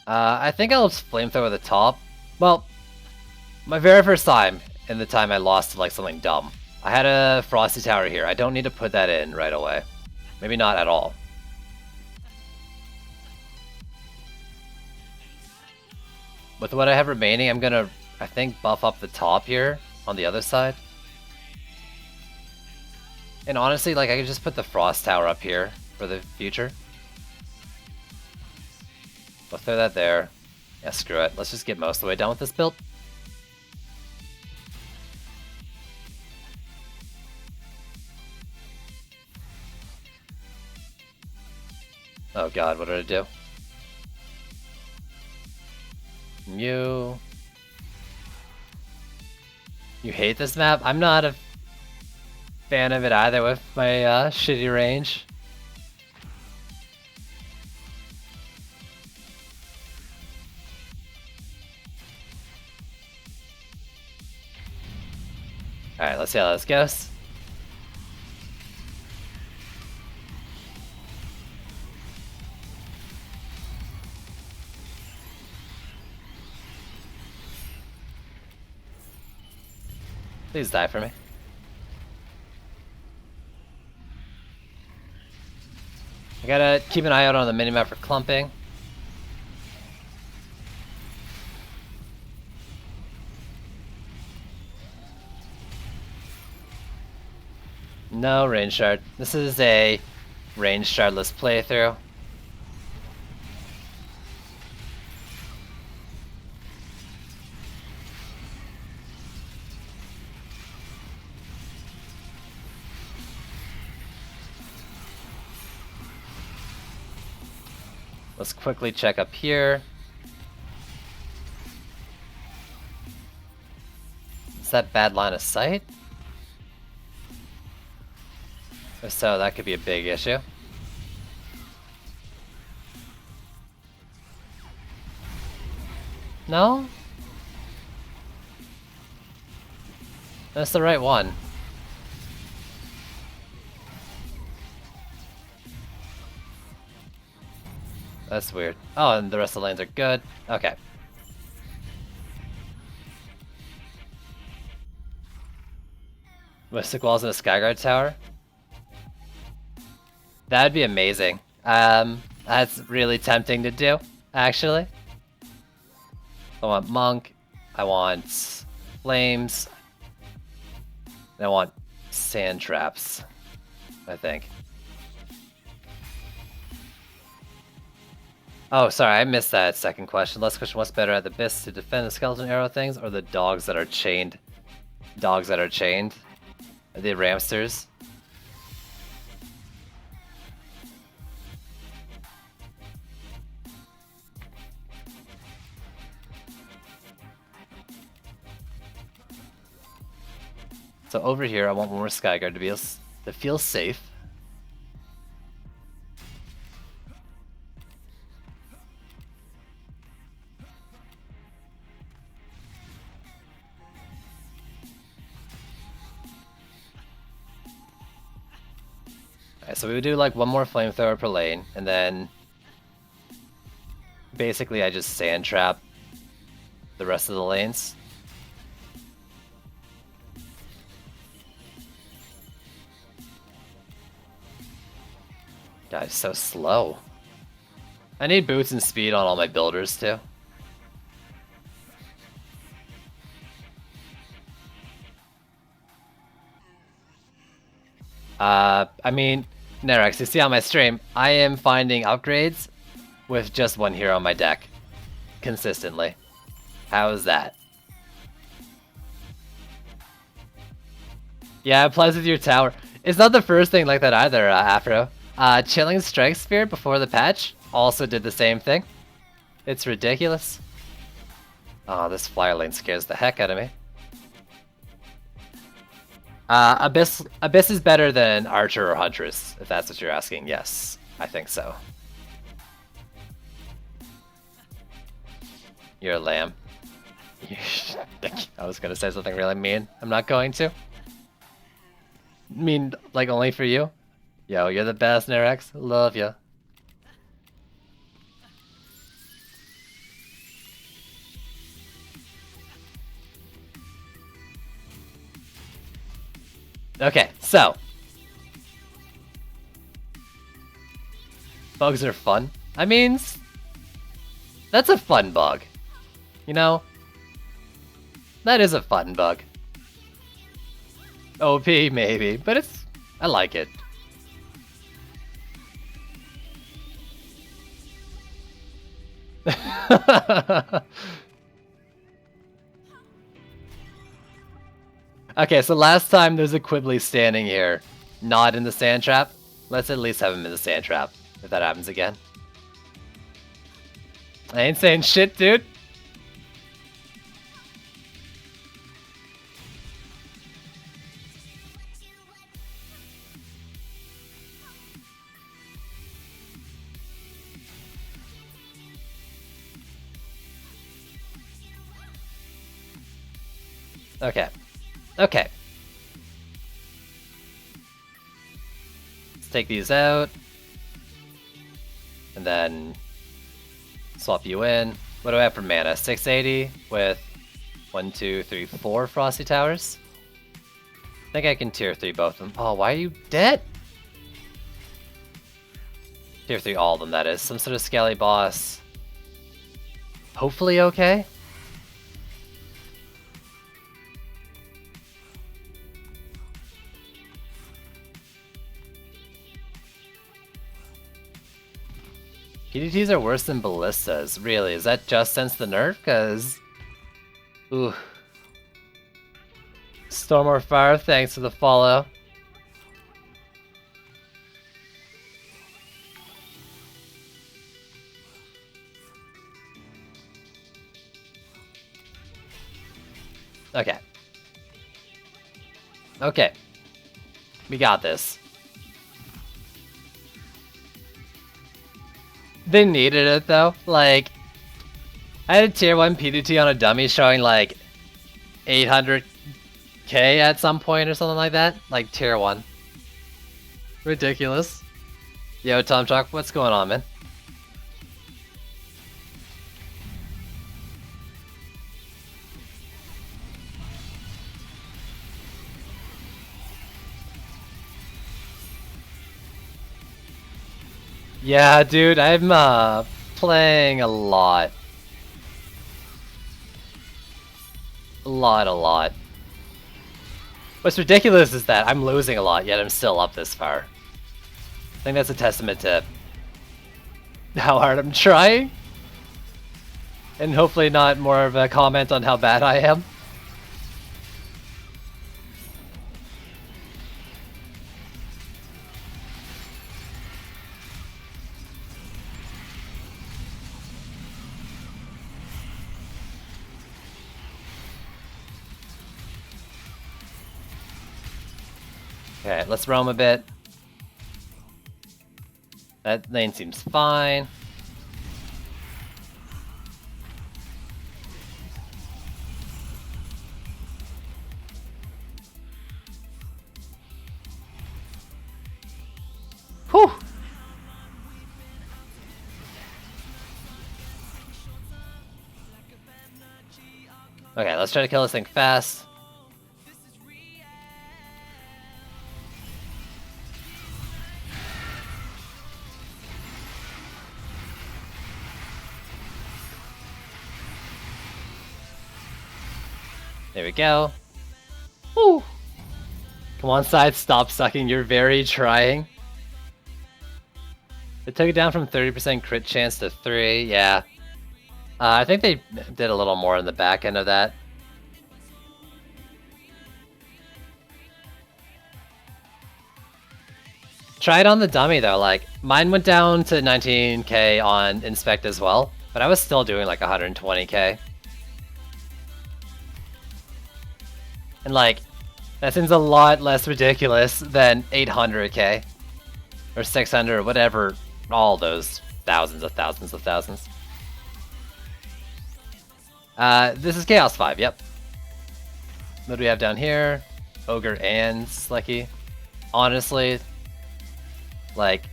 I think I'll flamethrower the top. Well, my very first time, in the time I lost to like something dumb. I had a Frosty Tower here. I don't need to put that in right away. Maybe not at all. With what I have remaining, I'm gonna, I think, buff up the top here on the other side. And honestly, like, I could just put the Frost Tower up here for the future. We'll throw that there. Yeah, screw it. Let's just get most of the way done with this build. Oh god, what did I do? You hate this map? I'm not a fan of it either with my shitty range. Alright, let's see how this goes. Please die for me. I gotta keep an eye out on the minimap for clumping. No range shard. This is a range shardless playthrough. Let's quickly check up here. Is that bad line of sight? If so, that could be a big issue. No? That's the right one. That's weird. Oh, and the rest of the lanes are good. Okay. Mystic Walls in a Skyguard Tower? That'd be amazing. That's really tempting to do, actually. I want Monk, I want Flames, and I want Sand Traps, I think. Oh, sorry, I missed that second question. Last question, what's better, at the Abyss to defend the skeleton arrow things, or the dogs that are chained? Dogs that are chained? The Ramsters? So over here, I want one more Skyguard to feel safe. Alright, so we would do like one more flamethrower per lane, and then basically I just sand trap the rest of the lanes. God, it's so slow. I need boots and speed on all my builders too. I mean, Nerex, you see on my stream, I am finding upgrades with just one hero on my deck. Consistently. How is that? Yeah, it applies with your tower. It's not the first thing like that either, Afro. Chilling Strike Spear before the patch also did the same thing. It's ridiculous. Oh, this flyer lane scares the heck out of me. Abyss is better than Archer or Huntress, if that's what you're asking. Yes, I think so. You're a lamb. I was gonna say something really mean. I'm not going to. Mean, like, only for you? Yo, you're the best, Nerex. Love ya. Okay, so. Bugs are fun. I mean, that's a fun bug. You know? That is a fun bug. OP, maybe, but I like it. Okay, so last time there's a Quibbly standing here, not in the sand trap. Let's at least have him in the sand trap, if that happens again. I ain't saying shit, dude. Okay. Okay. Let's take these out. And then swap you in. What do I have for mana? 680 with 1, 2, 3, 4 Frosty Towers? I think I can tier 3 both of them. Oh, why are you dead? Tier 3, all of them, that is. Some sort of scaly boss. Hopefully okay? PDTs are worse than ballistas. Really? Is that just since the nerf? Cause... Ooh. Storm or Fire, thanks for the follow. Okay. Okay. We got this. They needed it though. Like, I had a tier 1 PDT on a dummy showing like 800k at some point or something like that. Like tier 1. Ridiculous. Yo, Tom Chalk, what's going on, man? Yeah, dude, I'm playing a lot. A lot. What's ridiculous is that I'm losing a lot, yet I'm still up this far. I think that's a testament to how hard I'm trying. And hopefully not more of a comment on how bad I am. Okay, let's roam a bit. That lane seems fine. Whew! Okay, let's try to kill this thing fast. There we go. Woo! Come on, side, stop sucking. You're very trying. It took it down from 30% crit chance to 3. Yeah. I think they did a little more in the back end of that. Try it on the dummy though. Like, mine went down to 19k on Inspect as well, but I was still doing like 120k. And like, that seems a lot less ridiculous than 800k. Or 600, or whatever, all those thousands of thousands of thousands. This is Chaos 5, yep. What do we have down here? Ogre and Slecky. Honestly, like,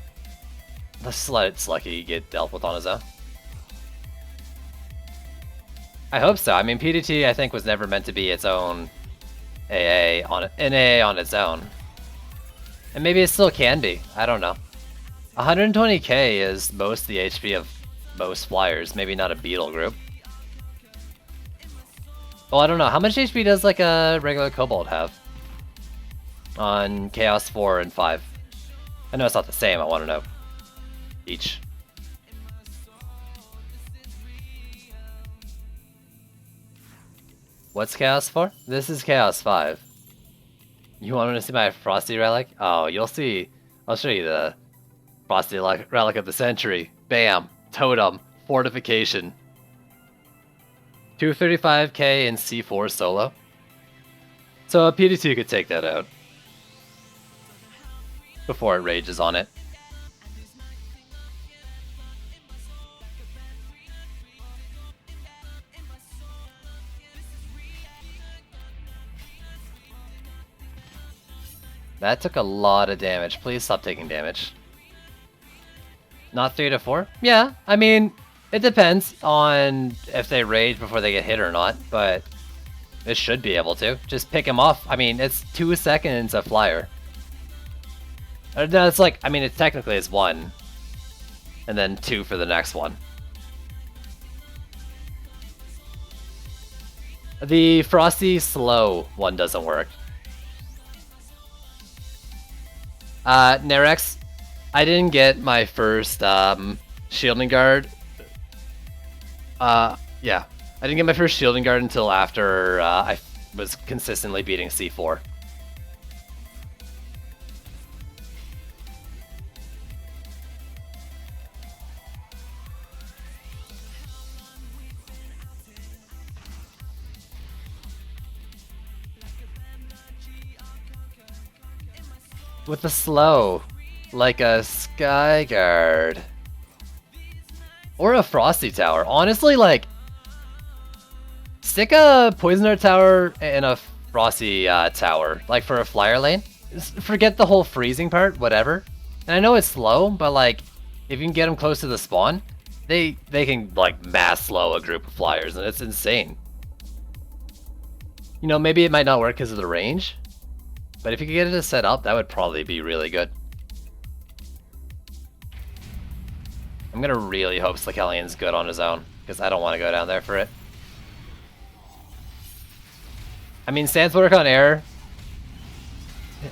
let's let Slecky get dealt with on his own. I hope so. I mean, PDT I think was never meant to be its own AA on its own. And maybe it still can be. I don't know. 120k is most the HP of most flyers. Maybe not a beetle group. Well, I don't know. How much HP does like a regular Kobold have? On Chaos 4 and 5. I know it's not the same. I want to know each. What's Chaos 4? This is Chaos 5. You want to see my Frosty Relic? Oh, you'll see. I'll show you the Frosty Relic of the Century. Bam! Totem. Fortification. 235k in C4 solo. So a PD2 could take that out. Before it rages on it. That took a lot of damage. Please stop taking damage. Not 3 to 4? Yeah, I mean, it depends on if they rage before they get hit or not, but it should be able to. Just pick him off. I mean, it's 2 seconds a flyer. No, it's like, I mean, it technically is 1. and then 2 for the next one. The Frosty slow one doesn't work. Nerex, I didn't get my first shielding guard. Yeah, I didn't get my first shielding guard until after I was consistently beating C4. With the slow, like a Sky Guard. Or a Frosty Tower. Honestly, like, stick a Poison Dart Tower and a Frosty Tower, like for a flyer lane. Just forget the whole freezing part, whatever. And I know it's slow, but like, if you can get them close to the spawn, they can like mass slow a group of flyers, and it's insane. You know, maybe it might not work because of the range, but if you could get it to set up, that would probably be really good. I'm gonna really hope Slickellion's good on his own, because I don't want to go down there for it. I mean, Sands work on air,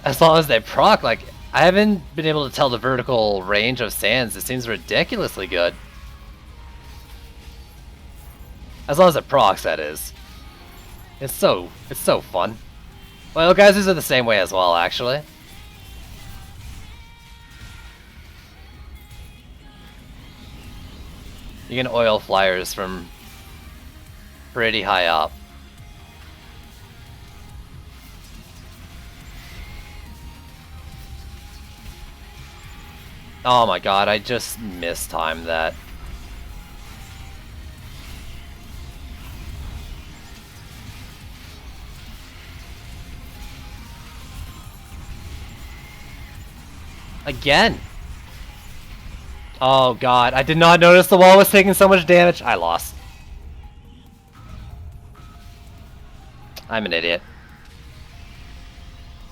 as long as they proc. Like, I haven't been able to tell the vertical range of Sands. It seems ridiculously good. As long as it procs, that is. It's so fun. Well, guys, these are the same way as well, actually. You can oil flyers from pretty high up. Oh my god, I just mistimed that. Again! Oh god, I did not notice the wall was taking so much damage. I lost. I'm an idiot.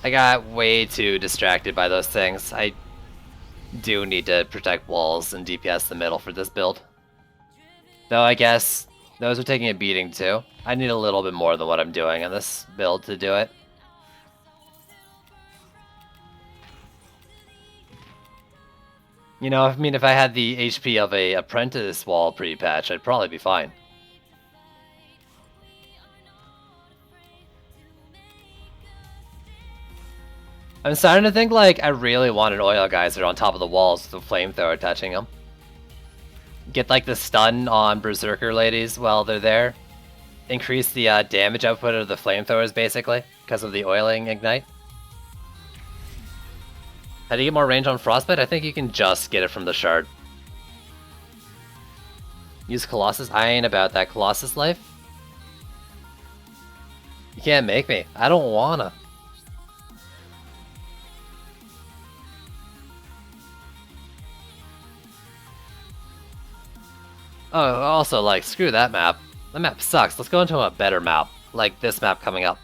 I got way too distracted by those things. I do need to protect walls and DPS the middle for this build. Though I guess those are taking a beating too. I need a little bit more than what I'm doing on this build to do it. You know, I mean, if I had the HP of a Apprentice wall pre-patch, I'd probably be fine. I'm starting to think, like, I really want an Oil Geyser on top of the walls with a Flamethrower touching them. Get, like, the stun on Berserker ladies while they're there. Increase the damage output of the Flamethrowers, basically, because of the Oiling Ignite. How do you get more range on Frostbite? I think you can just get it from the Shard. Use Colossus? I ain't about that Colossus life. You can't make me. I don't wanna. Oh, also, like, screw that map. That map sucks. Let's go into a better map, like this map coming up.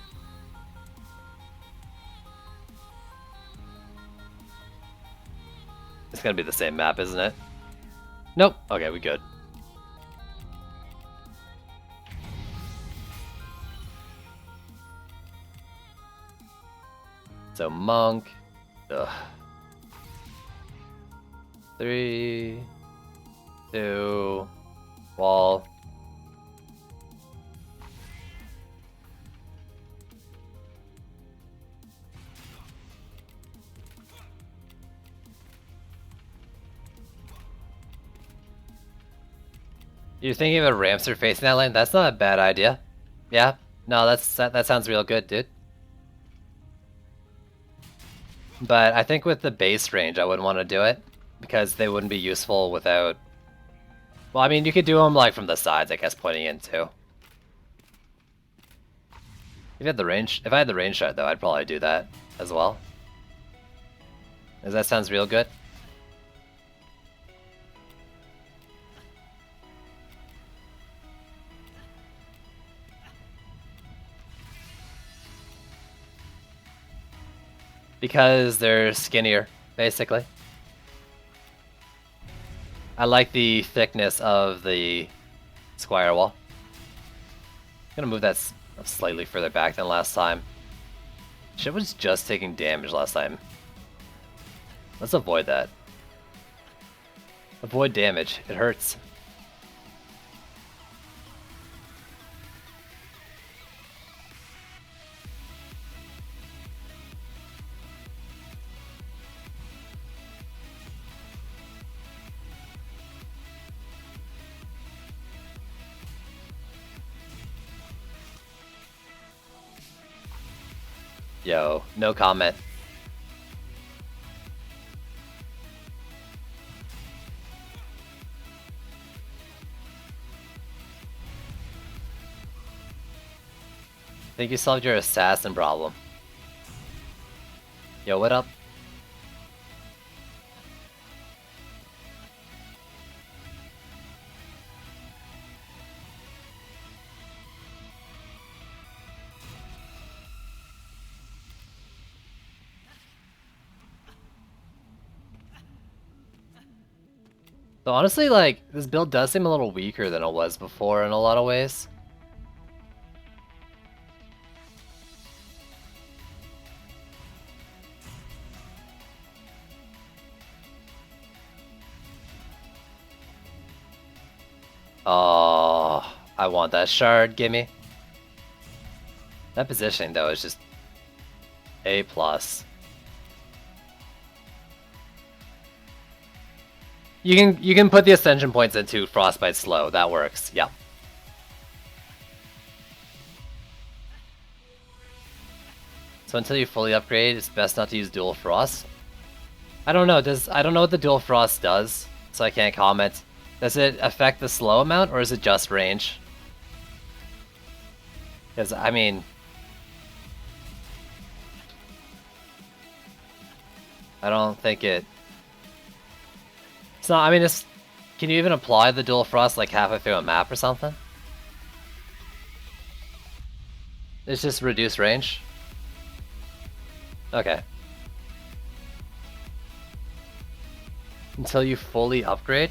It's gonna be the same map, isn't it? Nope. Okay, we good. So, Monk. Ugh. 3, 2, wall. You're thinking of a Ramster facing that lane? That's not a bad idea. Yeah, no, that sounds real good, dude. But I think with the base range, I wouldn't want to do it, because they wouldn't be useful without... Well, I mean, you could do them like from the sides, I guess, pointing in too. If I had the range shot, though, I'd probably do that as well. Does that sounds real good? Because they're skinnier, basically. I like the thickness of the Squire wall. I'm gonna move that slightly further back than last time. Shit was just taking damage last time. Let's avoid that. Avoid damage. It hurts. Yo, no comment. I think you solved your assassin problem. Yo, what up? So honestly, like, this build does seem a little weaker than it was before in a lot of ways. Oh, I want that shard, gimme. That positioning though is just A+. You can put the ascension points into Frostbite slow. That works. Yeah. So until you fully upgrade, it's best not to use Dual Frost. I don't know. I don't know what the Dual Frost does, so I can't comment. Does it affect the slow amount, or is it just range? Because I mean, I don't think it. It's not. I mean, it's. Can you even apply the Dual Frost like halfway through a map or something? It's just reduced range. Okay. Until you fully upgrade?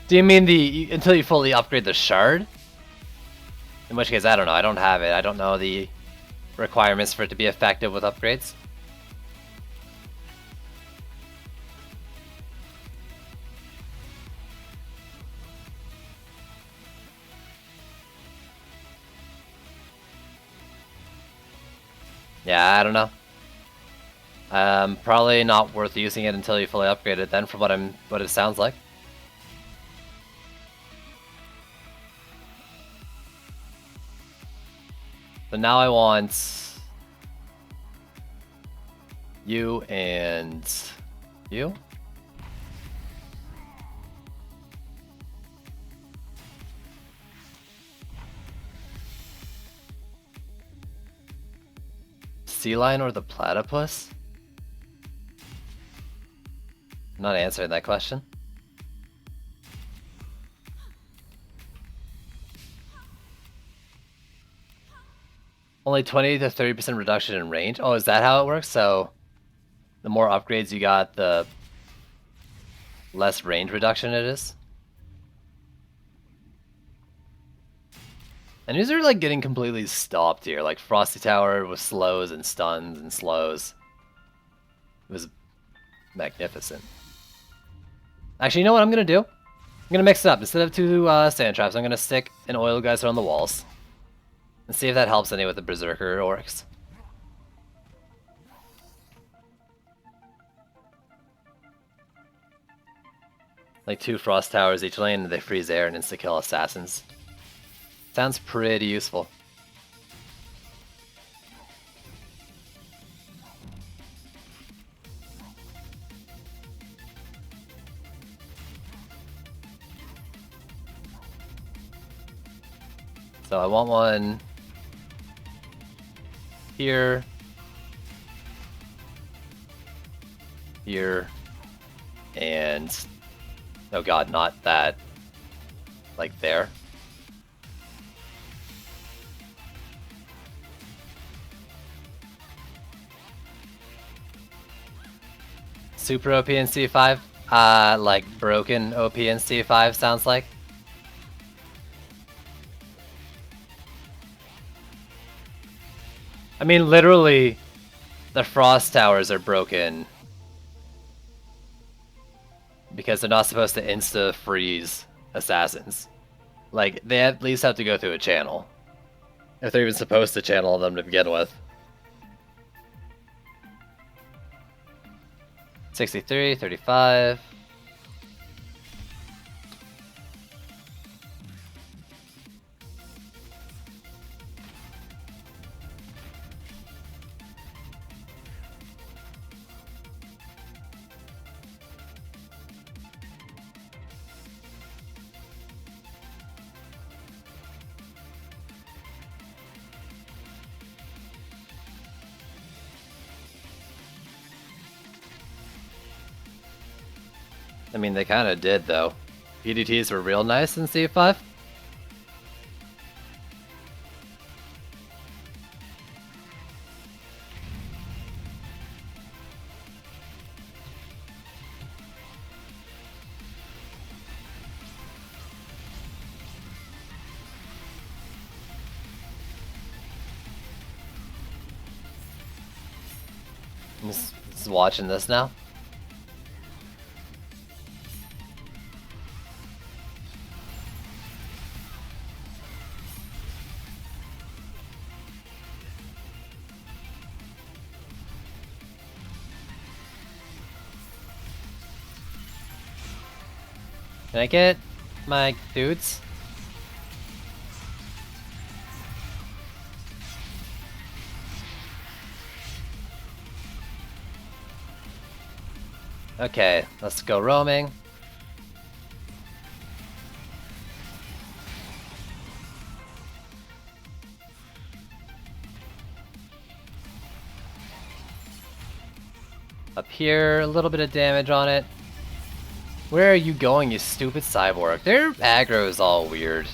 Do you mean until you fully upgrade the shard? In which case, I don't know. I don't have it. I don't know the requirements for it to be effective with upgrades. Yeah, I don't know. Probably not worth using it until you fully upgrade it then, from what it sounds like. But now I want you and you. Sea lion or the platypus? I'm not answering that question. Only 20 to 30% reduction in range. Oh, is that how it works? So the more upgrades you got, the less range reduction it is. And these are like getting completely stopped here. Like Frosty Tower with slows and stuns and slows. It was magnificent. Actually, you know what I'm gonna do? I'm gonna mix it up. Instead of two sand traps, I'm gonna stick an oil geyser on the walls. And see if that helps any with the Berserker Orcs. Like 2 Frost Towers each lane, and they freeze air and insta-kill assassins. Sounds pretty useful. So I want one here, here, and oh god, not that, like there. super OP in C5? Like broken OP in C5 sounds like. I mean, literally, the Frost Towers are broken because they're not supposed to insta-freeze assassins. Like, they at least have to go through a channel. If they're even supposed to channel them to begin with. 63, 35. I mean, they kind of did, though. PDTs were real nice in C5. I'm just watching this now. Can I get my dudes? Okay, let's go roaming. Up here, a little bit of damage on it. Where are you going, you stupid cyborg? Their aggro is all weird.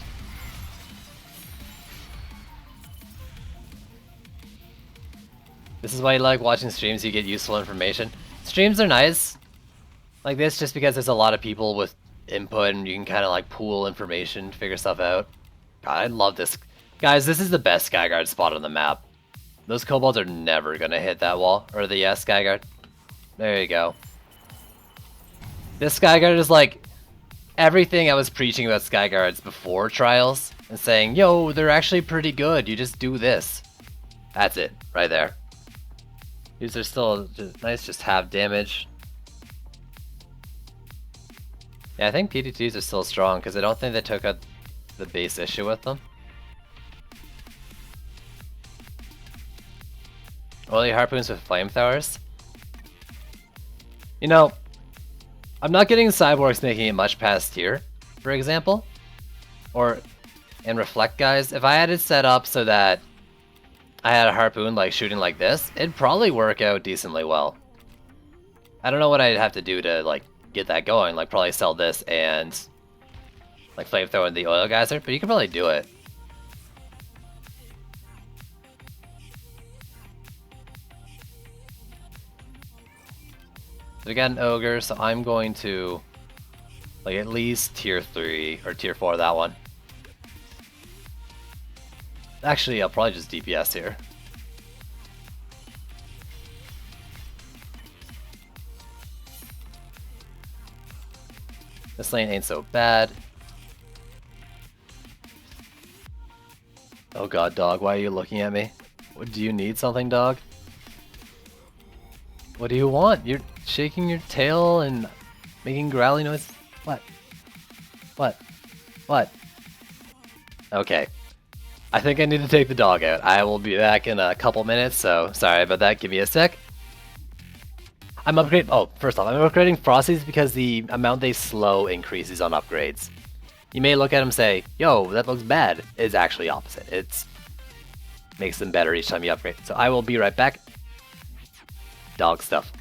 This is why you like watching streams, you get useful information. Streams are nice like this just because there's a lot of people with input and you can kind of like pool information, figure stuff out. God, I love this. Guys, this is the best Skyguard spot on the map. Those kobolds are never gonna hit that wall. Or the Skyguard. There you go. This Skyguard is like everything I was preaching about Skyguards before Trials and saying, yo, they're actually pretty good. You just do this. That's it, right there. These are still just nice, just have damage. Yeah, I think PDTs are still strong because I don't think they took out the base issue with them. Oily harpoons with flamethrowers. You know, I'm not getting cyborgs making it much past here, for example. And reflect guys. If I had it set up so that I had a harpoon like shooting like this, it'd probably work out decently well. I don't know what I'd have to do to like get that going. Like probably sell this and like flamethrower the oil geyser, but you can probably do it. So we got an ogre, so I'm going to like at least tier 3 or tier 4 that one. Actually, I'll probably just DPS here. This lane ain't so bad. Oh god, dog, why are you looking at me? What, do you need something, dog? What do you want? You're shaking your tail and making growly noise. What? What? What? Okay. I think I need to take the dog out. I will be back in a couple minutes, so sorry about that. Give me a sec. I'm upgrading. Oh, first off, I'm upgrading Frosties because the amount they slow increases on upgrades. You may look at them and say, yo, that looks bad. It's actually opposite. It makes them better each time you upgrade. So I will be right back. Dog stuff.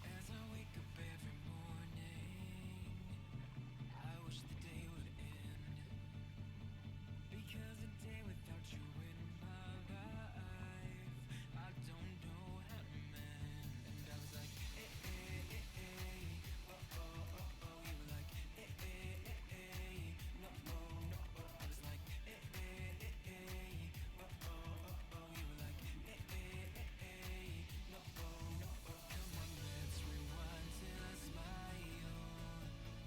As I wake up every morning, I wish the day would end. Because a day without you in my life, I don't know how to mend. And I was like, eh, eh, eh, eh, oh, oh, oh, oh. You were like, eh, eh, eh, eh, no, no, no, oh. I was like, eh, eh, eh, eh, oh, oh, oh, oh. You were like, eh, eh, eh, eh, no, no, no, oh. Come on, let's rewind till I smile.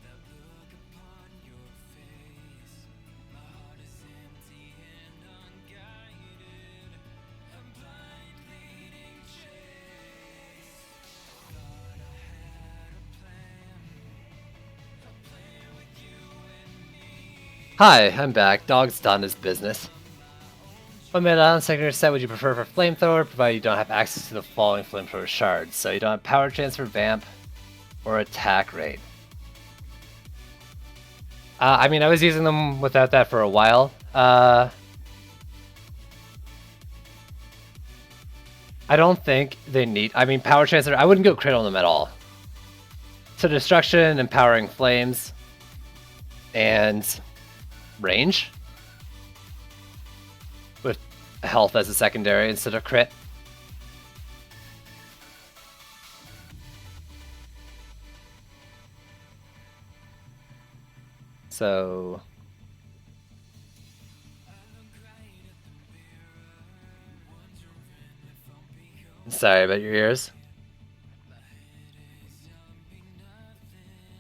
That look upon your face. My heart is empty and unguided. A blind leading chase. Thought I had a plan with you and me. Hi, I'm back. Dog's done his business. What mid-on secondary set would you prefer for flamethrower, provided you don't have access to the following flamethrower shards? So you don't have power transfer, vamp, or attack rate. I mean, I was using them without that for a while. I don't think they need... I mean, power transfer, I wouldn't go crit on them at all. So destruction, empowering flames, and range. With health as a secondary instead of crit. So... Sorry about your ears.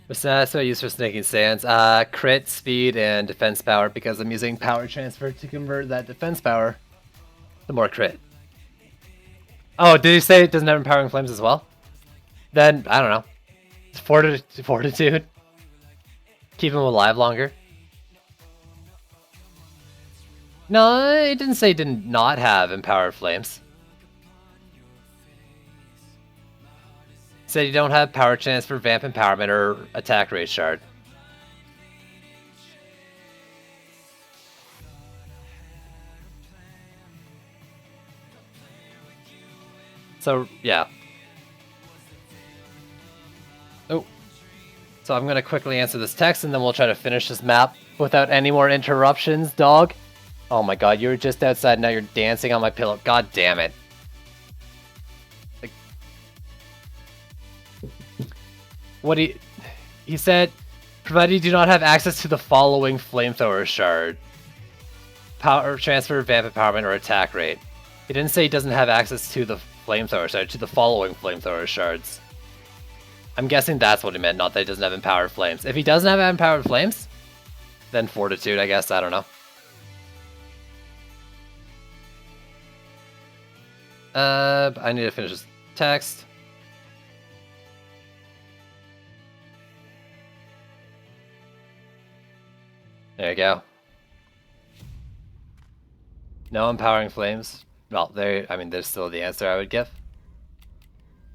What's that? So I use for snaking sands. Crit, speed, and defense power, because I'm using power transfer to convert that defense power to more crit. Oh, did you say it doesn't have empowering flames as well? Then, I don't know. It's fortitude. Keep him alive longer. No, it didn't say it did not have empowered flames. It said you don't have power transfer, vamp empowerment, or attack rate shard. So, yeah. Oh. So I'm going to quickly answer this text, and then we'll try to finish this map without any more interruptions, dog. Oh my god, you were just outside, now you're dancing on my pillow. God damn it. Like, what he said, provided you do not have access to the following flamethrower shard. Power transfer, vamp empowerment, or attack rate. He didn't say he doesn't have access to the flamethrower shard, to the following flamethrower shards. I'm guessing that's what he meant, not that he doesn't have empowered flames. If he doesn't have empowered flames, then fortitude, I guess, I don't know. I need to finish this text. There you go. No empowering flames. Well, I mean, there's still the answer I would give.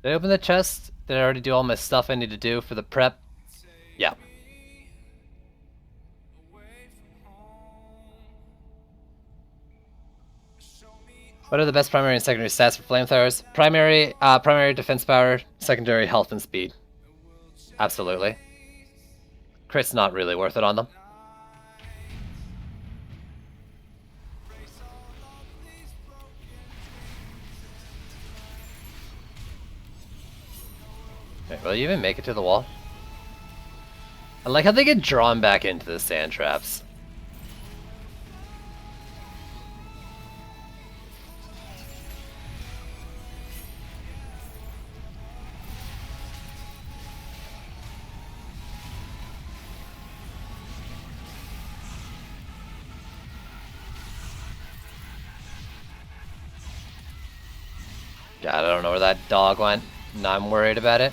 Did I open the chest? Did I already do all my stuff I need to do for the prep? Yeah. What are the best primary and secondary stats for flamethrowers? Primary defense power, secondary health and speed. Absolutely. Crit's not really worth it on them. Okay, will you even make it to the wall? I like how they get drawn back into the sand traps. God, I don't know where that dog went. Now I'm worried about it.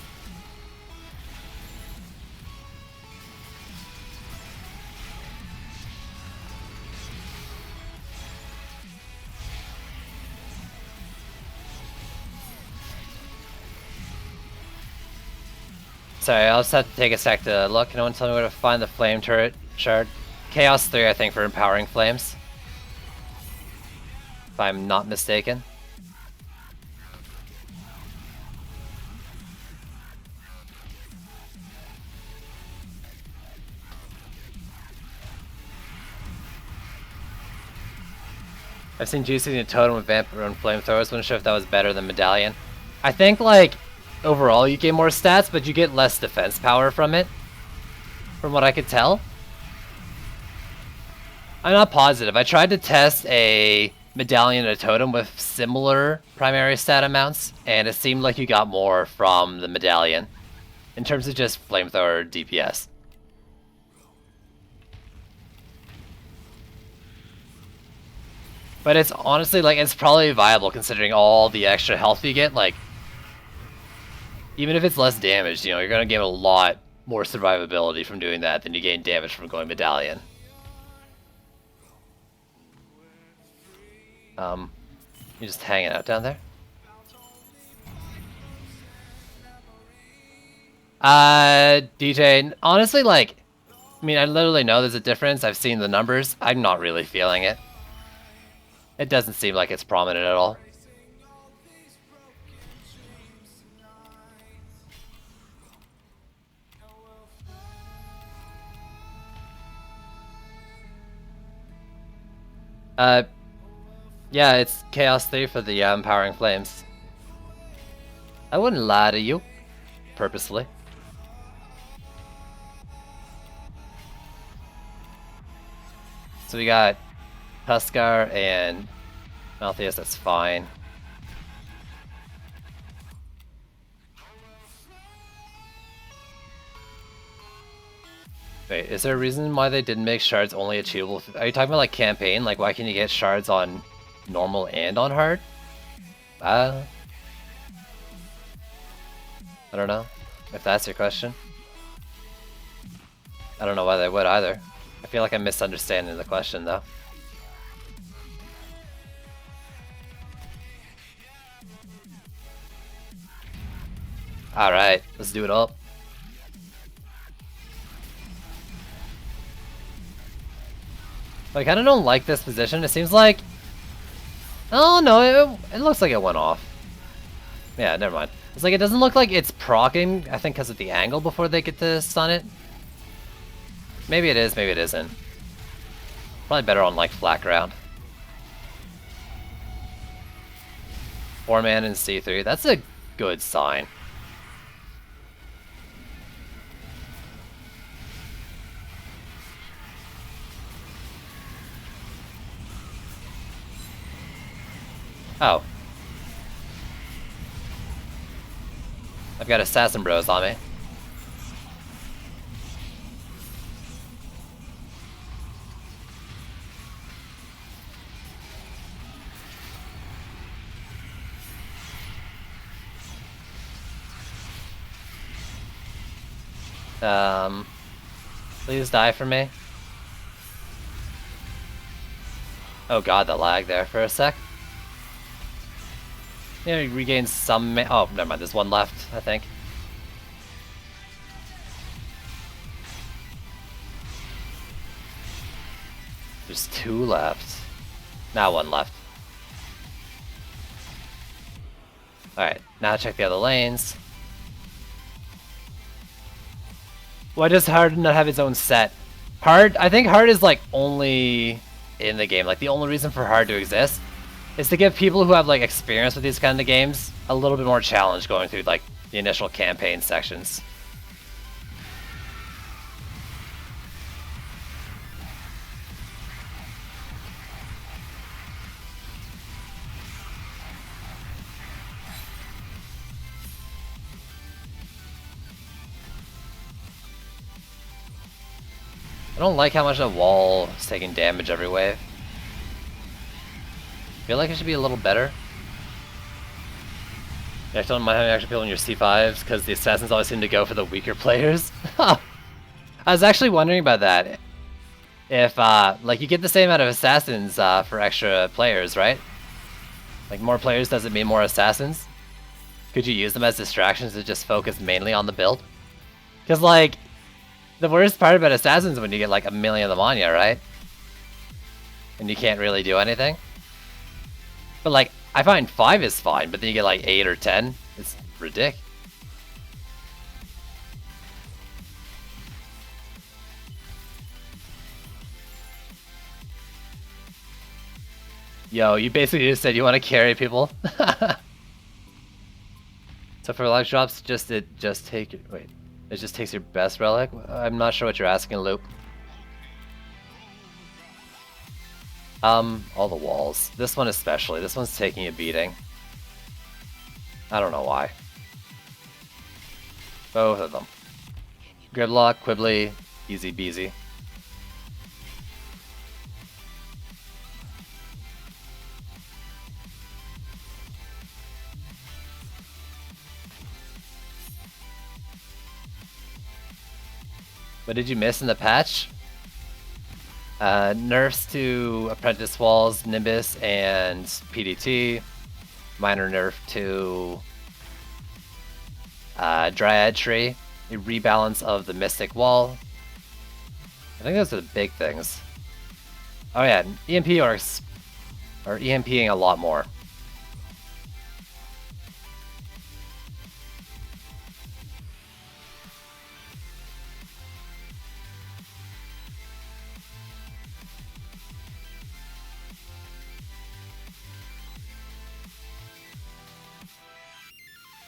Sorry, I'll just have to take a sec to look. Can anyone tell me where to find the flame turret shard? Chaos 3, I think, for empowering flames. If I'm not mistaken. I've seen Juicy in a totem with vampire and flamethrowers. Wasn't sure if that was better than Medallion. I think, like, overall you get more stats, but you get less defense power from it. From what I could tell. I'm not positive. I tried to test a Medallion and a totem with similar primary stat amounts, and it seemed like you got more from the Medallion. In terms of just flamethrower DPS. But it's honestly, like, it's probably viable considering all the extra health you get. Like, even if it's less damage, you know, you're gonna gain a lot more survivability from doing that than you gain damage from going Medallion. You're just hanging out down there? DJ, honestly, like, I mean, I literally know there's a difference. I've seen the numbers. I'm not really feeling it. It doesn't seem like it's prominent at all. Yeah, it's Chaos 3 for the Empowering Flames. I wouldn't lie to you. Purposely. So we got Tuskar and Malthaeus, that's fine. Wait, is there a reason why they didn't make shards only achievable? Are you talking about like campaign? Like why can you get shards on normal and on hard? I don't know, if that's your question. I don't know why they would either. I feel like I'm misunderstanding the question though. Alright, let's do it up. I kinda don't like this position. It seems like... Oh no, it looks like it went off. Yeah, never mind. It's like it doesn't look like it's proccing, I think because of the angle before they get to stun it. Maybe it is, maybe it isn't. Probably better on like flat ground. 4-man in C3, that's a good sign. Oh. I've got Assassin Bros on me. Please die for me. Oh god, the lag there for a sec. Yeah, he regains some oh, never mind, there's one left, I think. There's 2 left. Now 1 left. Alright, now check the other lanes. Why does Hard not have its own set? Hard, I think Hard is like only in the game. Like the only reason for Hard to exist is to give people who have like experience with these kind of games a little bit more challenge going through like the initial campaign sections. I don't like how much the wall is taking damage every wave. I feel like it should be a little better. You actually don't mind having extra people in your C5s because the assassins always seem to go for the weaker players. I was actually wondering about that. If, like, you get the same amount of assassins for extra players, right? Like, more players doesn't mean more assassins? Could you use them as distractions to just focus mainly on the build? Because, like, the worst part about Assassins is when you get, like, 1,000,000 of them on you, right? And you can't really do anything. But, like, I find 5 is fine, but then you get, like, 8 or 10. It's ridiculous. Yo, you basically just said you want to carry people. So for life drops, it just takes your best relic? I'm not sure what you're asking, Loop. All the walls. This one especially. This one's taking a beating. I don't know why. Both of them. Gridlock, Quibbly, easy beasy. What did you miss in the patch? Nerfs to Apprentice Walls, Nimbus, and PDT. Minor nerf to Dryad Tree. A rebalance of the Mystic Wall. I think those are the big things. Oh yeah, EMP orcs are EMPing a lot more.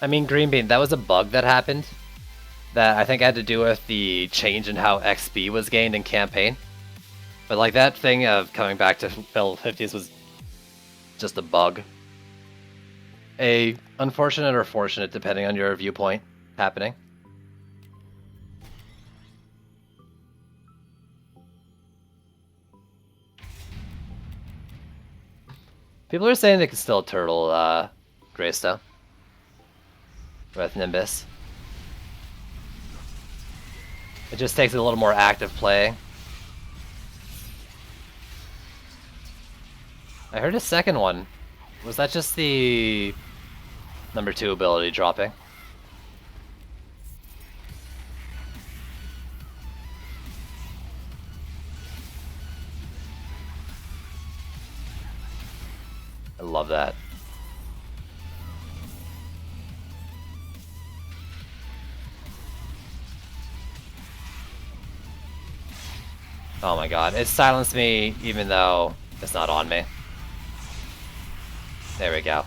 I mean, Green Bean, that was a bug that happened that I think had to do with the change in how XP was gained in campaign. But like that thing of coming back to level 50s was just a bug. A unfortunate or fortunate, depending on your viewpoint, happening. People are saying they can still turtle Greystone with Nimbus. It just takes a little more active play. I heard a second one. Was that just the number 2 ability dropping? I love that. Oh my god, it silenced me even though it's not on me. There we go.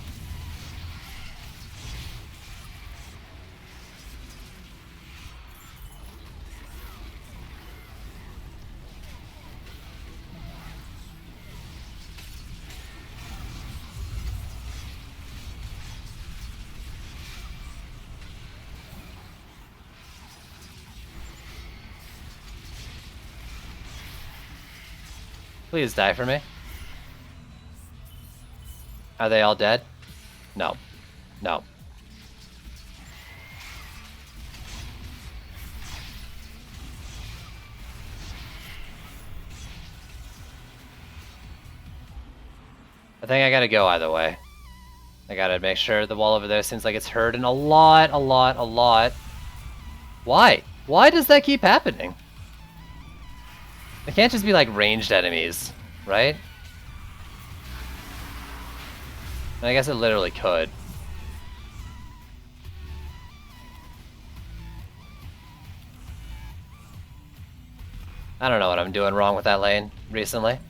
Please die for me. Are they all dead? No. No. I think I gotta go either way. I gotta make sure the wall over there seems like it's hurting a lot. Why? Why does that keep happening? It can't just be like ranged enemies, right? I guess it literally could. I don't know what I'm doing wrong with that lane recently.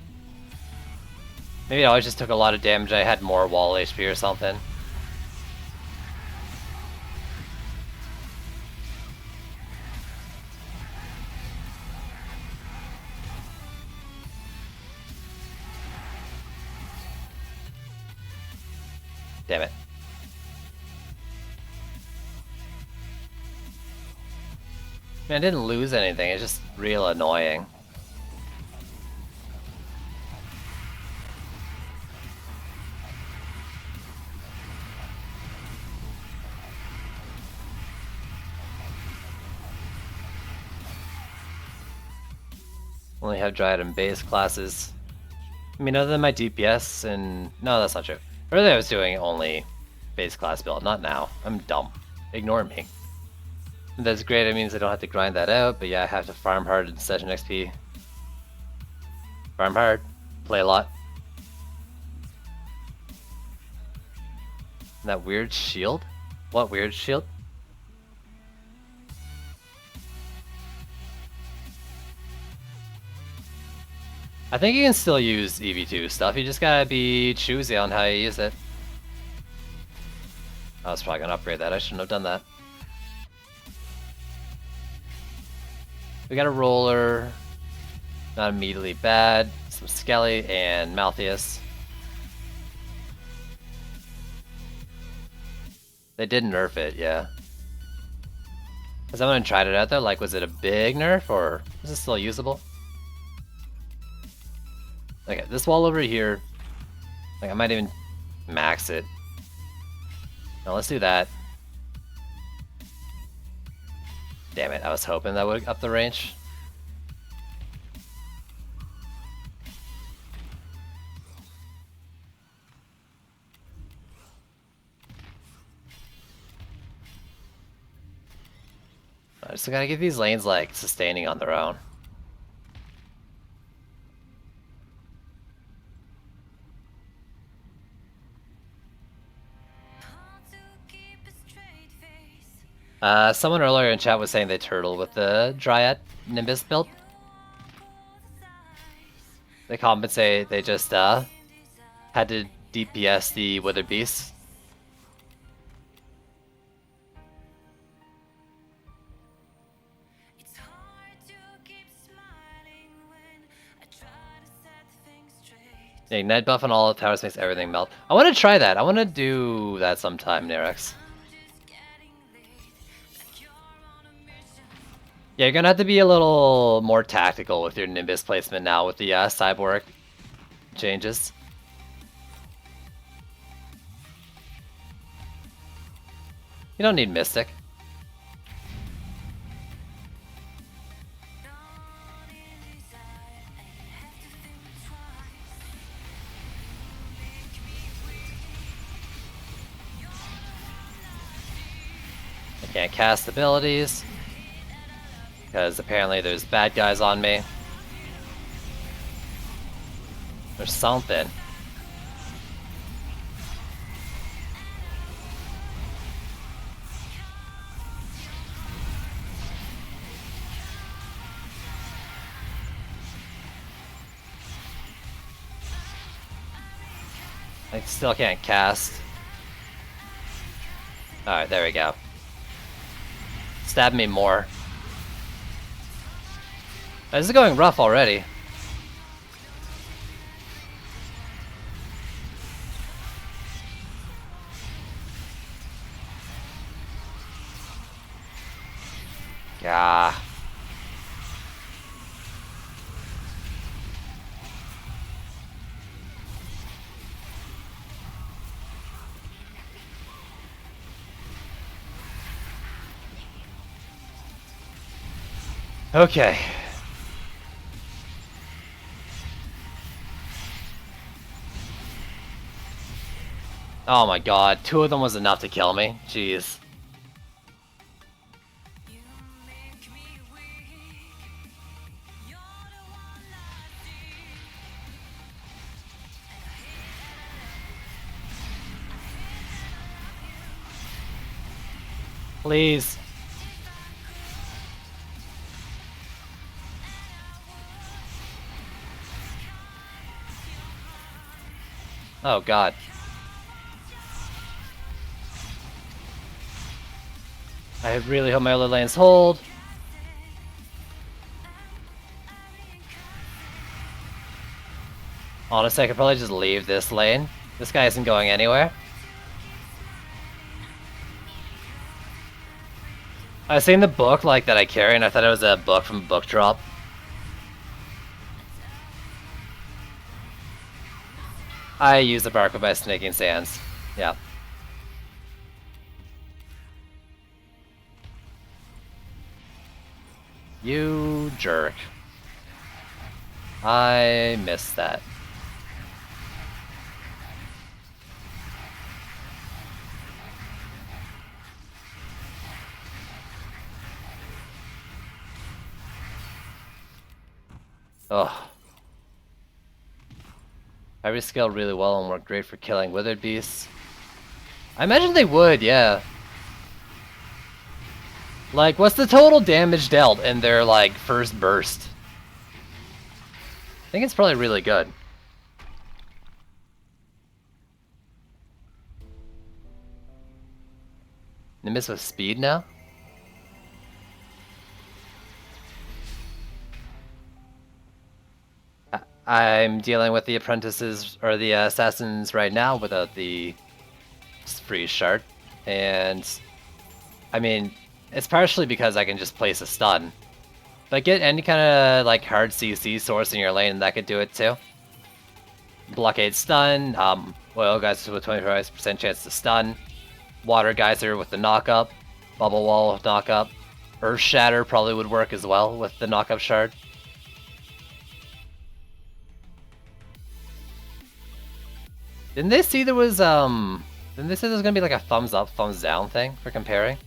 Maybe I always just took a lot of damage. I had more wall HP or something. Damn it. I mean, I didn't lose anything, it's just real annoying. Only have Dryad and base classes. I mean, other than my DPS and... No, that's not true. Earlier I was doing only base class build, not now. I'm dumb. Ignore me. That's great, it means I don't have to grind that out, but yeah, I have to farm hard in session XP. Farm hard, play a lot. And that weird shield? What weird shield? I think you can still use EV2 stuff, you just gotta be choosy on how you use it. I was probably gonna upgrade that, I shouldn't have done that. We got a roller, not immediately bad, some Skelly and Malthius. They did nerf it, yeah. Has someone tried it out there? Like, was it a big nerf or is it still usable? Okay, this wall over here, like I might even max it. Now let's do that. Damn it, I was hoping that would up the range. I just gotta get these lanes like sustaining on their own. Someone earlier in chat was saying they turtle with the Dryad Nimbus build. They compensate, they just had to DPS the Wither Beast. Yeah, Ignite buff on all towers makes everything melt. I want to try that. I want to do that sometime, Nerex. Yeah, you're gonna have to be a little more tactical with your Nimbus placement now with the Cyborg changes. You don't need Mystic. I can't cast abilities because apparently there's bad guys on me. There's something. I still can't cast. Alright, there we go. Stab me more. This is going rough already. Gah. Okay. Oh my god, 2 of them was enough to kill me. Jeez. Please. Oh god. I really hope my other lanes hold. Honestly, I could probably just leave this lane. This guy isn't going anywhere. I seen the book like that I carry and I thought it was a book from Book Drop. I use the barcode by Snaking Sands. Yeah. You jerk. I missed that. Ugh. Hybrid scale really well and work great for killing withered beasts. I imagine they would, yeah. Like, what's the total damage dealt in their, like, first burst? I think it's probably really good. Nimbus with speed now? I'm dealing with the apprentices, or the assassins right now without the freeze shard. And, I mean, it's partially because I can just place a stun. But get any kind of, like, hard CC source in your lane, and that could do it too. Blockade stun, Oil Geyser with 25% chance to stun, Water Geyser with the knock-up, Bubble Wall with knock-up, Earth Shatter probably would work as well with the knock-up shard. Didn't they see there was, didn't they say there's gonna be like a thumbs up, thumbs down thing for comparing?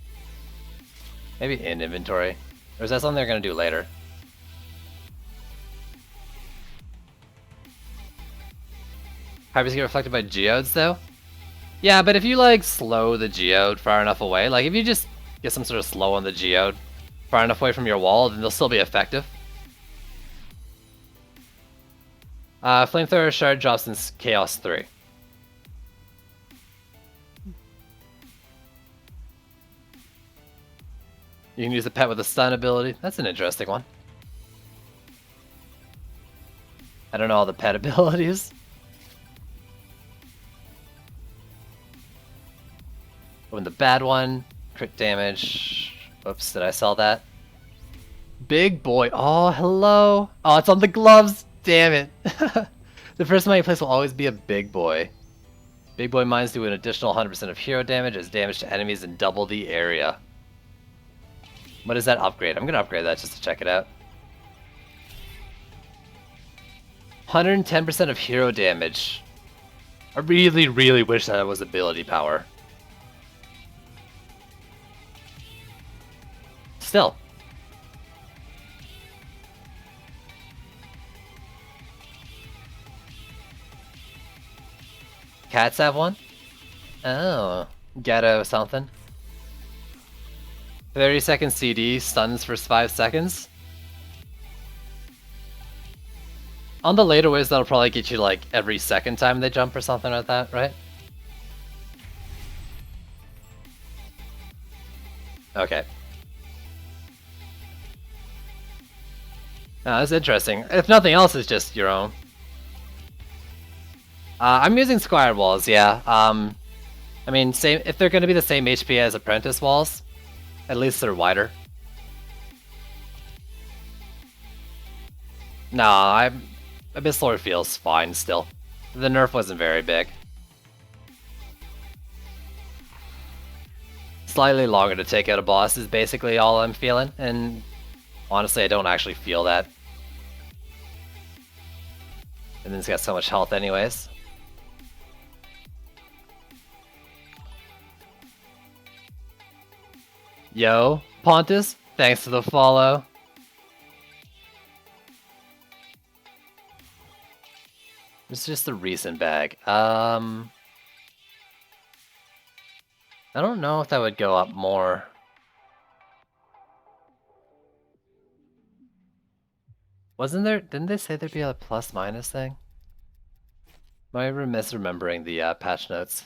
Maybe in inventory. Or is that something they're gonna do later? Hybrids get reflected by geodes though? Yeah, but if you like slow the geode far enough away, like if you just get some sort of slow on the geode far enough away from your wall, then they'll still be effective. Flamethrower shard drops in Chaos 3. You can use the pet with a stun ability. That's an interesting one. I don't know all the pet abilities. Open the bad one. Crit damage. Oops, did I sell that? Big boy. Oh, hello. Oh, it's on the gloves. Damn it. The first money place will always be a big boy. Big boy mines do an additional 100% of hero damage as damage to enemies in double the area. What is that upgrade? I'm gonna upgrade that just to check it out. 110% of hero damage. I really, really wish that was ability power. Still. Cats have one? Oh. Ghetto something. 30-second CD, stuns for 5 seconds. On the later waves, that'll probably get you like every second time they jump or something like that, right? Okay. That's interesting. If nothing else, it's just your own. I'm using Squire Walls, yeah. I mean, same if they're going to be the same HP as Apprentice Walls, at least they're wider. Nah, Abyss Lord feels fine still. The nerf wasn't very big. Slightly longer to take out a boss is basically all I'm feeling, and honestly I don't actually feel that. And then it's got so much health anyways. Yo, Pontus, thanks for the follow. It's just the recent bag. I don't know if that would go up more. Wasn't there? Didn't they say there'd be a plus minus thing? Am I misremembering the patch notes?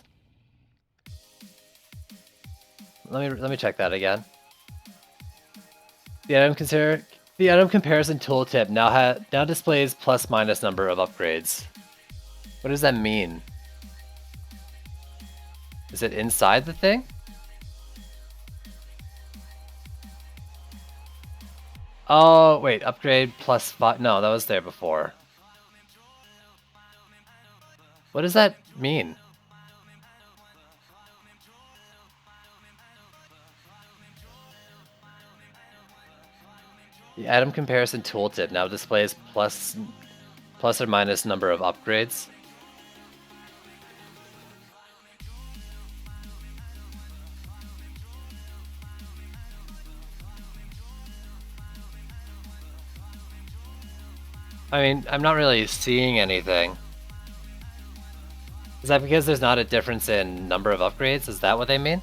Let me check that again. The item comparison tooltip now displays plus minus number of upgrades. What does that mean? Is it inside the thing? Oh, wait, upgrade plus 5. No, that was there before. What does that mean? The item comparison tooltip now displays plus or minus number of upgrades. I mean, I'm not really seeing anything. Is that because there's not a difference in number of upgrades? Is that what they mean?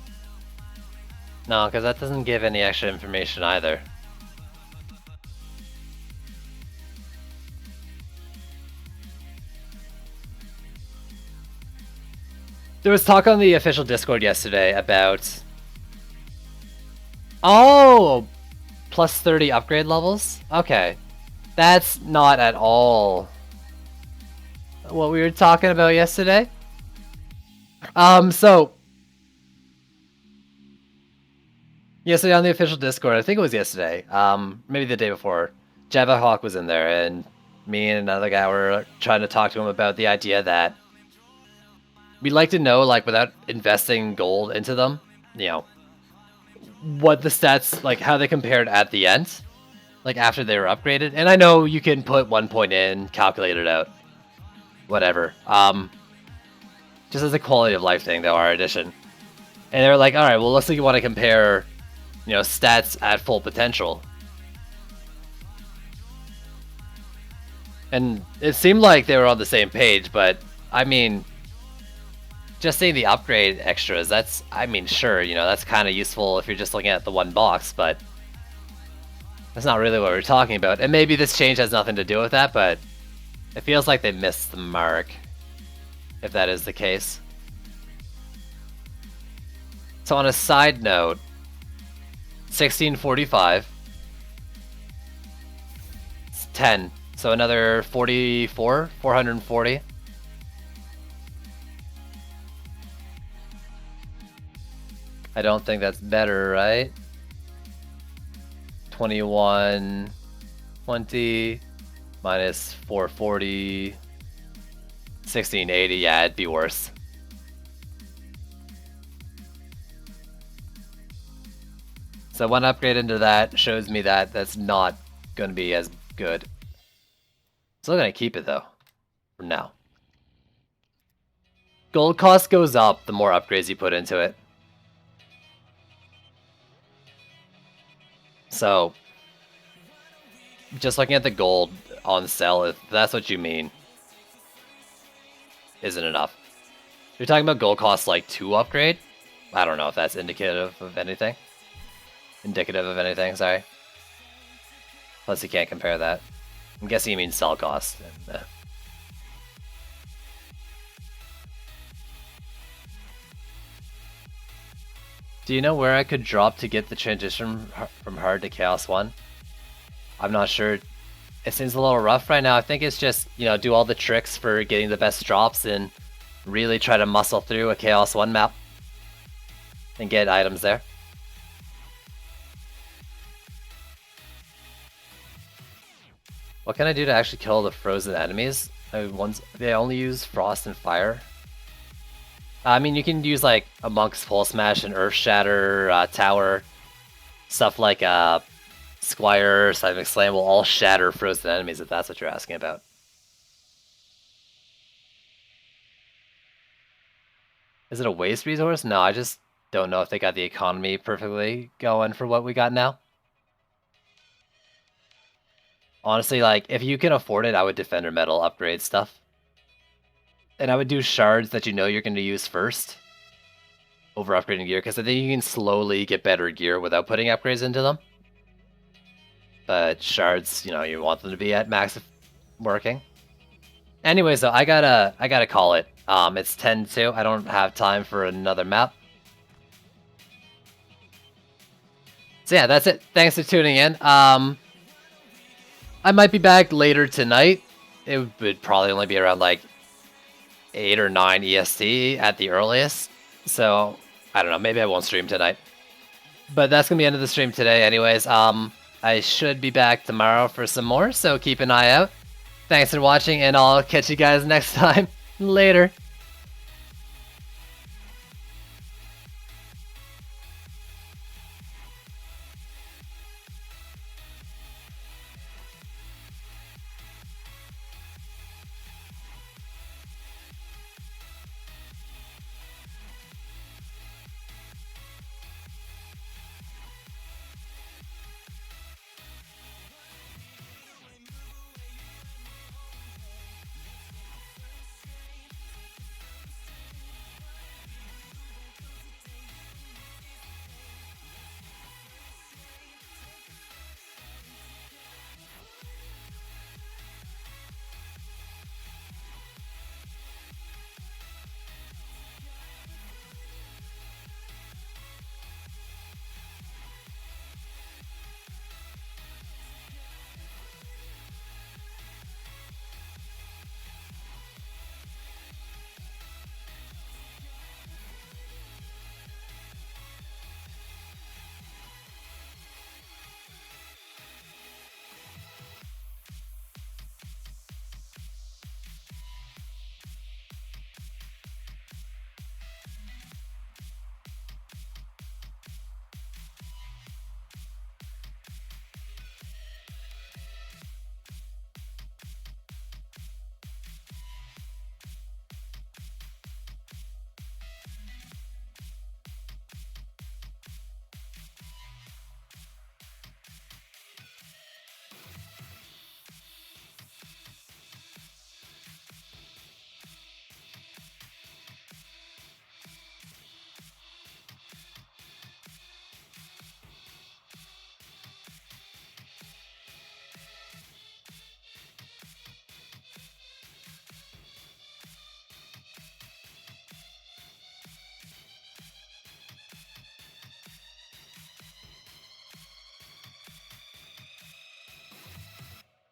No, because that doesn't give any extra information either. There was talk on the official Discord yesterday about... Oh! Plus 30 upgrade levels? Okay. That's not at all what we were talking about yesterday. So... Yesterday on the official Discord, I think it was yesterday, maybe the day before, Java Hawk was in there, and me and another guy were trying to talk to him about the idea that we'd like to know, like, without investing gold into them, you know, what the stats, like, how they compared at the end, like, after they were upgraded. And I know you can put 1 point in, calculate it out, whatever. Just as a quality of life thing, though, our edition. And they were like, alright, well, looks like you want to compare, you know, stats at full potential. And it seemed like they were on the same page, but, I mean... Just seeing the upgrade extras, that's, I mean, sure, you know, that's kind of useful if you're just looking at the one box, but that's not really what we're talking about. And maybe this change has nothing to do with that, but it feels like they missed the mark, if that is the case. So on a side note, 1645, it's 10, so another 44, 440. I don't think that's better, right? 21, 20, minus 440, 1680, yeah, it'd be worse. So one upgrade into that shows me that that's not going to be as good. Still going to keep it though, for now. Gold cost goes up the more upgrades you put into it. So, just looking at the gold on sale, if that's what you mean, isn't enough. You're talking about gold costs like 2 upgrade? I don't know if that's indicative of anything. Indicative of anything, sorry. Plus you can't compare that. I'm guessing you mean sell cost. Do you know where I could drop to get the transition from hard to Chaos 1? I'm not sure. It seems a little rough right now. I think it's just, you know, do all the tricks for getting the best drops and really try to muscle through a Chaos 1 map and get items there. What can I do to actually kill the frozen enemies? They only use frost and fire. I mean, you can use like a Monk's Pulse Smash and Earth Shatter, Tower, stuff like Squire, Seismic Slam will all shatter frozen enemies if that's what you're asking about. Is it a waste resource? No, I just don't know if they got the economy perfectly going for what we got now. Honestly, like, if you can afford it, I would Defender Metal upgrade stuff. And I would do shards that you know you're going to use first over upgrading gear, because I think you can slowly get better gear without putting upgrades into them. But shards, you know, you want them to be at max working. Anyways, though, I gotta call it. It's 10-2. I don't have time for another map. So yeah, that's it. Thanks for tuning in. I might be back later tonight. It would probably only be around like 8 or 9 EST at the earliest. So, I don't know, maybe I won't stream tonight. But that's going to be the end of the stream today anyways. I should be back tomorrow for some more, so keep an eye out. Thanks for watching, and I'll catch you guys next time. Later.